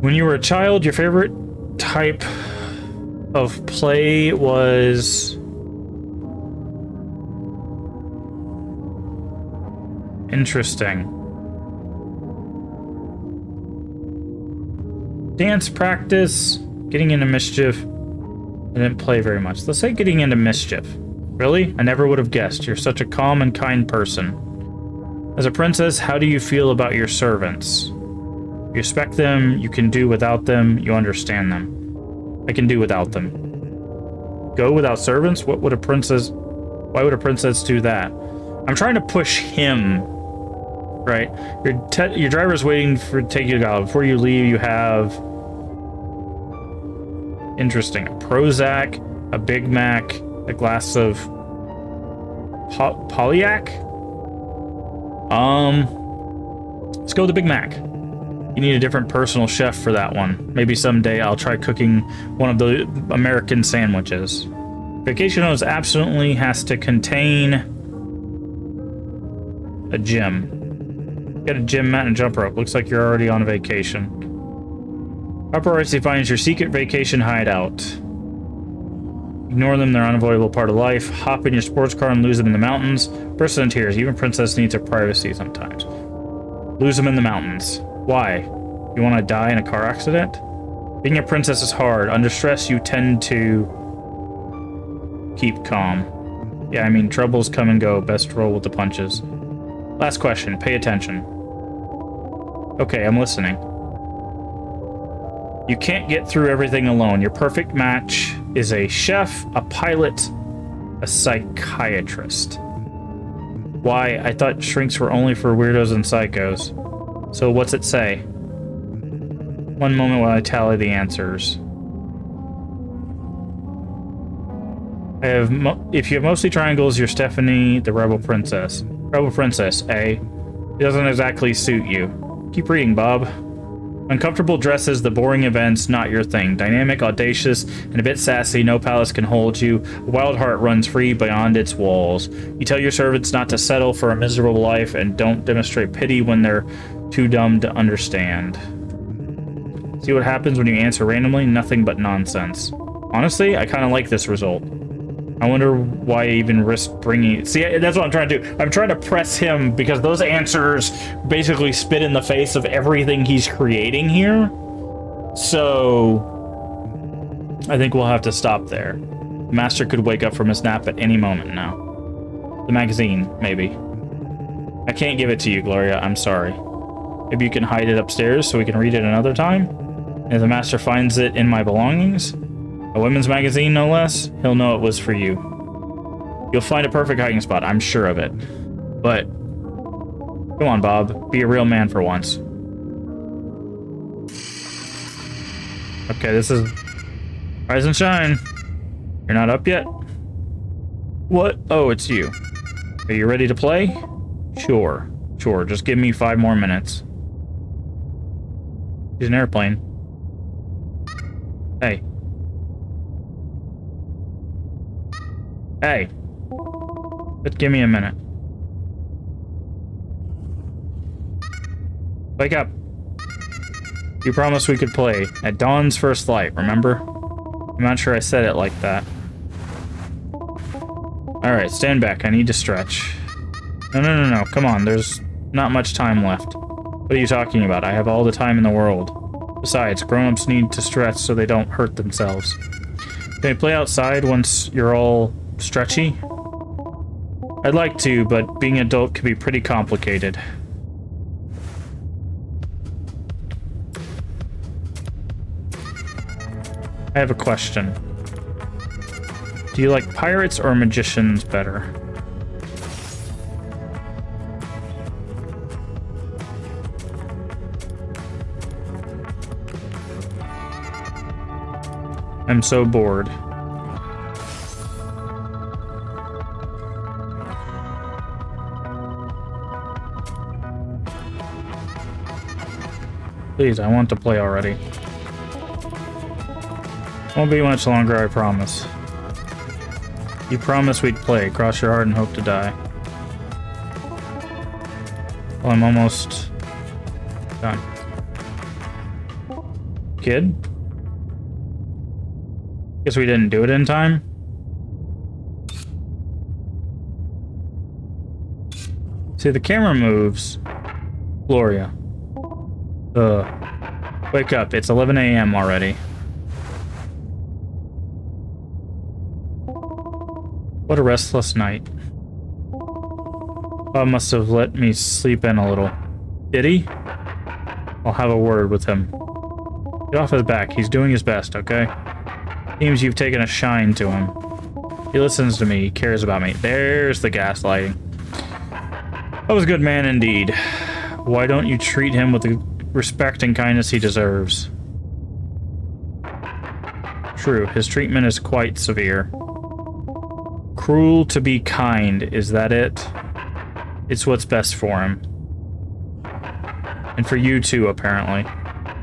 When you were a child, your favorite type of play was... Interesting. Dance practice, getting into mischief. I didn't play very much. Let's say getting into mischief. Really? I never would have guessed. You're such a calm and kind person. As a princess, how do you feel about your servants? You respect them, you can do without them, you understand them. I can do without them. Go without servants? What would a princess... Why would a princess do that? I'm trying to push him, right? Your driver's waiting to take you to go. Before you leave, you have... Interesting. A Prozac, a Big Mac, a glass of... Polyak? Let's go with the Big Mac. You need a different personal chef for that one. Maybe someday I'll try cooking one of the American sandwiches. Vacation homes absolutely has to contain a gym. Get a gym mat and a jump rope. Looks like you're already on a vacation. Paparazzi finds your secret vacation hideout. Ignore them, they're an unavoidable part of life. Hop in your sports car and lose them in the mountains. Burst into tears. Even princess needs her privacy sometimes. Lose them in the mountains. Why? You want to die in a car accident? Being a princess is hard. Under stress, you tend to keep calm. Yeah, I mean, troubles come and go. Best roll with the punches. Last question. Pay attention. Okay, I'm listening. You can't get through everything alone. Your perfect match is a chef, a pilot, a psychiatrist. Why? I thought shrinks were only for weirdos and psychos. So what's it say? One moment while I tally the answers. If you have mostly triangles, you're Stephanie, the Rebel Princess. Rebel Princess, A. It doesn't exactly suit you. Keep reading, Bob. Uncomfortable dresses, the boring events, not your thing. Dynamic, audacious, and a bit sassy, no palace can hold you. A wild heart runs free beyond its walls. You tell your servants not to settle for a miserable life and don't demonstrate pity when they're too dumb to understand. See what happens when you answer randomly? Nothing but nonsense. Honestly, I kind of like this result. I wonder why I even risk bringing it. See, that's what I'm trying to do. I'm trying to press him because those answers basically spit in the face of everything he's creating here. So I think we'll have to stop there. The master could wake up from his nap at any moment now. The magazine, maybe. I can't give it to you, Gloria. I'm sorry. Maybe you can hide it upstairs so we can read it another time? And if the master finds it in my belongings, a women's magazine, no less, he'll know it was for you. You'll find a perfect hiding spot, I'm sure of it. But, come on, Bob. Be a real man for once. Okay, this is... Rise and shine. You're not up yet? What? Oh, it's you. Are you ready to play? Sure. Sure, just give me 5 more minutes. He's an airplane. Hey. Hey. Just give me a minute. Wake up. You promised we could play. At dawn's first light, remember? I'm not sure I said it like that. Alright, stand back. I need to stretch. No. Come on, there's not much time left. What are you talking about? I have all the time in the world. Besides, grown-ups need to stretch so they don't hurt themselves. Can we play outside once you're all stretchy? I'd like to, but being an adult can be pretty complicated. I have a question. Do you like pirates or magicians better? I'm so bored. Please, I want to play already. Won't be much longer, I promise. You promised we'd play. Cross your heart and hope to die. Well, I'm almost done. Kid? Guess we didn't do it in time? See, the camera moves. Gloria. Wake up. It's 11 a.m. already. What a restless night. Bob must have let me sleep in a little. Did he? I'll have a word with him. Get off his back. He's doing his best, okay? Seems you've taken a shine to him. He listens to me. He cares about me. There's the gaslighting. That was a good man indeed. Why don't you treat him with the respect and kindness he deserves? True, his treatment is quite severe. Cruel to be kind, is that it? It's what's best for him. And for you too, apparently.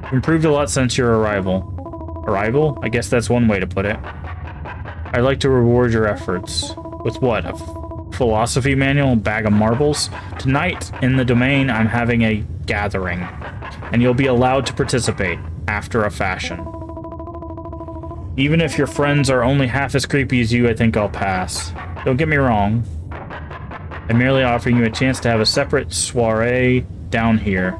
You've improved a lot since your arrival. Arrival? I guess that's one way to put it. I'd like to reward your efforts. With what? A philosophy manual? A bag of marbles? Tonight, in the domain, I'm having a gathering. And you'll be allowed to participate, after a fashion. Even if your friends are only half as creepy as you, I think I'll pass. Don't get me wrong. I'm merely offering you a chance to have a separate soiree down here.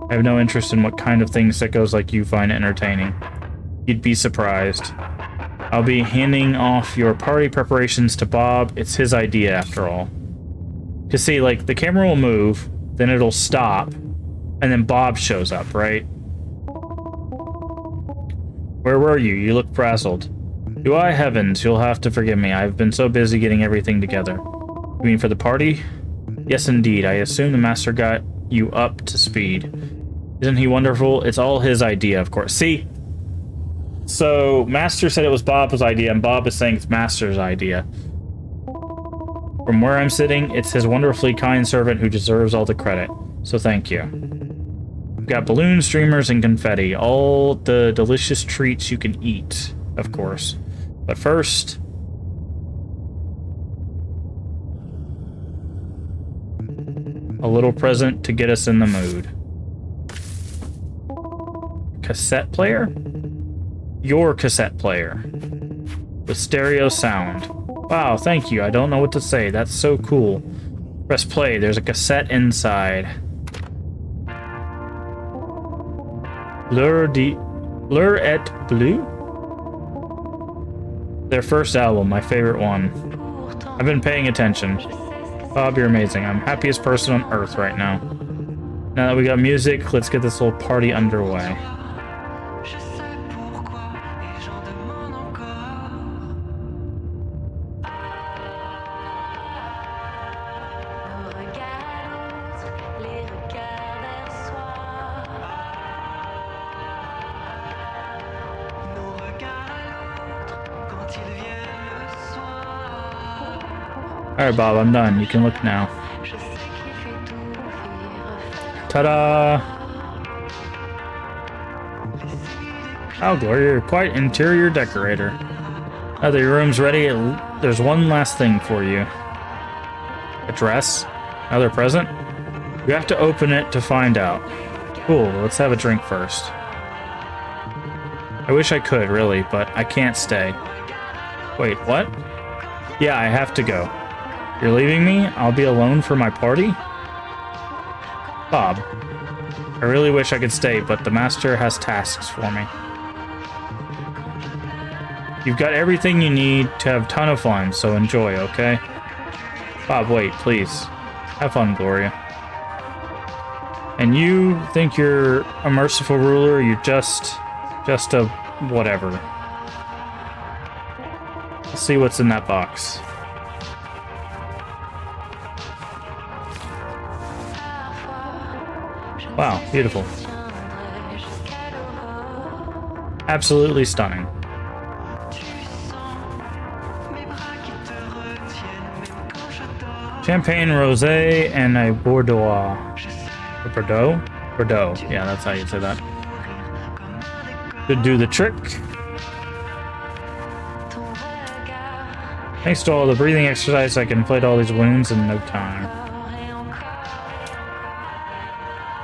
I have no interest in what kind of things sickos like you find entertaining. You'd be surprised. I'll be handing off your party preparations to Bob. It's his idea, after all. Because see, like, the camera will move, then it'll stop, and then Bob shows up, right? Where were you? You look frazzled. Do I heavens, you'll have to forgive me. I've been so busy getting everything together. You mean for the party? Yes, indeed. I assume the master got you up to speed. Isn't he wonderful? It's all his idea, of course. See? So, Master said it was Bob's idea, and Bob is saying it's Master's idea. From where I'm sitting, it's his wonderfully kind servant who deserves all the credit. So thank you. We've got balloons, streamers, and confetti. All the delicious treats you can eat, of course. But first... a little present to get us in the mood. Cassette player? Your cassette player. With stereo sound. Wow, thank you. I don't know what to say. That's so cool. Press play. There's a cassette inside. Blur et Bleu? Their first album, my favorite one. I've been paying attention. Bob, you're amazing. I'm happiest person on earth right now. Now that we got music, let's get this little party underway. Alright, Bob, I'm done. You can look now. Ta-da! Oh, Gloria, you're quite interior decorator. Now that your room's ready, there's one last thing for you. A dress? Another present? You have to open it to find out. Cool, let's have a drink first. I wish I could, really, but I can't stay. Wait, what? Yeah, I have to go. You're leaving me? I'll be alone for my party? Bob, I really wish I could stay, but the master has tasks for me. You've got everything you need to have a ton of fun, so enjoy, okay? Bob, wait, please. Have fun, Gloria. And you think you're a merciful ruler, you're just a whatever. Let's see what's in that box. Wow, beautiful. Absolutely stunning. Champagne, rosé, and a Bordeaux. Bordeaux? Bordeaux. Yeah, that's how you say that. Could do the trick. Thanks to all the breathing exercise, I can inflate all these wounds in no time.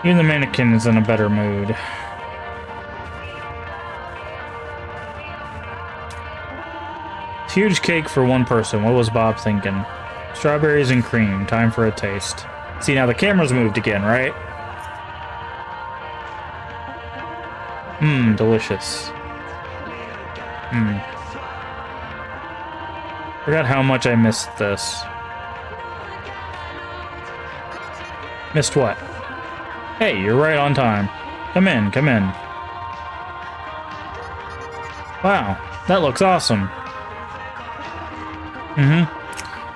Even the mannequin is in a better mood. Huge cake for one person. What was Bob thinking? Strawberries and cream. Time for a taste. See, now the camera's moved again, right? Mmm, delicious. Mmm. Forgot how much I missed this. Missed what? Hey, you're right on time. Come in, come in. Wow, that looks awesome.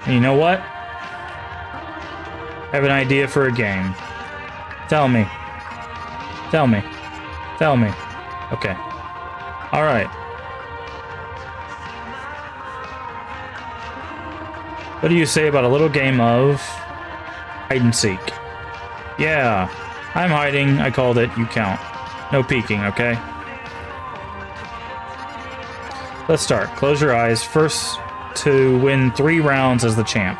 And you know what? I have an idea for a game. Tell me. Tell me. Tell me. Okay. Alright. What do you say about a little game of hide and seek? Yeah. I'm hiding. I called it. You count. No peeking, okay? Let's start. Close your eyes. First to win 3 rounds as the champ.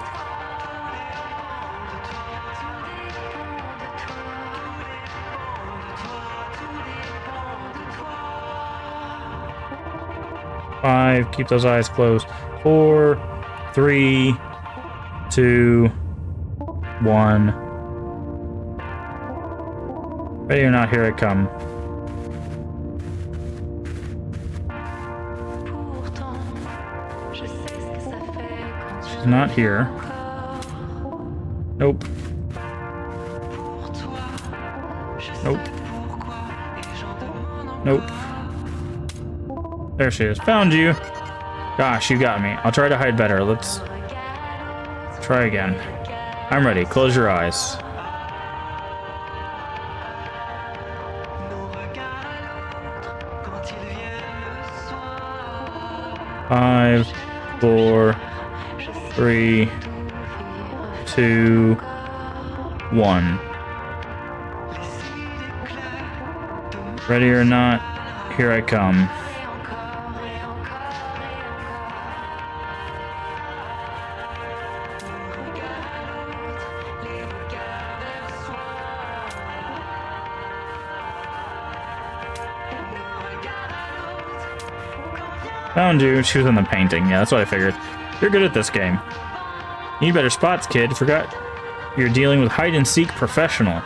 Five. Keep those eyes closed. 4, 3, 2, 1. Ready or not, here I come. She's not here. Nope. Nope. Nope. There she is. Found you. Gosh, you got me. I'll try to hide better. Let's try again. I'm ready. Close your eyes. Five, 4, 3, 2, 1. Ready or not, here I come. Found you. She was in the painting. Yeah, that's what I figured. You're good at this game. You need better spots, kid. Forgot you're dealing with hide and seek professional.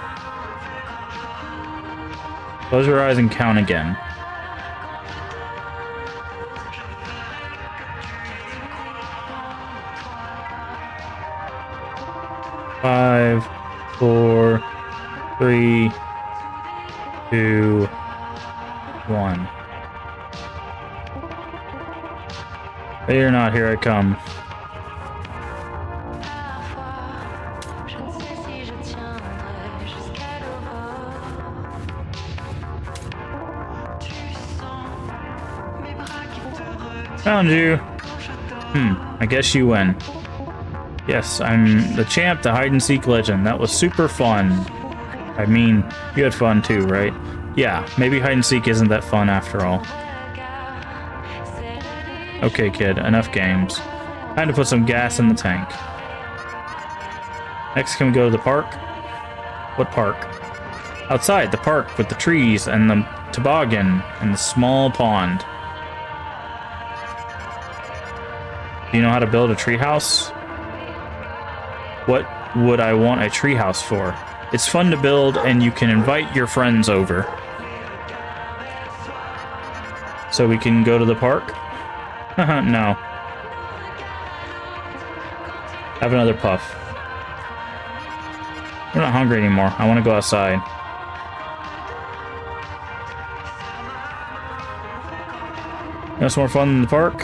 Close your eyes and count again. Five, 4, 3, 2, 1. Ready or not, here I come. Found you. I guess you win. Yes, I'm the champ, the hide and seek legend. That was super fun. I mean, you had fun too, right? Yeah, maybe hide and seek isn't that fun after all. Okay, kid, enough games. Time to put some gas in the tank. Next, can we go to the park? What park? Outside, the park with the trees and the toboggan and the small pond. Do you know how to build a treehouse? What would I want a treehouse for? It's fun to build and you can invite your friends over. So we can go to the park? No. Have another puff. We're not hungry anymore. I want to go outside. You know what's more fun than the park?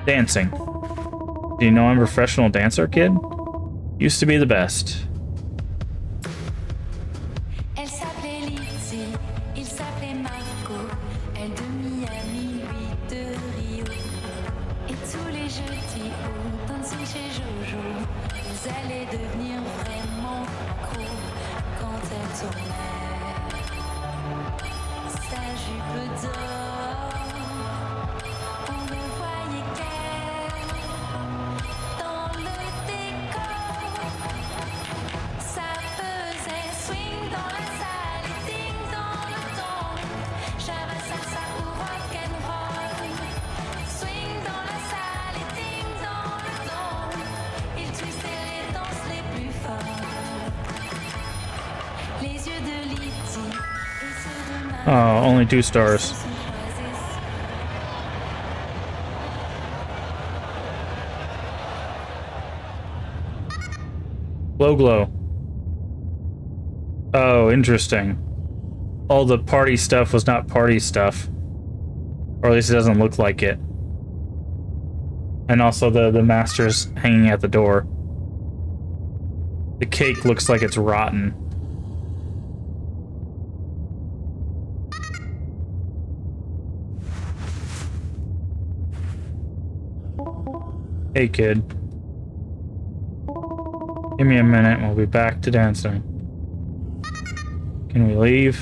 Dancing. Do you know I'm a professional dancer, kid? Used to be the best. j'allais devenir vraiment accro quand elle tournait sa jupe d'or. On ne voyait qu'elle dans le décor. Ça faisait swing dans la salle et ding dans le ton. Java, salsa ou rock'n'roll. Swing dans la salle et ding dans le ton. Il twistait les danses les plus folles. Les yeux de Lydie et ceux de ma Oh, only 2 stars. Glow glow. Oh, interesting. All the party stuff was not party stuff. Or at least it doesn't look like it. And also the master's hanging at the door. The cake looks like it's rotten. Hey kid. Give me a minute and we'll be back to dancing. Can we leave?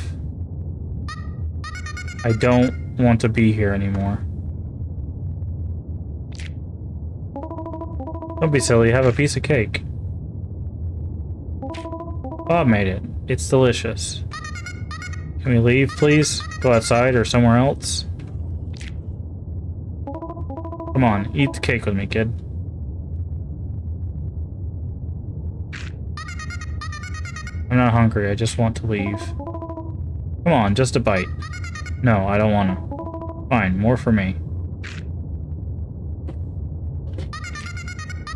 I don't want to be here anymore. Don't be silly, have a piece of cake. Bob made it. It's delicious. Can we leave, please? Go outside or somewhere else? Come on, eat the cake with me, kid. I'm not hungry, I just want to leave. Come on, just a bite. No, I don't want to. Fine, more for me.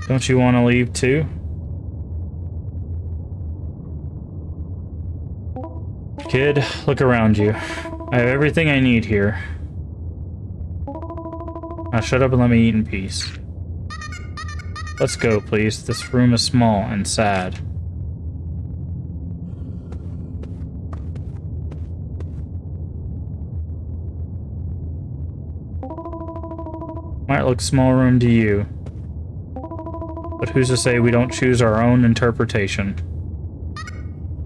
Don't you want to leave too? Kid, look around you. I have everything I need here. Now shut up and let me eat in peace. Let's go, please. This room is small and sad. Might look small room to you. But who's to say we don't choose our own interpretation?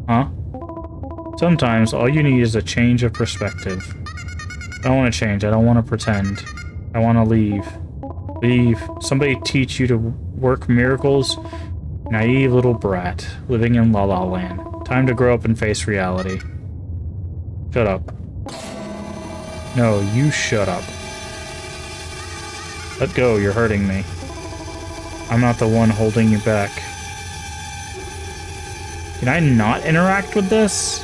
Huh? Sometimes all you need is a change of perspective. I don't want to change. I don't want to pretend. I want to leave. Leave. Somebody teach you to work miracles? Naive little brat, living in La La Land. Time to grow up and face reality. Shut up. No, you shut up. Let go, you're hurting me. I'm not the one holding you back. Can I not interact with this?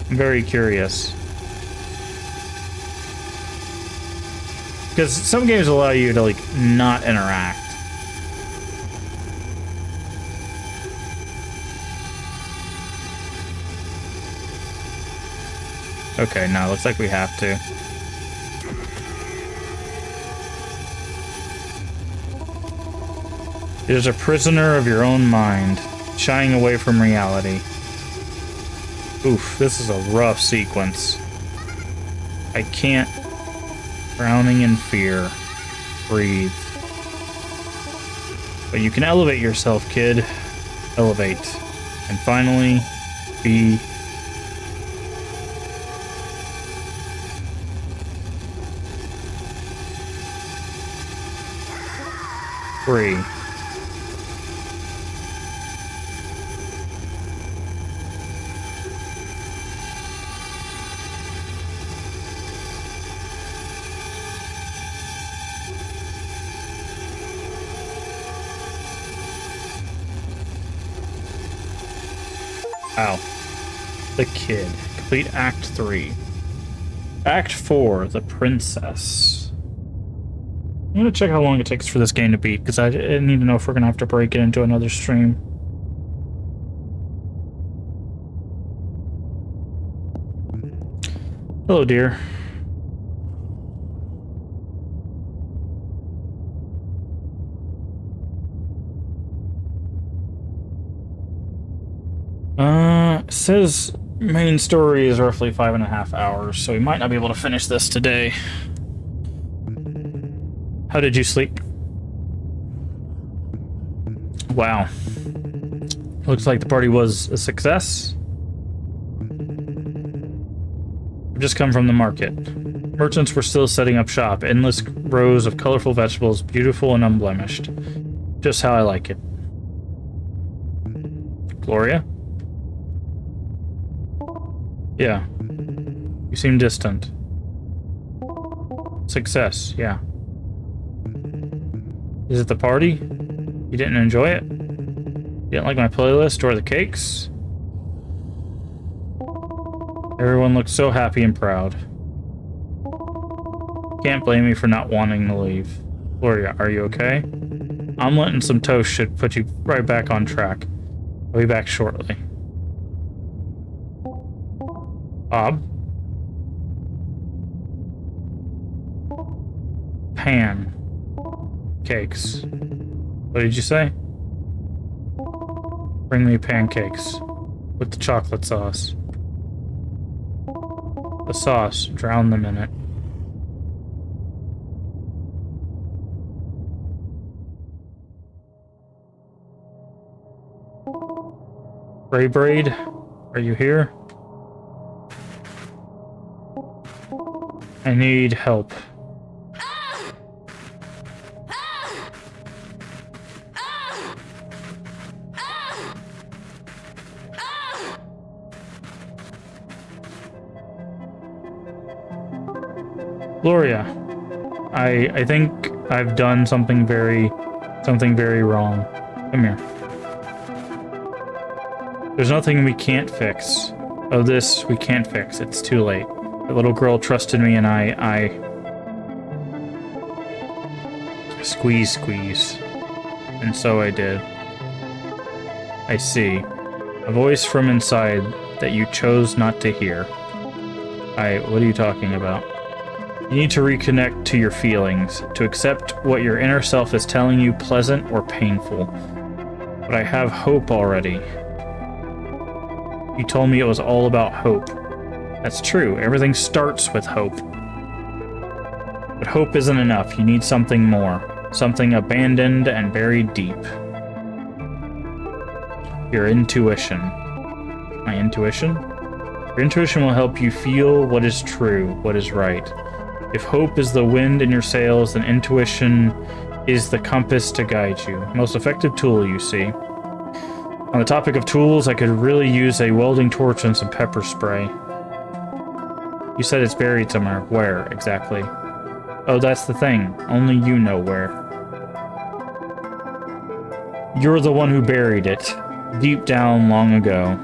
I'm very curious. Because some games allow you to, like, not interact. Okay, no, looks like we have to. You're a prisoner of your own mind, shying away from reality. Oof, this is a rough sequence. I can't. Drowning in fear. Breathe. But you can elevate yourself, kid. Elevate. And finally, be free. Ow. The kid. Complete Act 3. Act 4, the princess. I'm gonna check how long it takes for this game to beat, because I need to know if we're gonna have to break it into another stream. Hello, dear. It says main story is roughly 5.5 hours, so we might not be able to finish this today. How did you sleep? Wow. Looks like the party was a success. I've just come from the market. Merchants were still setting up shop. Endless rows of colorful vegetables, beautiful and unblemished. Just how I like it. Gloria? Yeah. You seem distant. Success, yeah. Is it the party? You didn't enjoy it? You didn't like my playlist or the cakes? Everyone looked so happy and proud. Can't blame me for not wanting to leave. Gloria, are you okay? Omelet and some toast should put you right back on track. I'll be back shortly. Bob? Pan. Cakes. What did you say? Bring me pancakes. With the chocolate sauce. The sauce. Drown them in it. Ray Braid, are you here? I need help. Gloria, I think I've done something very wrong. Come here. There's nothing we can't fix. Oh, this we can't fix. It's too late. The little girl trusted me and I squeeze. And so I did. I see. A voice from inside that you chose not to hear. What are you talking about? You need to reconnect to your feelings, to accept what your inner self is telling you, pleasant or painful. But I have hope already. You told me it was all about hope. That's true, everything starts with hope. But hope isn't enough, you need something more. Something abandoned and buried deep. Your intuition. My intuition? Your intuition will help you feel what is true, what is right. If hope is the wind in your sails, then intuition is the compass to guide you. Most effective tool, you see. On the topic of tools, I could really use a welding torch and some pepper spray. You said it's buried somewhere. Where, exactly? Oh, that's the thing. Only you know where. You're the one who buried it. Deep down long ago.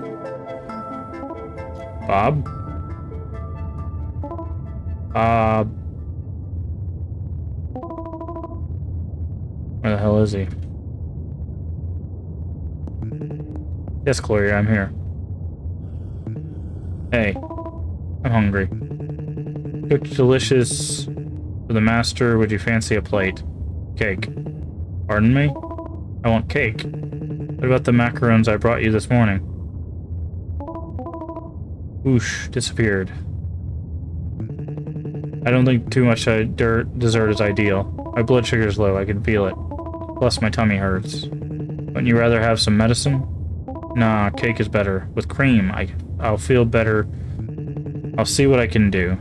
Bob? Where the hell is he? Yes, Gloria, I'm here. Hey, I'm hungry. Cooked delicious for the master. Would you fancy a plate? Cake. Pardon me? I want cake. What about the macarons I brought you this morning? Whoosh, disappeared. I don't think too much dessert is ideal. My blood sugar's low, I can feel it. Plus my tummy hurts. Wouldn't you rather have some medicine? Nah, cake is better. With cream, I'll feel better. I'll see what I can do.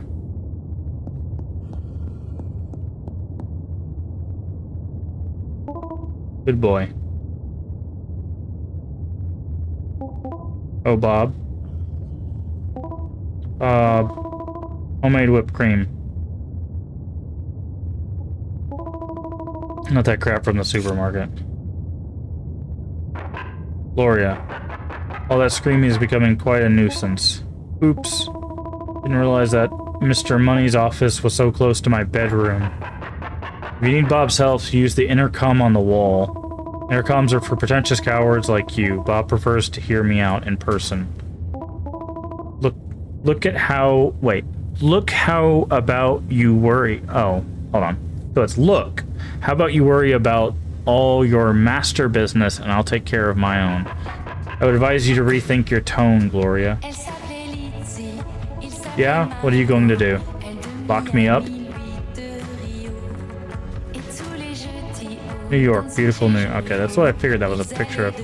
Good boy. Oh, Bob. Homemade whipped cream. Not that crap from the supermarket. Gloria. All that screaming is becoming quite a nuisance. Oops. Didn't realize that Mr. Money's office was so close to my bedroom. If you need Bob's help, use the intercom on the wall. Intercoms are for pretentious cowards like you. Bob prefers to hear me out in person. Look at how... Wait. Look how about you worry... Oh, hold on. So it's look. How about you worry about all your master business and I'll take care of my own. I would advise you to rethink your tone, Gloria. Yeah? What are you going to do? Lock me up? New York, beautiful New York. Okay, that's what I figured that was a picture of.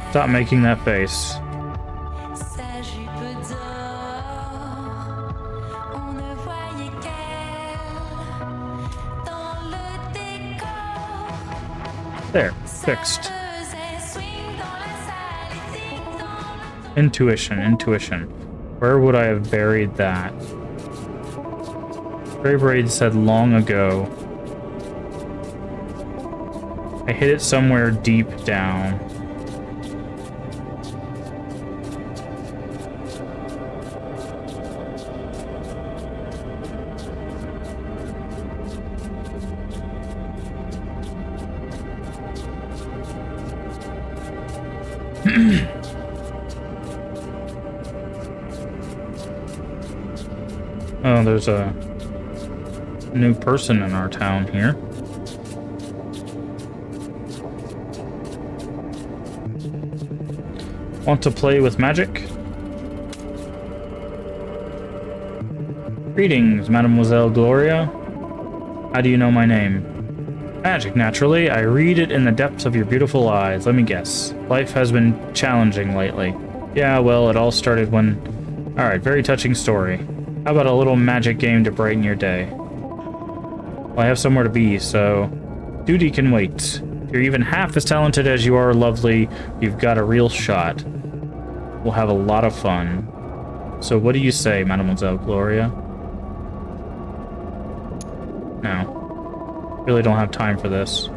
Stop making that face. Sa jupe d'or, on ne voyait qu'elle dans le décor. There, Ça fixed. faisait swing dans la salle et ding dong. Intuition, intuition. Where would I have buried that? Gray Braid said long ago. I hid it somewhere deep down. Oh, there's a new person in our town here. Want to play with magic? Greetings, Mademoiselle Gloria. How do you know my name? Magic, naturally. I read it in the depths of your beautiful eyes. Let me guess. Life has been challenging lately. Yeah, well, it all started when... Alright, very touching story. How about a little magic game to brighten your day? Well, I have somewhere to be, so... duty can wait. If you're even half as talented as you are lovely, you've got a real shot. We'll have a lot of fun. So what do you say, Mademoiselle Gloria? No. Really don't have time for this.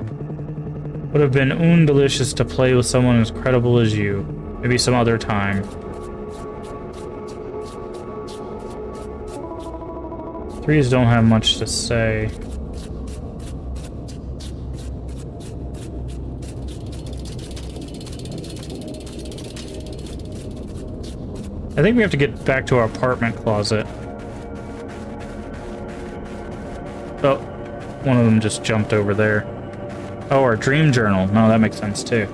Would have been delicious to play with someone as credible as you. Maybe some other time. Threes don't have much to say. I think we have to get back to our apartment closet. Oh, one of them just jumped over there. Oh, our dream journal. No, that makes sense too.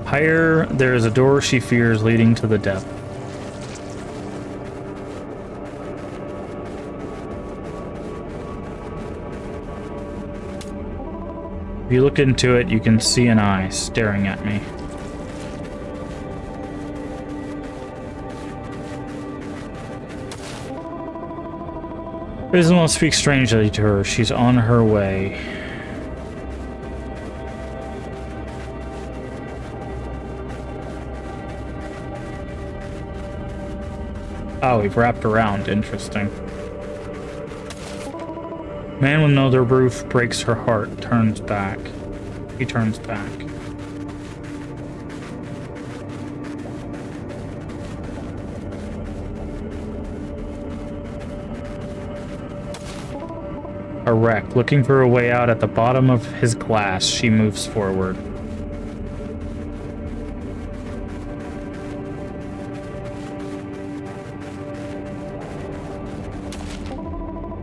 Higher, there is a door she fears leading to the depth. If you look into it, you can see an eye staring at me. Prism will speak strangely to her. She's on her way. Oh, we've wrapped around. Interesting. Man with no roof breaks her heart. Turns back. He turns back. A wreck. Looking for a way out at the bottom of his glass, she moves forward.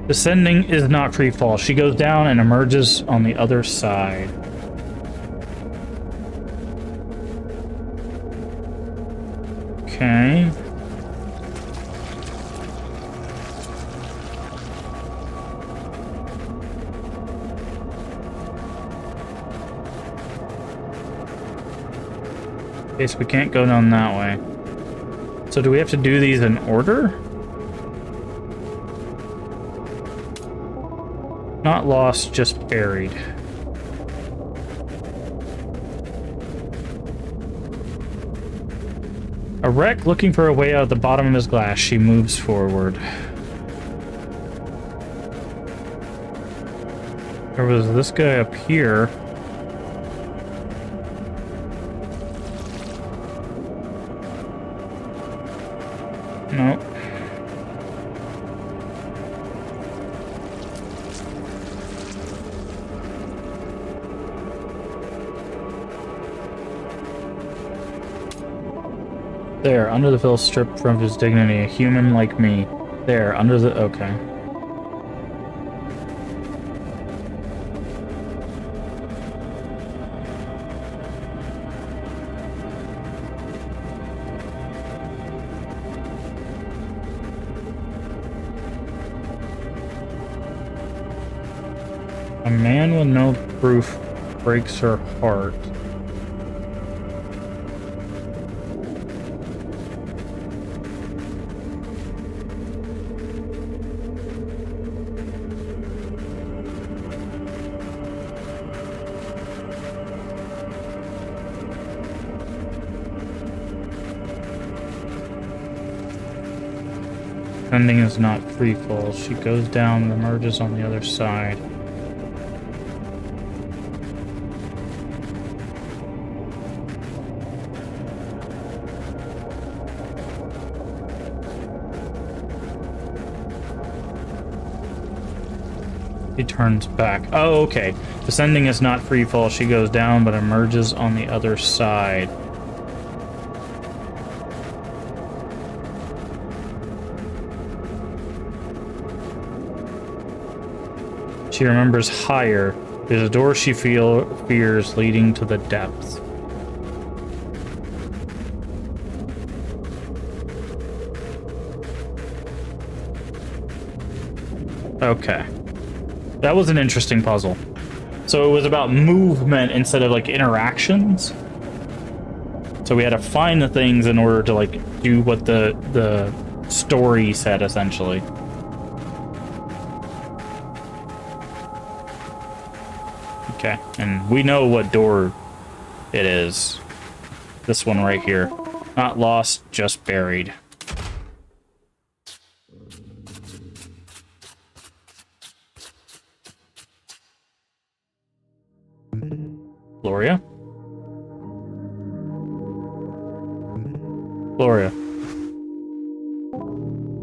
Descending is not free fall. She goes down and emerges on the other side. Okay. Okay, so we can't go down that way. So do we have to do these in order? Not lost, just buried. A wreck looking for a way out of the bottom of his glass. She moves forward. There was this guy up here. No. There, under the veil stripped from his dignity, a human like me. There, under the... okay. A man with no proof breaks her heart. Ending is not free fall. She goes down and emerges on the other side. She turns back. Oh, okay. Descending is not free fall. She goes down but emerges on the other side. She remembers higher. There's a door she fears leading to the depths. Okay. That was an interesting puzzle. So it was about movement instead of like interactions. So we had to find the things in order to like do what the story said essentially. Okay, and we know what door it is. This one right here. Not lost, just buried. Gloria? Gloria.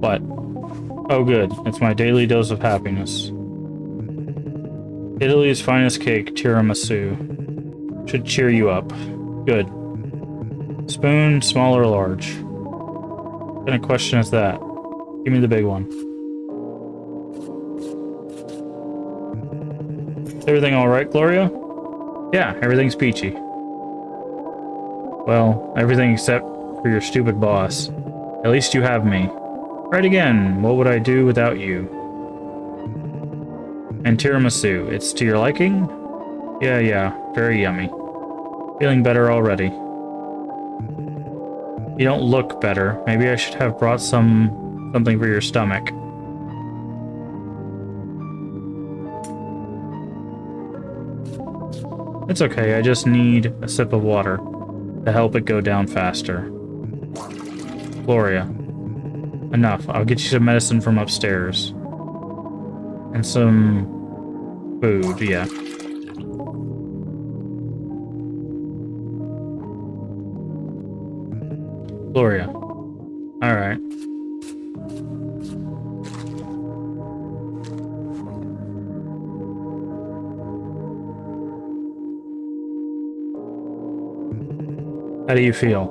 What? Oh good, it's my daily dose of happiness. Italy's finest cake, tiramisu. Should cheer you up. Good. Spoon, small or large? What kind of question is that? Give me the big one. Everything alright, Gloria? Yeah, everything's peachy. Well, everything except for your stupid boss. At least you have me. Right again, what would I do without you? And tiramisu, it's to your liking? Yeah, very yummy. Feeling better already. You don't look better. Maybe I should have brought something for your stomach. It's okay, I just need a sip of water to help it go down faster. Gloria. Enough, I'll get you some medicine from upstairs. And some food, yeah. Gloria. Alright. How do you feel?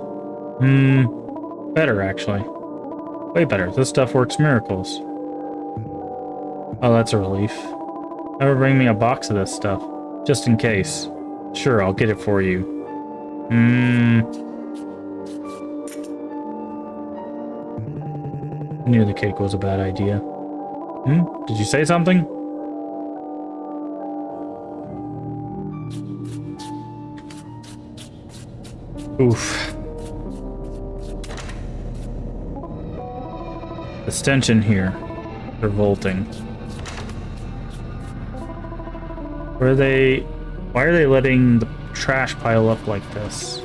Better, actually. Way better. This stuff works miracles. Oh, that's a relief. Never bring me a box of this stuff. Just in case. Sure, I'll get it for you. I knew the cake was a bad idea. Did you say something? Oof. The stench in here. Revolting. Why are they letting the trash pile up like this?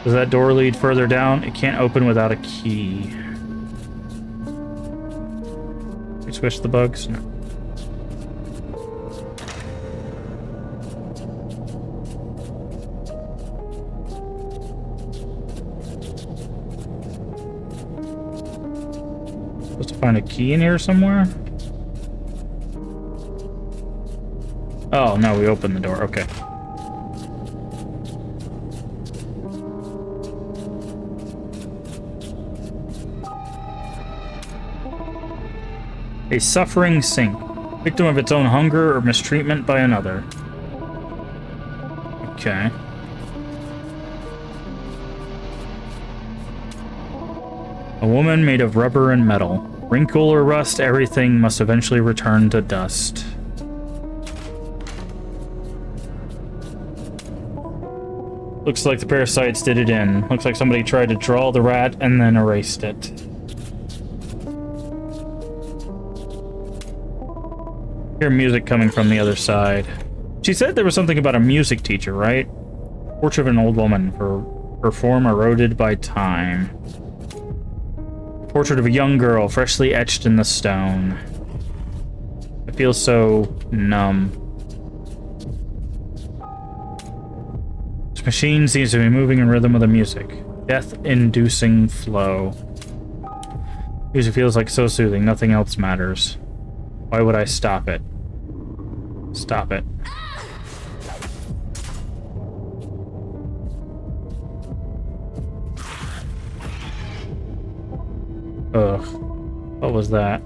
Does that door lead further down? It can't open without a key. We switch the bugs? No. Supposed to find a key in here somewhere? Oh, no, we opened the door. Okay. A suffering sink, victim of its own hunger or mistreatment by another. Okay. A woman made of rubber and metal. Wrinkle or rust, everything must eventually return to dust. Looks like the parasites did it in. Looks like somebody tried to draw the rat and then erased it. Hear music coming from the other side. She said there was something about a music teacher, right? Portrait of an old woman, her form eroded by time. Portrait of a young girl, freshly etched in the stone. I feel so numb. This machine seems to be moving in rhythm with the music. Death-inducing flow. Music feels like so soothing, nothing else matters. Why would I stop it? Stop it. Ugh. What was that?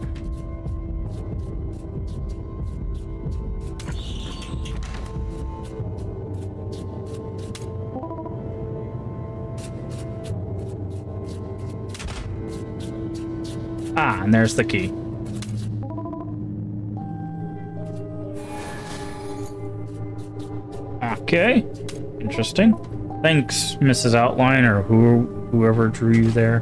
Ah, and there's the key. Okay. Interesting. Thanks, Mrs. Outline, or whoever drew you there.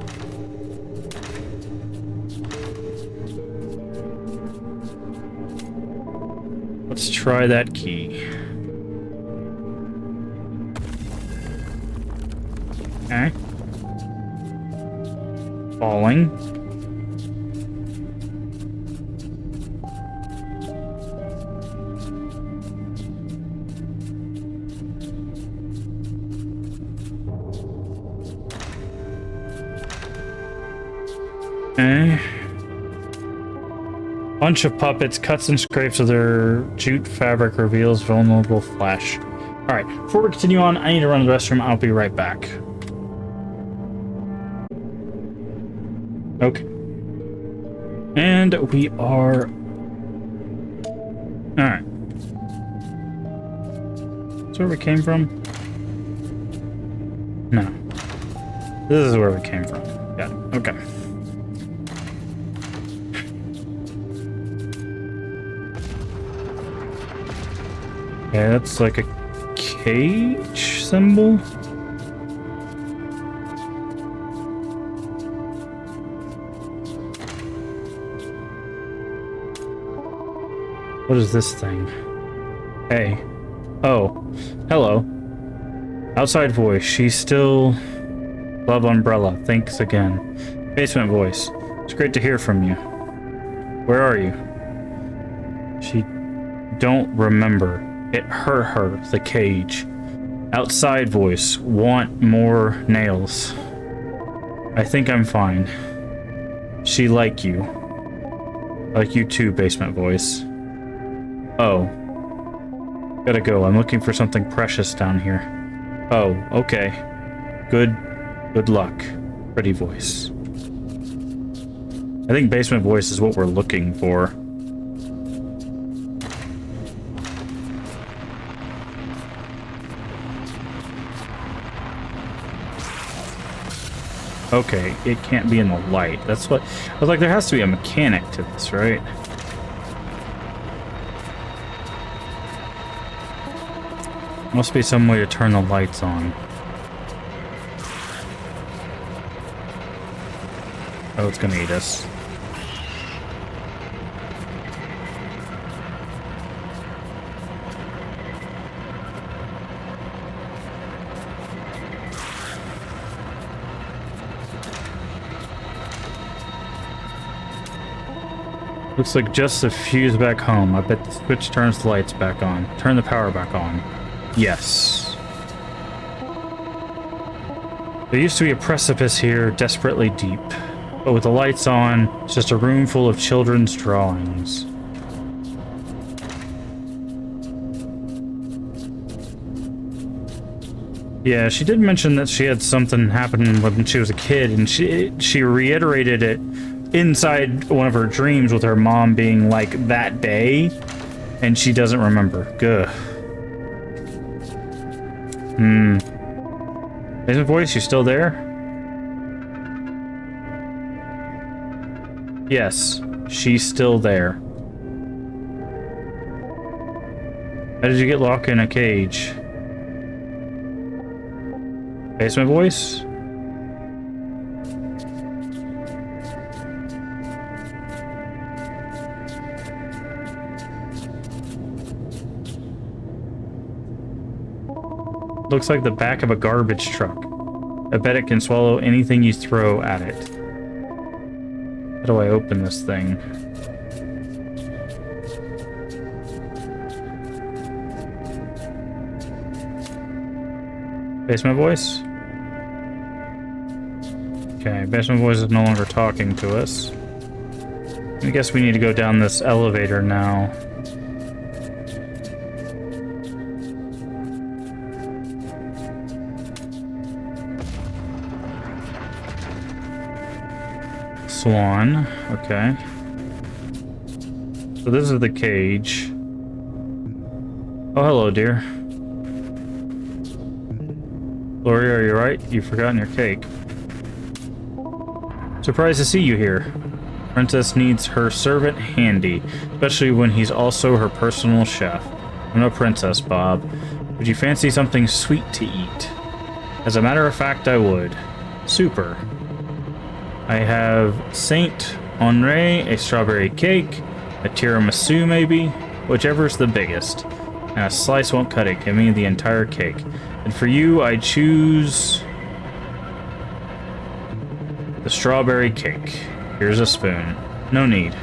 Let's try that key. Okay. Falling. Okay. Bunch of puppets, cuts and scrapes of their jute fabric reveals vulnerable flesh. Alright, before we continue on, I need to run to the restroom. I'll be right back. Okay. And we are... Alright. That's where we came from? No. This is where we came from. Got it. Okay. Yeah, that's like a cage symbol. What is this thing? Hey. Oh. Hello. Outside voice. She's still... Love umbrella. Thanks again. Basement voice. It's great to hear from you. Where are you? She... Don't remember. It hurt her, the cage. Outside voice. Want more nails. I think I'm fine. She like you. Like you too, basement voice. Oh. Gotta go. I'm looking for something precious down here. Oh, okay. Good luck. Pretty voice. I think basement voice is what we're looking for. Okay, it can't be in the light. That's what... I was like, there has to be a mechanic to this, right? Must be some way to turn the lights on. Oh, it's gonna eat us. Looks like just a fuse back home. I bet the switch turns the lights back on. Turn the power back on. Yes. There used to be a precipice here, desperately deep. But with the lights on, it's just a room full of children's drawings. Yeah, she did mention that she had something happen when she was a kid, and she reiterated it inside one of her dreams with her mom being like that day, and she doesn't remember. Good. Basement voice, you still there? Yes, she's still there. How did you get locked in a cage? Basement voice? Looks like the back of a garbage truck. I bet it can swallow anything you throw at it. How do I open this thing? Basement voice? Okay, basement voice is no longer talking to us. I guess we need to go down this elevator now. Swan, okay. So this is the cage. Oh, hello, dear. Lori, are you right? You've forgotten your cake. Surprised to see you here. Princess needs her servant handy, especially when he's also her personal chef. I'm no princess, Bob. Would you fancy something sweet to eat? As a matter of fact, I would. Super. I have Saint Henri, a strawberry cake, a tiramisu maybe, whichever's the biggest. And a slice won't cut it, give me the entire cake. And for you, I choose the strawberry cake. Here's a spoon. No need.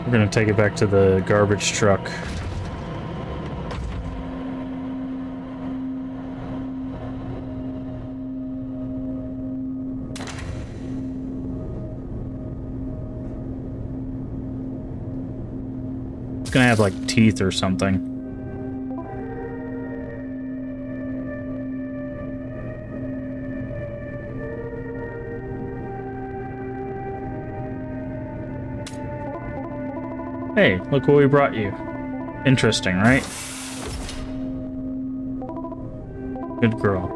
We're gonna take it back to the garbage truck. It's gonna have like teeth or something. Hey, look what we brought you. Interesting, right? Good girl.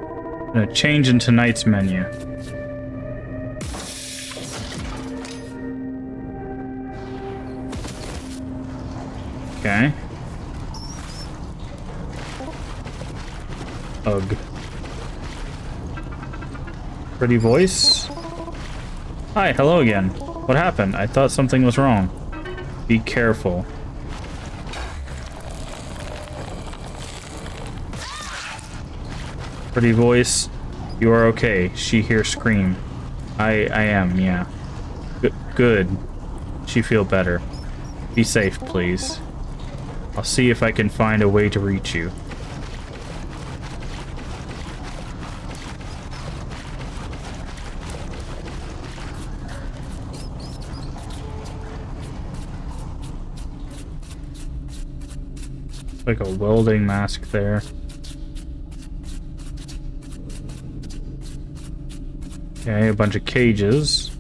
I'm gonna change in tonight's menu. Okay. Ugh. Pretty voice. Hi, hello again. What happened? I thought something was wrong. Be careful. Pretty voice. You are okay. She hears scream. I am, yeah. Good. She feel better. Be safe, please. I'll see if I can find a way to reach you. Like a welding mask there. Okay, a bunch of cages.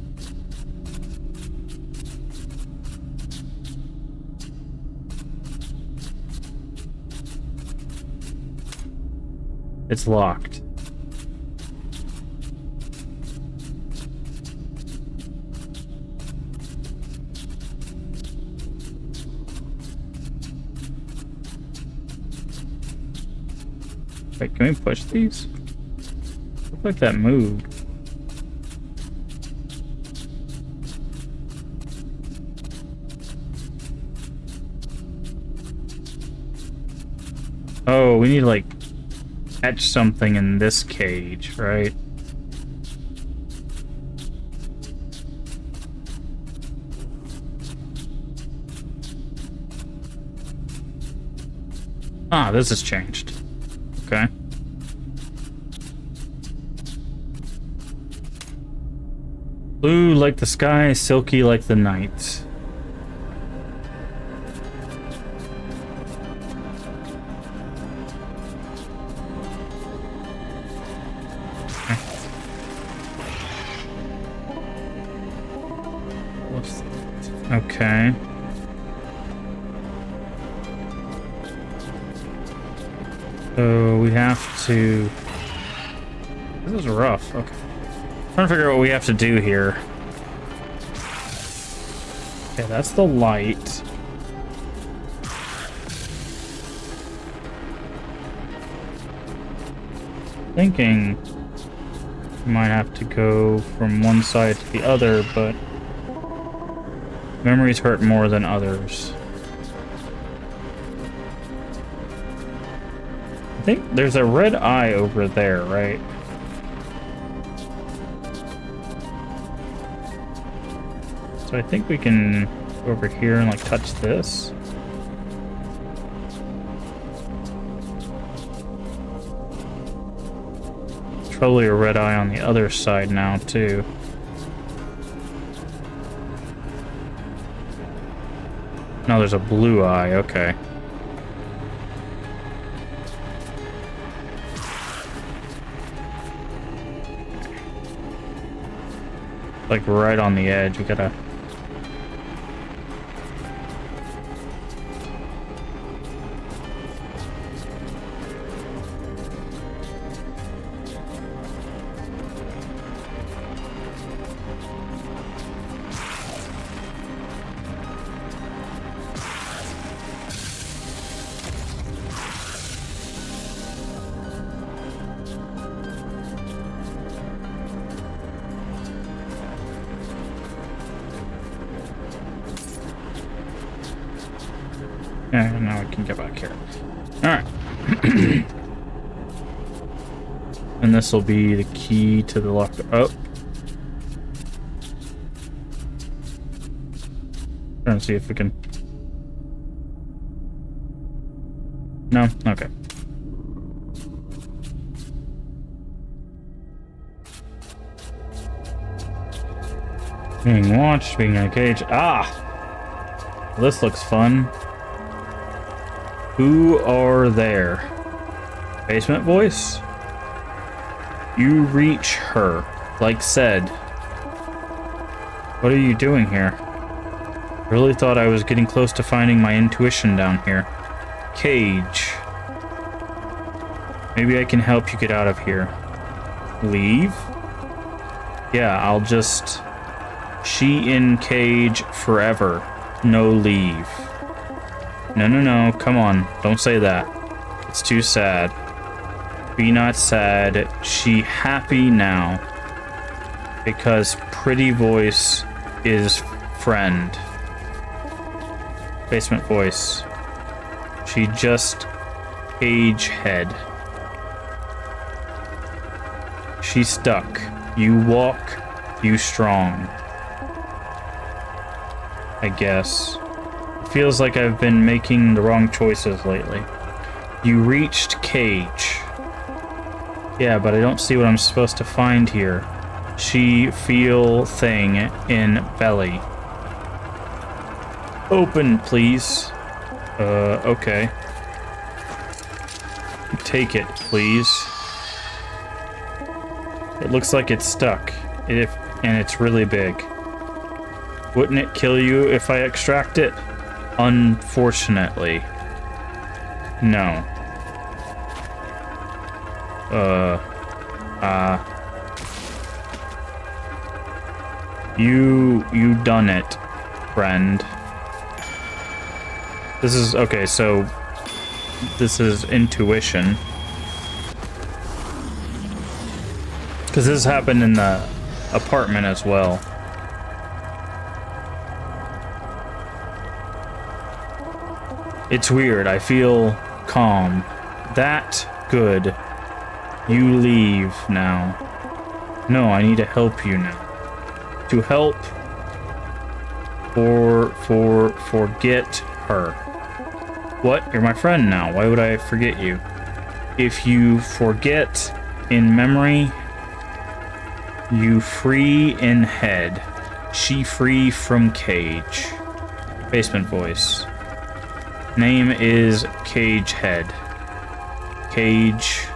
It's locked. Wait, can we push these? Looked like that moved. Oh, we need to like catch something in this cage, right? Ah, this has changed. Okay. Blue like the sky, silky like the night. What's that? Okay. So we have to... This is rough. Okay. Trying to figure out what we have to do here. Okay, that's the light. Thinking we might have to go from one side to the other, but memories hurt more than others. I think there's a red eye over there, right? So I think we can go over here and like touch this. There's probably a red eye on the other side now too. No, there's a blue eye, okay. Like right on the edge, we gotta... Yeah, now we can get back here. Alright. And this will be the key to the lock. Oh. Trying to see if we can... No? Okay. Being watched, being in a cage. Ah! Well, this looks fun. Who are there? Basement voice? You reach her. Like said. What are you doing here? Really thought I was getting close to finding my intuition down here. Cage. Maybe I can help you get out of here. Leave? Yeah, I'll just... She in cage forever. No leave. No, no, no, come on. Don't say that. It's too sad. Be not sad. She happy now. Because pretty voice is friend. Basement voice. She just cage head. She stuck. You walk, you strong. I guess. Feels like I've been making the wrong choices lately. You reached cage. Yeah, but I don't see what I'm supposed to find here. She feel thing in belly. Open, please. Okay. Take it, please. It looks like it's stuck. And it's really big. Wouldn't it kill you if I extract it? Unfortunately. No. You done it, friend. This is, okay, so this is intuition. Because this happened in the apartment as well. It's weird. I feel calm. That good. You leave now. No, I need to help you now. To help forget her. What? You're my friend now. Why would I forget you? If you forget in memory, you free in head. She free from cage. Basement voice. Name is Cage Head. Cage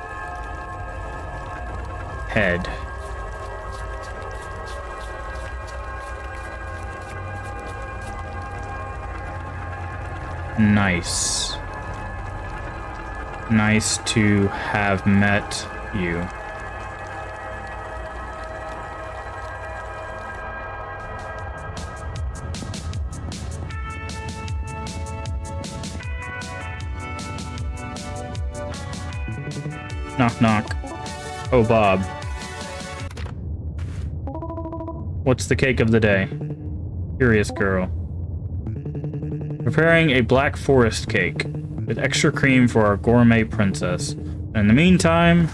Head. Nice. Nice to have met you. Knock, knock. Oh, Bob. What's the cake of the day? Curious girl. Preparing a black forest cake with extra cream for our gourmet princess. And in the meantime...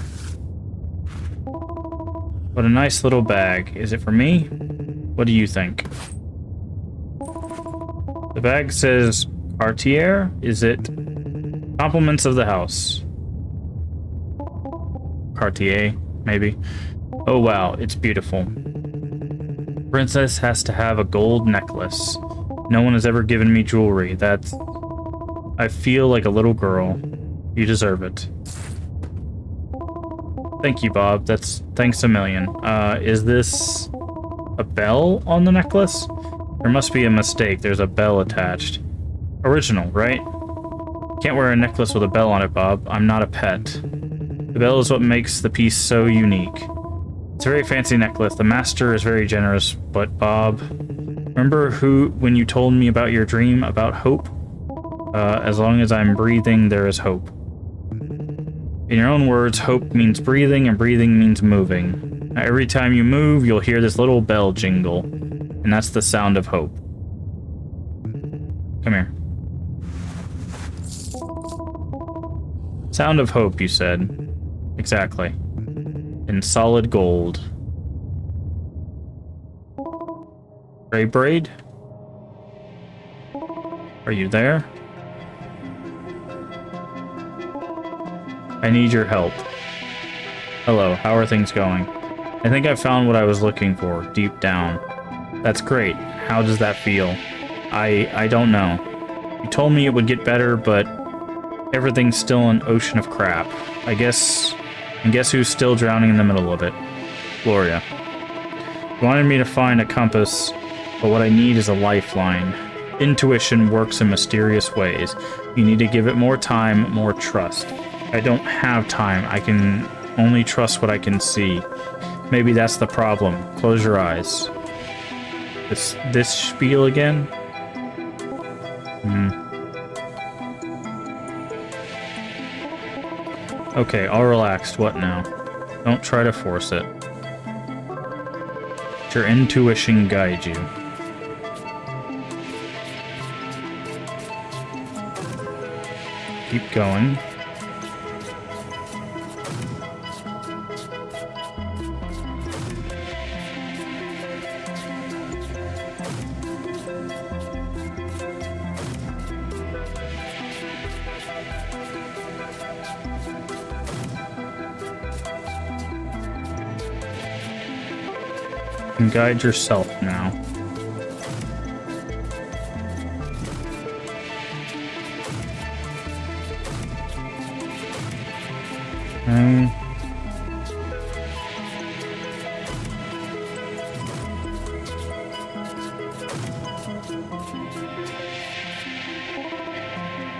What a nice little bag. Is it for me? What do you think? The bag says Cartier. Is it compliments of the house? Cartier, maybe. Oh wow, it's beautiful. Princess has to have a gold necklace. No one has ever given me jewelry. That's... I feel like a little girl. You deserve it. Thank you, Bob. Thanks a million. Is this a bell on the necklace? There must be a mistake. There's a bell attached. Original, right? Can't wear a necklace with a bell on it, Bob. I'm not a pet. The bell is what makes the piece so unique. It's a very fancy necklace. The master is very generous, but Bob... Remember when you told me about your dream about hope? As long as I'm breathing, there is hope. In your own words, hope means breathing, and breathing means moving. Now, every time you move, you'll hear this little bell jingle, and that's the sound of hope. Come here. Sound of hope, you said. Exactly. In solid gold. Gray braid? Are you there? I need your help. Hello, how are things going? I think I found what I was looking for, deep down. That's great. How does that feel? I don't know. You told me it would get better, but everything's still an ocean of crap. And guess who's still drowning in the middle of it? Gloria. You wanted me to find a compass, but what I need is a lifeline. Intuition works in mysterious ways. You need to give it more time, more trust. I don't have time. I can only trust what I can see. Maybe that's the problem. Close your eyes. This spiel again? Okay, all relaxed. What now? Don't try to force it. Let your intuition guide you. Keep going. You can guide yourself now.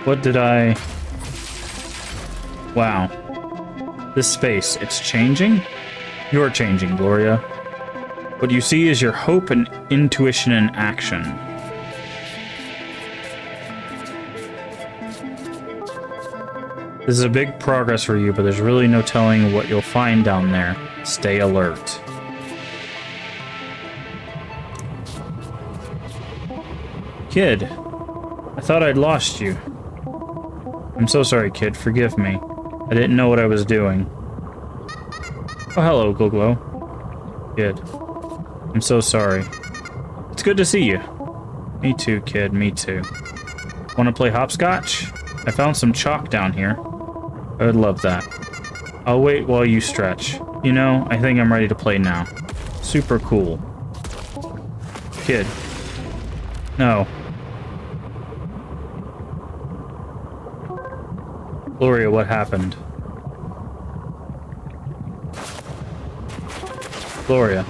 What did I... Wow. This space, it's changing? You're changing, Gloria. What you see is your hope and intuition in action. This is a big progress for you, but there's really no telling what you'll find down there. Stay alert. Kid, I thought I'd lost you. I'm so sorry, kid. Forgive me. I didn't know what I was doing. Oh, hello, Gluglo. Kid. I'm so sorry. It's good to see you. Me too, kid. Me too. Want to play hopscotch? I found some chalk down here. I would love that. I'll wait while you stretch. You know, I think I'm ready to play now. Super cool. Kid. No. Gloria, what happened? Gloria.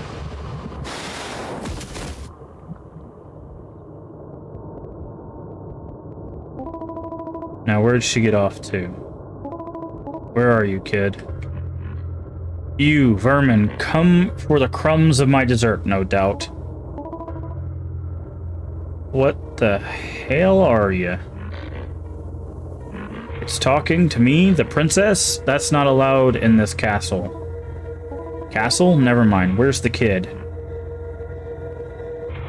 Now, where'd she get off to? Where are you, kid? You, vermin, come for the crumbs of my dessert, no doubt. What the hell are you? It's talking to me, the princess? That's not allowed in this castle. Castle? Never mind. Where's the kid?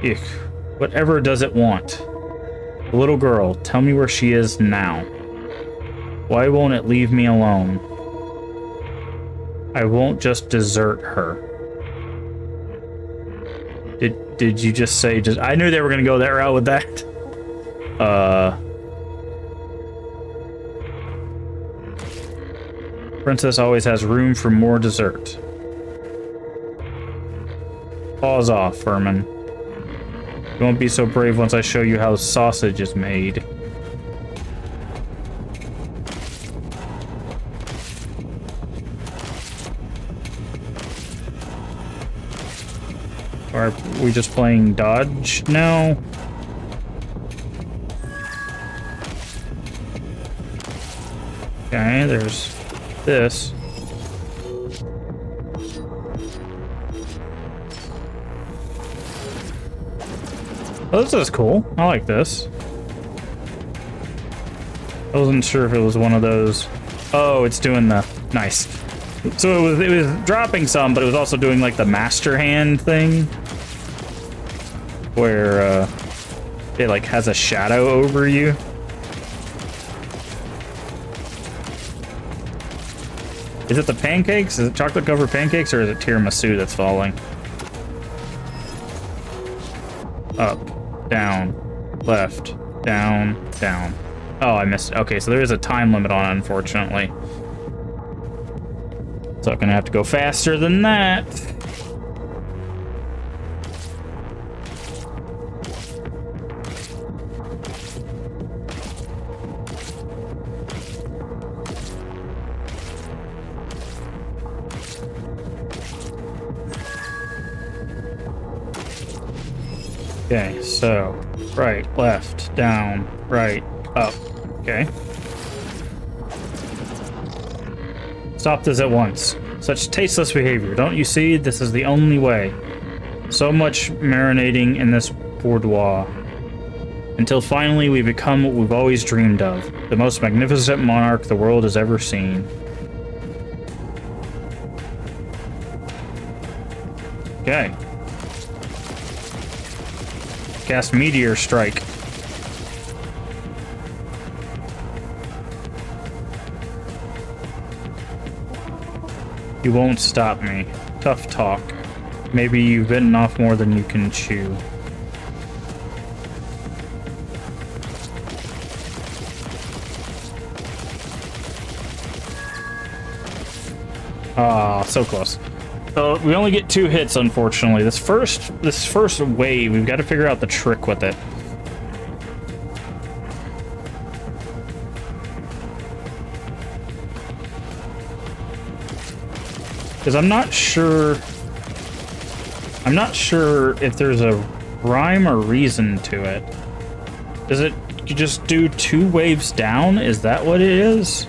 Eek. Whatever does it want? The little girl. Tell me where she is now. Why won't it leave me alone? I won't just desert her. Did you just say just... I knew they were gonna go that route with that. Princess always has room for more dessert. Paws off, Furman. You won't be so brave once I show you how sausage is made. Are we just playing dodge now? Okay, there's this. Oh, this is cool. I like this. I wasn't sure if it was one of those. Oh, it's doing the nice. So it was dropping some, but it was also doing like the master hand thing, where it like has a shadow over you. Is it the pancakes? Is it chocolate covered pancakes, or is it tiramisu that's falling? Up, down, left, down, down. Oh, I missed it. Okay, so there is a time limit on it, unfortunately. So I'm gonna have to go faster than that. Okay, so right, left, down, right, up. Okay. Stop this at once. Such tasteless behavior. Don't you see? This is the only way. So much marinating in this boudoir. Until finally we become what we've always dreamed of. The most magnificent monarch the world has ever seen. Okay. Cast Meteor Strike. You won't stop me. Tough talk. Maybe you've bitten off more than you can chew. Ah, so close. So we only get 2 hits, unfortunately. This first wave, we've got to figure out the trick with it. Because I'm not sure if there's a rhyme or reason to it. Does it just do 2 waves down? Is that what it is?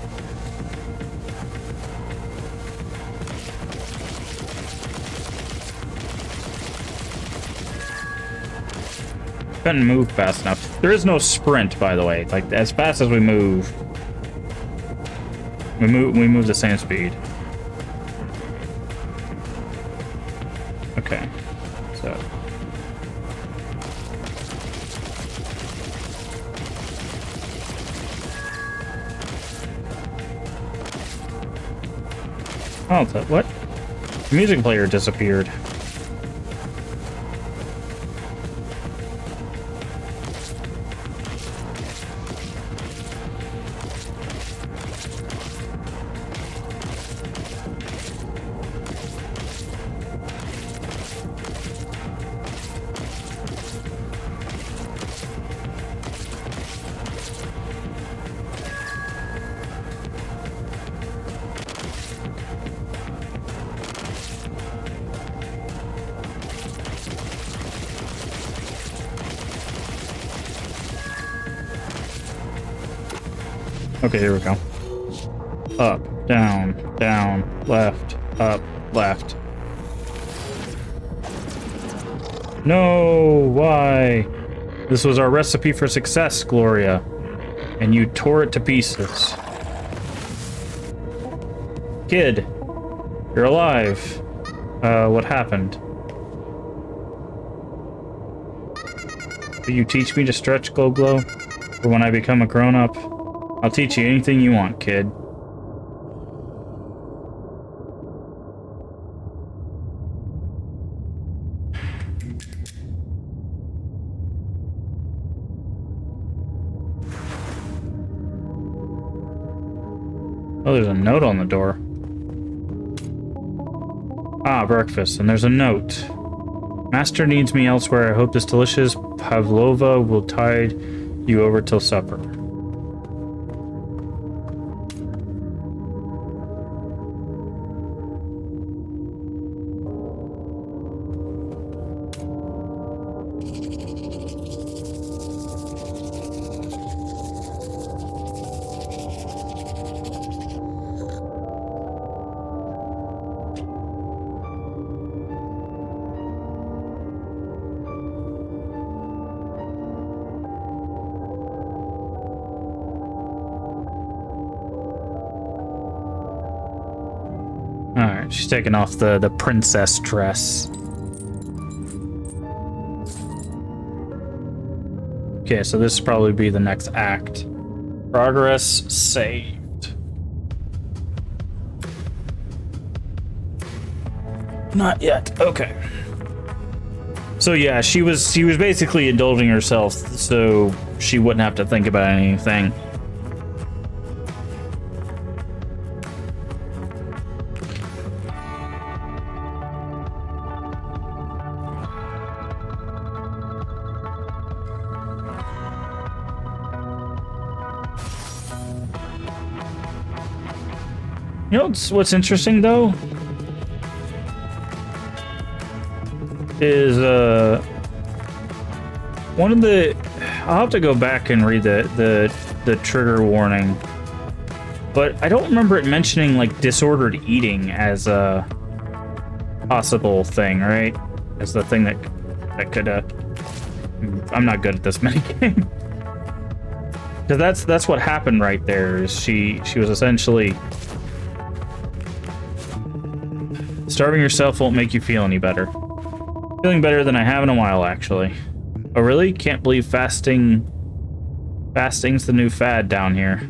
Couldn't move fast enough. There is no sprint, by the way. Like, as fast as we move the same speed. Okay, so oh, what? The music player disappeared. Okay, here we go. Up, down, down, left, up, left. No, why? This was our recipe for success, Gloria. And you tore it to pieces. Kid, you're alive. What happened? Will you teach me to stretch, Glow? For when I become a grown-up? I'll teach you anything you want, kid. Oh, there's a note on the door. Ah, breakfast, and there's a note. Master needs me elsewhere. I hope this delicious pavlova will tide you over till supper. Alright, she's taking off the princess dress. Okay, so this will probably be the next act. Progress saved. Not yet. Okay. So yeah, she was basically indulging herself so she wouldn't have to think about anything. You know what's interesting though? Is one of the I'll have to go back and read the trigger warning. But I don't remember it mentioning like disordered eating as a possible thing, right? As the thing that could I'm not good at this minigame. Because that's what happened right there, is she was essentially starving yourself won't make you feel any better. Feeling better than I have in a while, actually. Oh, really? Can't believe fasting's the new fad down here.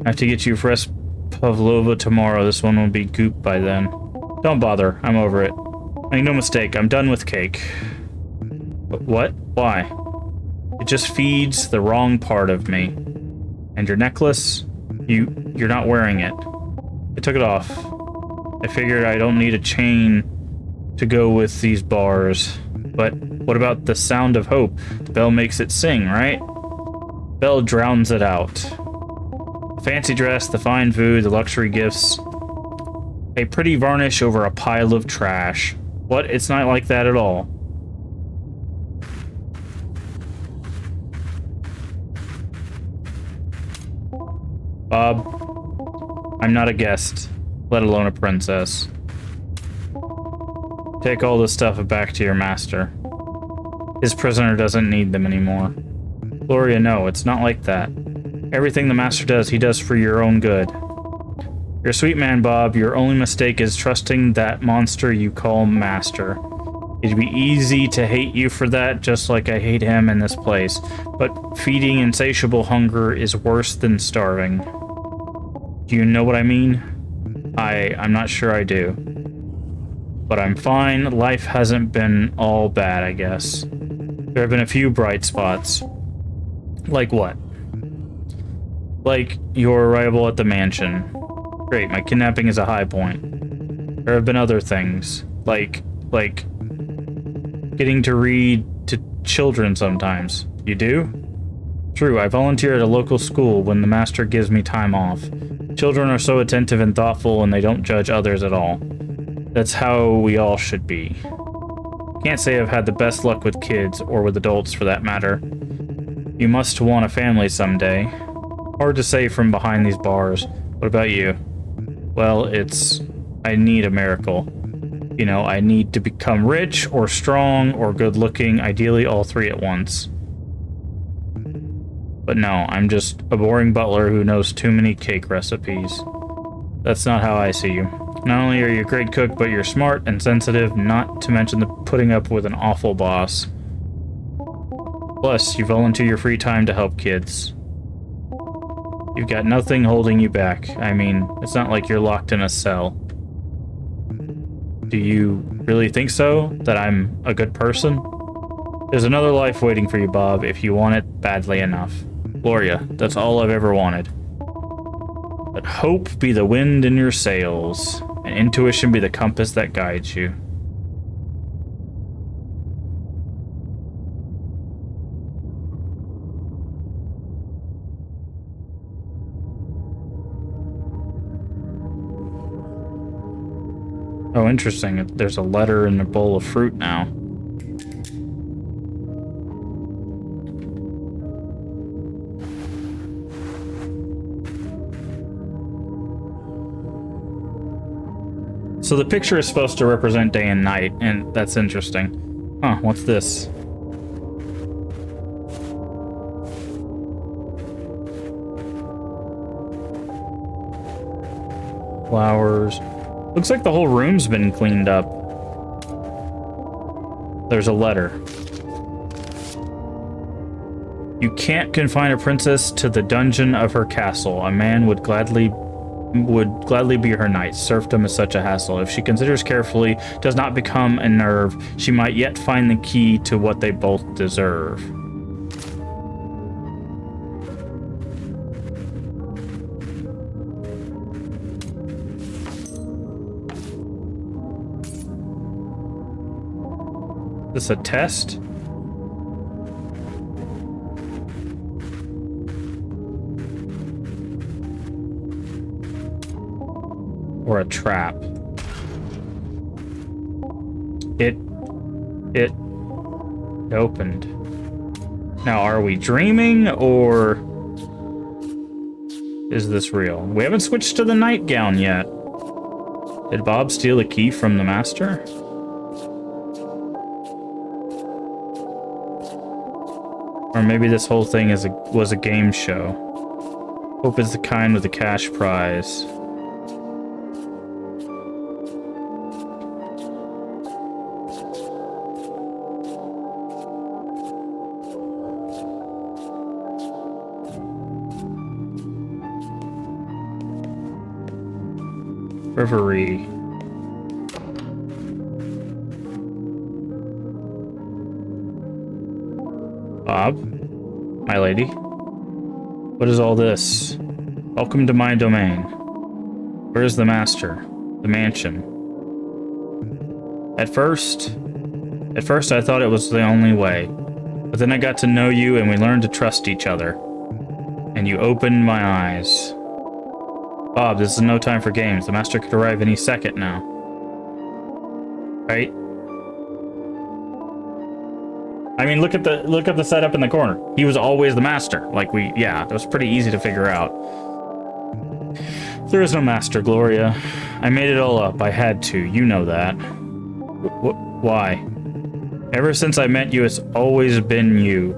I have to get you fresh pavlova tomorrow. This one will be goop by then. Don't bother. I'm over it. Make no mistake, I'm done with cake. But what? Why? It just feeds the wrong part of me. And your necklace? You're not wearing it. I took it off. I figured I don't need a chain to go with these bars. But what about the sound of hope? The bell makes it sing, right? Bell drowns it out. The fancy dress, the fine food, the luxury gifts. A pretty varnish over a pile of trash. What? It's not like that at all. Bob, I'm not a guest, let alone a princess. Take all this stuff back to your master. His prisoner doesn't need them anymore. Gloria, no, it's not like that. Everything the master does, he does for your own good. You're a sweet man, Bob. Your only mistake is trusting that monster you call master. It'd be easy to hate you for that, just like I hate him in this place. But feeding insatiable hunger is worse than starving. Do you know what I mean? I'm not sure I do. But I'm fine. Life hasn't been all bad, I guess. There have been a few bright spots. Like what? Like your arrival at the mansion. Great, my kidnapping is a high point. There have been other things. Like getting to read to children sometimes. You do? True, I volunteer at a local school when the master gives me time off. Children are so attentive and thoughtful, and they don't judge others at all. That's how we all should be. Can't say I've had the best luck with kids, or with adults for that matter. You must want a family someday. Hard to say from behind these bars. What about you? Well, I need a miracle. You know, I need to become rich, or strong, or good-looking, ideally all three at once. But no, I'm just a boring butler who knows too many cake recipes. That's not how I see you. Not only are you a great cook, but you're smart and sensitive, not to mention the putting up with an awful boss. Plus, you volunteer your free time to help kids. You've got nothing holding you back. I mean, it's not like you're locked in a cell. Do you really think so? That I'm a good person? There's another life waiting for you, Bob, if you want it badly enough. Gloria, that's all I've ever wanted. Let hope be the wind in your sails, and intuition be the compass that guides you. Oh, interesting. There's a letter in a bowl of fruit now. So the picture is supposed to represent day and night, and that's interesting. Huh, what's this? Flowers. Looks like the whole room's been cleaned up. There's a letter. You can't confine a princess to the dungeon of her castle. A man would gladly be her knight. Serfdom is such a hassle. If she considers carefully, does not become a nerve, she might yet find the key to what they both deserve. Is this a test? Or a trap? It opened. Now, are we dreaming, or is this real? We haven't switched to the nightgown yet. Did Bob steal a key from the master? Or maybe this whole thing was a game show. Hope is the kind with the cash prize. Reverie. Bob? My lady? What is all this? Welcome to my domain. Where is the master? The mansion. At first I thought it was the only way. But then I got to know you and we learned to trust each other. And you opened my eyes. Bob, this is no time for games. The master could arrive any second now. Right? I mean, look at the setup in the corner. He was always the master. Like yeah, it was pretty easy to figure out. There is no master, Gloria. I made it all up. I had to. You know that. Why? Ever since I met you, it's always been you.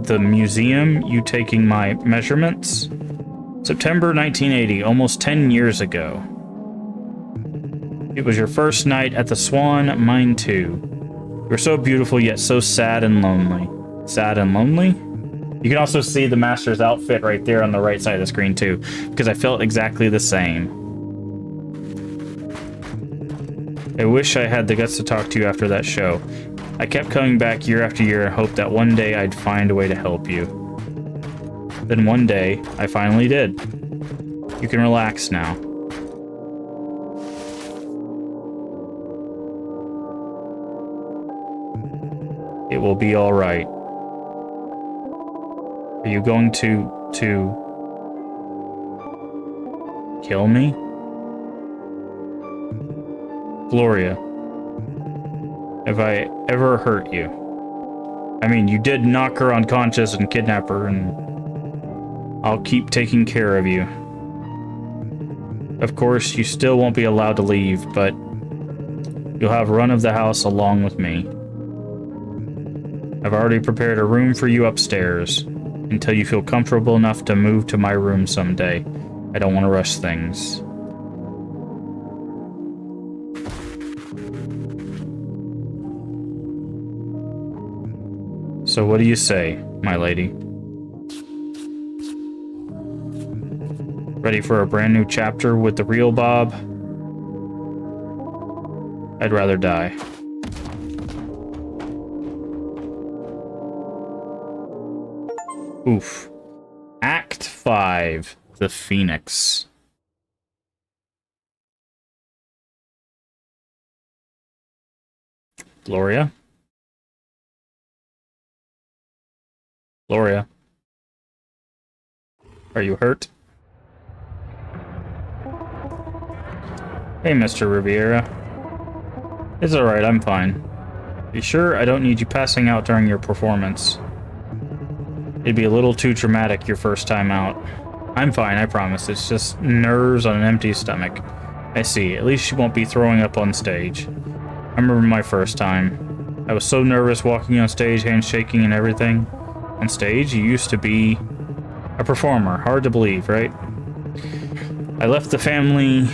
The museum, you taking my measurements? September 1980, almost 10 years ago. It was your first night at the Swan, mine too. You were so beautiful, yet so sad and lonely. Sad and lonely? You can also see the master's outfit right there on the right side of the screen too, because I felt exactly the same. I wish I had the guts to talk to you after that show. I kept coming back year after year and hoped that one day I'd find a way to help you. Then one day, I finally did. You can relax now. It will be all right. Are you going to kill me? Gloria, have I ever hurt you? I mean, you did knock her unconscious and kidnap her, and I'll keep taking care of you. Of course, you still won't be allowed to leave, but you'll have run of the house along with me. I've already prepared a room for you upstairs, until you feel comfortable enough to move to my room someday. I don't want to rush things. So what do you say, my lady? Ready for a brand new chapter with the real Bob? I'd rather die. Oof. Act 5, The Phoenix. Gloria? Gloria? Are you hurt? Hey, Mr. Riviera. It's alright, I'm fine. You sure I don't need you passing out during your performance? It'd be a little too traumatic your first time out. I'm fine, I promise. It's just nerves on an empty stomach. I see. At least you won't be throwing up on stage. I remember my first time. I was so nervous walking on stage, hands shaking and everything. On stage, you used to be a performer. Hard to believe, right? I left the family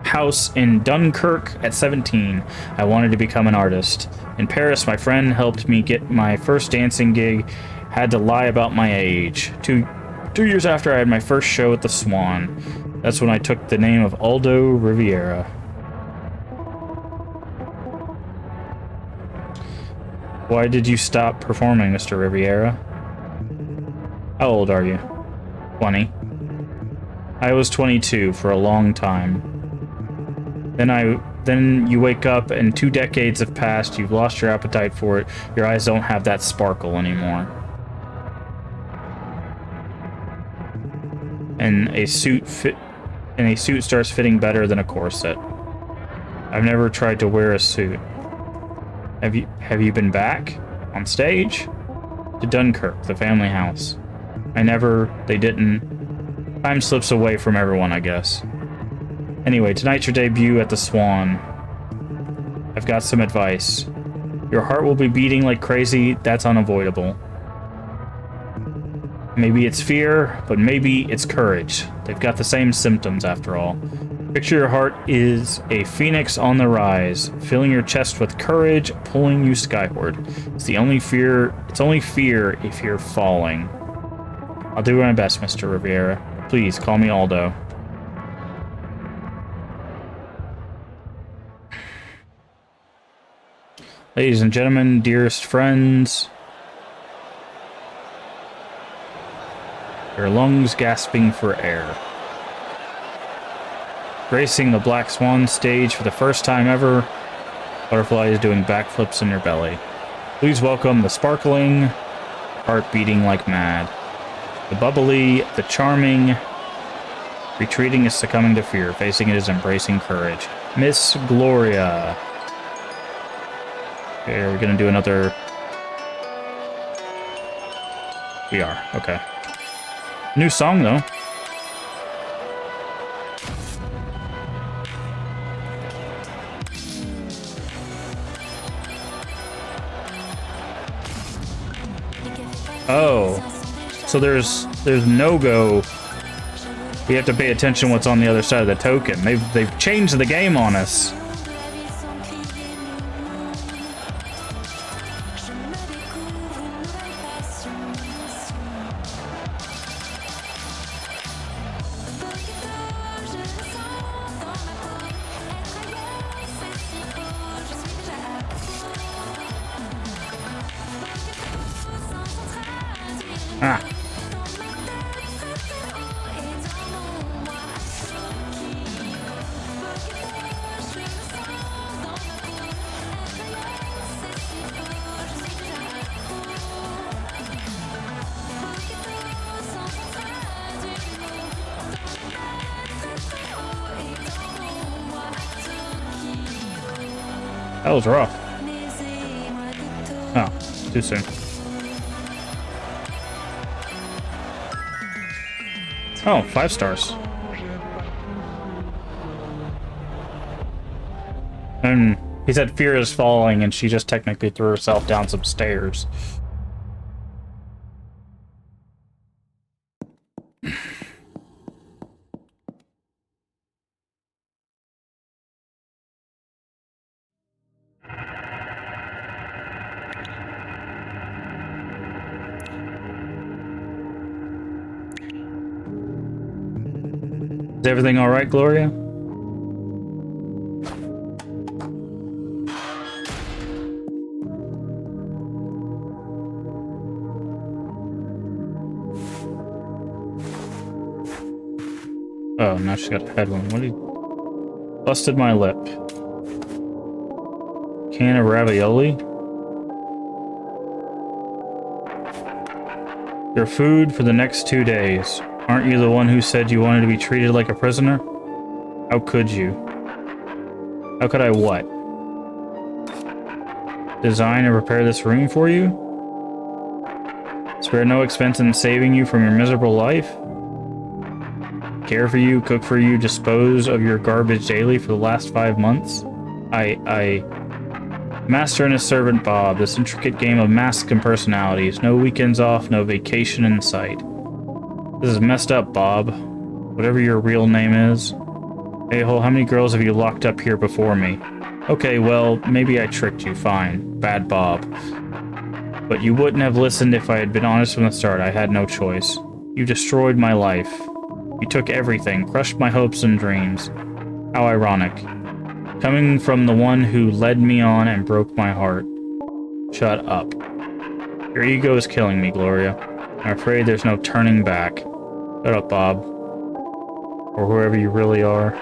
house in Dunkirk at 17. I wanted to become an artist. In Paris, my friend helped me get my first dancing gig. Had to lie about my age. Two years after I had my first show at the Swan. That's when I took the name of Aldo Riviera. Why did you stop performing, Mr. Riviera? How old are you? 20. I was 22 for a long time. Then you wake up and 2 decades have passed, you've lost your appetite for it, your eyes don't have that sparkle anymore. And a suit starts fitting better than a corset. I've never tried to wear a suit. Have you been back? On stage? To Dunkirk, the family house. They didn't. Time slips away from everyone, I guess. Anyway, tonight's your debut at the Swan. I've got some advice. Your heart will be beating like crazy, that's unavoidable. Maybe it's fear, but maybe it's courage. They've got the same symptoms after all. Picture your heart is a phoenix on the rise, filling your chest with courage, pulling you skyward. It's only fear if you're falling. I'll do my best, Mr. Riviera. Please, call me Aldo. Ladies and gentlemen, dearest friends, your lungs gasping for air. Gracing the Black Swan stage for the first time ever, butterfly is doing backflips in your belly. Please welcome the sparkling, heart beating like mad. The bubbly, the charming, retreating is succumbing to fear, facing it is embracing courage. Miss Gloria. Okay, are we gonna do another? We are, okay. New song, though. Oh. So there's no-go. We have to pay attention what's on the other side of the token. They've changed the game on us. Ah. That was rough. Oh, too soon. Oh, 5 stars. And he said fear is falling, and she just technically threw herself down some stairs. Is everything all right, Gloria? Oh, now she's got a head wound. What did he... Busted my lip. Can of ravioli? Your food for the next 2 days. Aren't you the one who said you wanted to be treated like a prisoner? How could you? How could I what? Design and prepare this room for you? Spare no expense in saving you from your miserable life? Care for you, cook for you, dispose of your garbage daily for the last 5 months? Master and his servant Bob, this intricate game of masks and personalities. No weekends off, no vacation in sight. This is messed up, Bob. Whatever your real name is. A-hole, how many girls have you locked up here before me? Okay, well, maybe I tricked you, fine. Bad Bob. But you wouldn't have listened if I had been honest from the start. I had no choice. You destroyed my life. You took everything, crushed my hopes and dreams. How ironic. Coming from the one who led me on and broke my heart. Shut up. Your ego is killing me, Gloria. I'm afraid there's no turning back. Shut up, Bob. Or whoever you really are.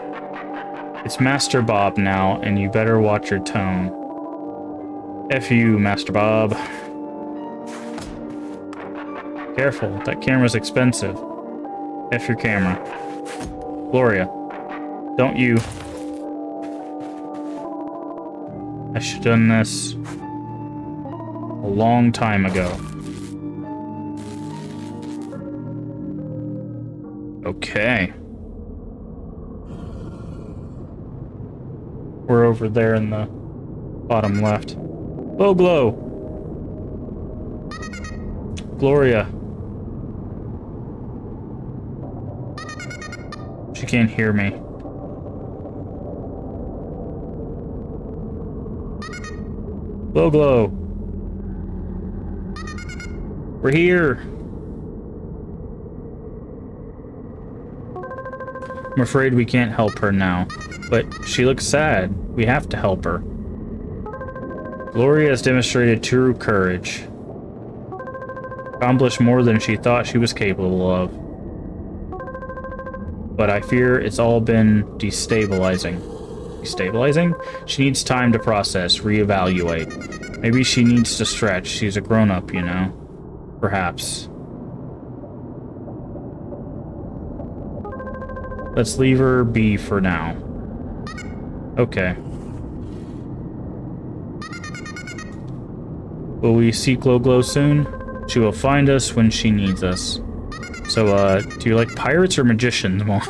It's Master Bob now, and you better watch your tone. F you, Master Bob. Careful, that camera's expensive. F your camera. Gloria, don't you... I should have done this a long time ago. Okay. We're over there in the bottom left. Oh, glow! Gloria. She can't hear me. Glow, glow. We're here. I'm afraid we can't help her now, but she looks sad. We have to help her. Gloria has demonstrated true courage. Accomplished more than she thought she was capable of. But I fear it's all been destabilizing. Destabilizing? She needs time to process, reevaluate. Maybe she needs to stretch. She's a grown-up, you know? Perhaps. Let's leave her be for now. Okay. Will we see Glow soon? She will find us when she needs us. So, do you like pirates or magicians more?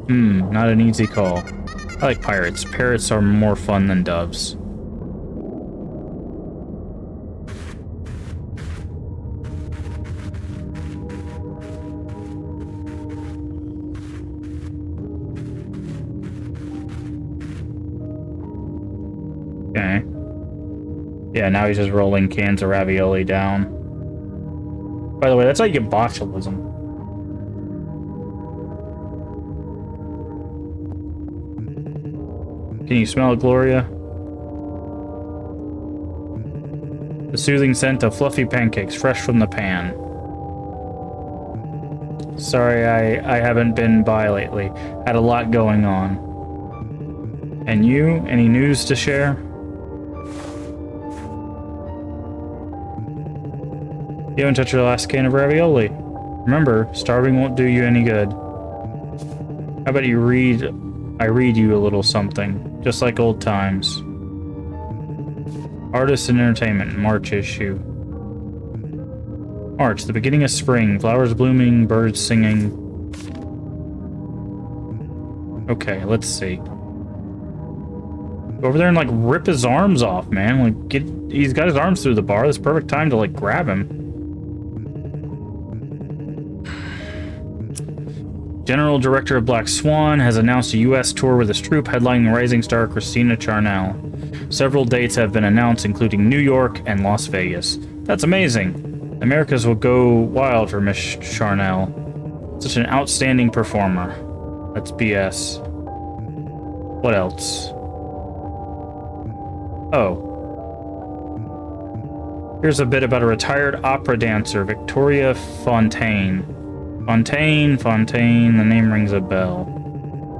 Not an easy call. I like pirates. Parrots are more fun than doves. Okay. Yeah, now he's just rolling cans of ravioli down. By the way, that's how you get botulism. Can you smell it, Gloria? The soothing scent of fluffy pancakes fresh from the pan. Sorry, I haven't been by lately. Had a lot going on. And you? Any news to share? You haven't touched your last can of ravioli. Remember, starving won't do you any good. How about you I read you a little something, just like old times. Artists and Entertainment, March issue. March, the beginning of spring, flowers blooming, birds singing. Okay, let's see. Go over there and like rip his arms off, man. Like he's got his arms through the bar. That's the perfect time to like grab him. General Director of Black Swan has announced a U.S. tour with his troupe headlining rising star Christina Charnel. Several dates have been announced, including New York and Las Vegas. That's amazing. Americas will go wild for Miss Charnel. Such an outstanding performer. That's BS. What else? Oh. Here's a bit about a retired opera dancer, Victoria Fontaine. Fontaine, the name rings a bell.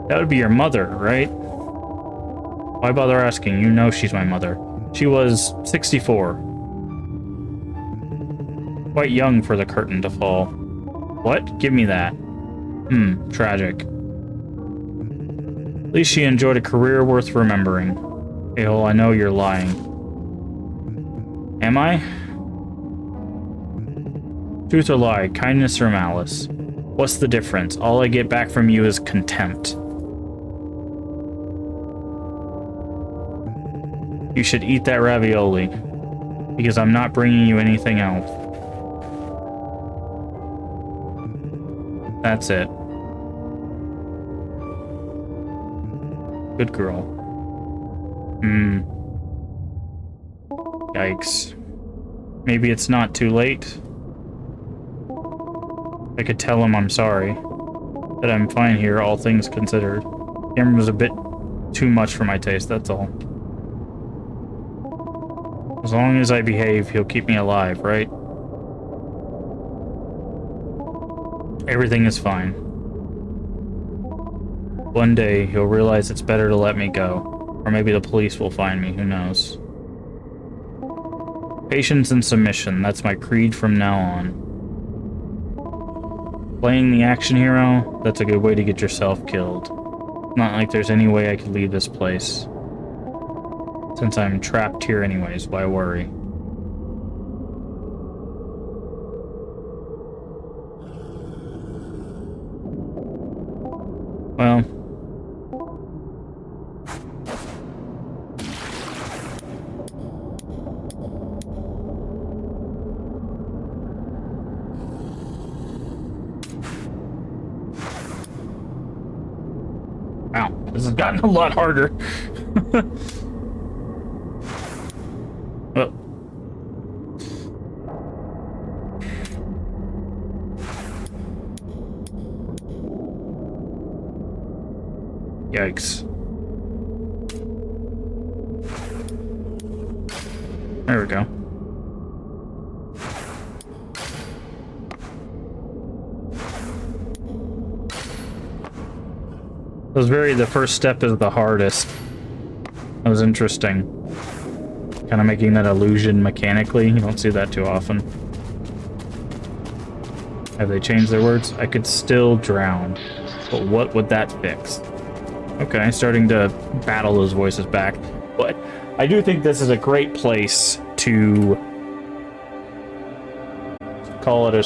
That would be your mother, right? Why bother asking? You know she's my mother. She was 64. Quite young for the curtain to fall. What? Give me that. Tragic. At least she enjoyed a career worth remembering. Hale, I know you're lying. Am I? Truth or lie, kindness or malice? What's the difference? All I get back from you is contempt. You should eat that ravioli, because I'm not bringing you anything else. That's it. Good girl. Yikes. Maybe it's not too late. I could tell him I'm sorry. That I'm fine here, all things considered. Cameron was a bit too much for my taste, that's all. As long as I behave, he'll keep me alive, right? Everything is fine. One day, he'll realize it's better to let me go. Or maybe the police will find me, who knows. Patience and submission, that's my creed from now on. Playing the action hero, that's a good way to get yourself killed. Not like there's any way I could leave this place. Since I'm trapped here anyways, why worry? Well... Wow, this has gotten a lot harder. Oh. Yikes. There we go. It was the first step is the hardest. That was interesting. Kind of making that illusion mechanically. You don't see that too often. Have they changed their words? I could still drown. But what would that fix? Okay, starting to battle those voices back. But I do think this is a great place to call it a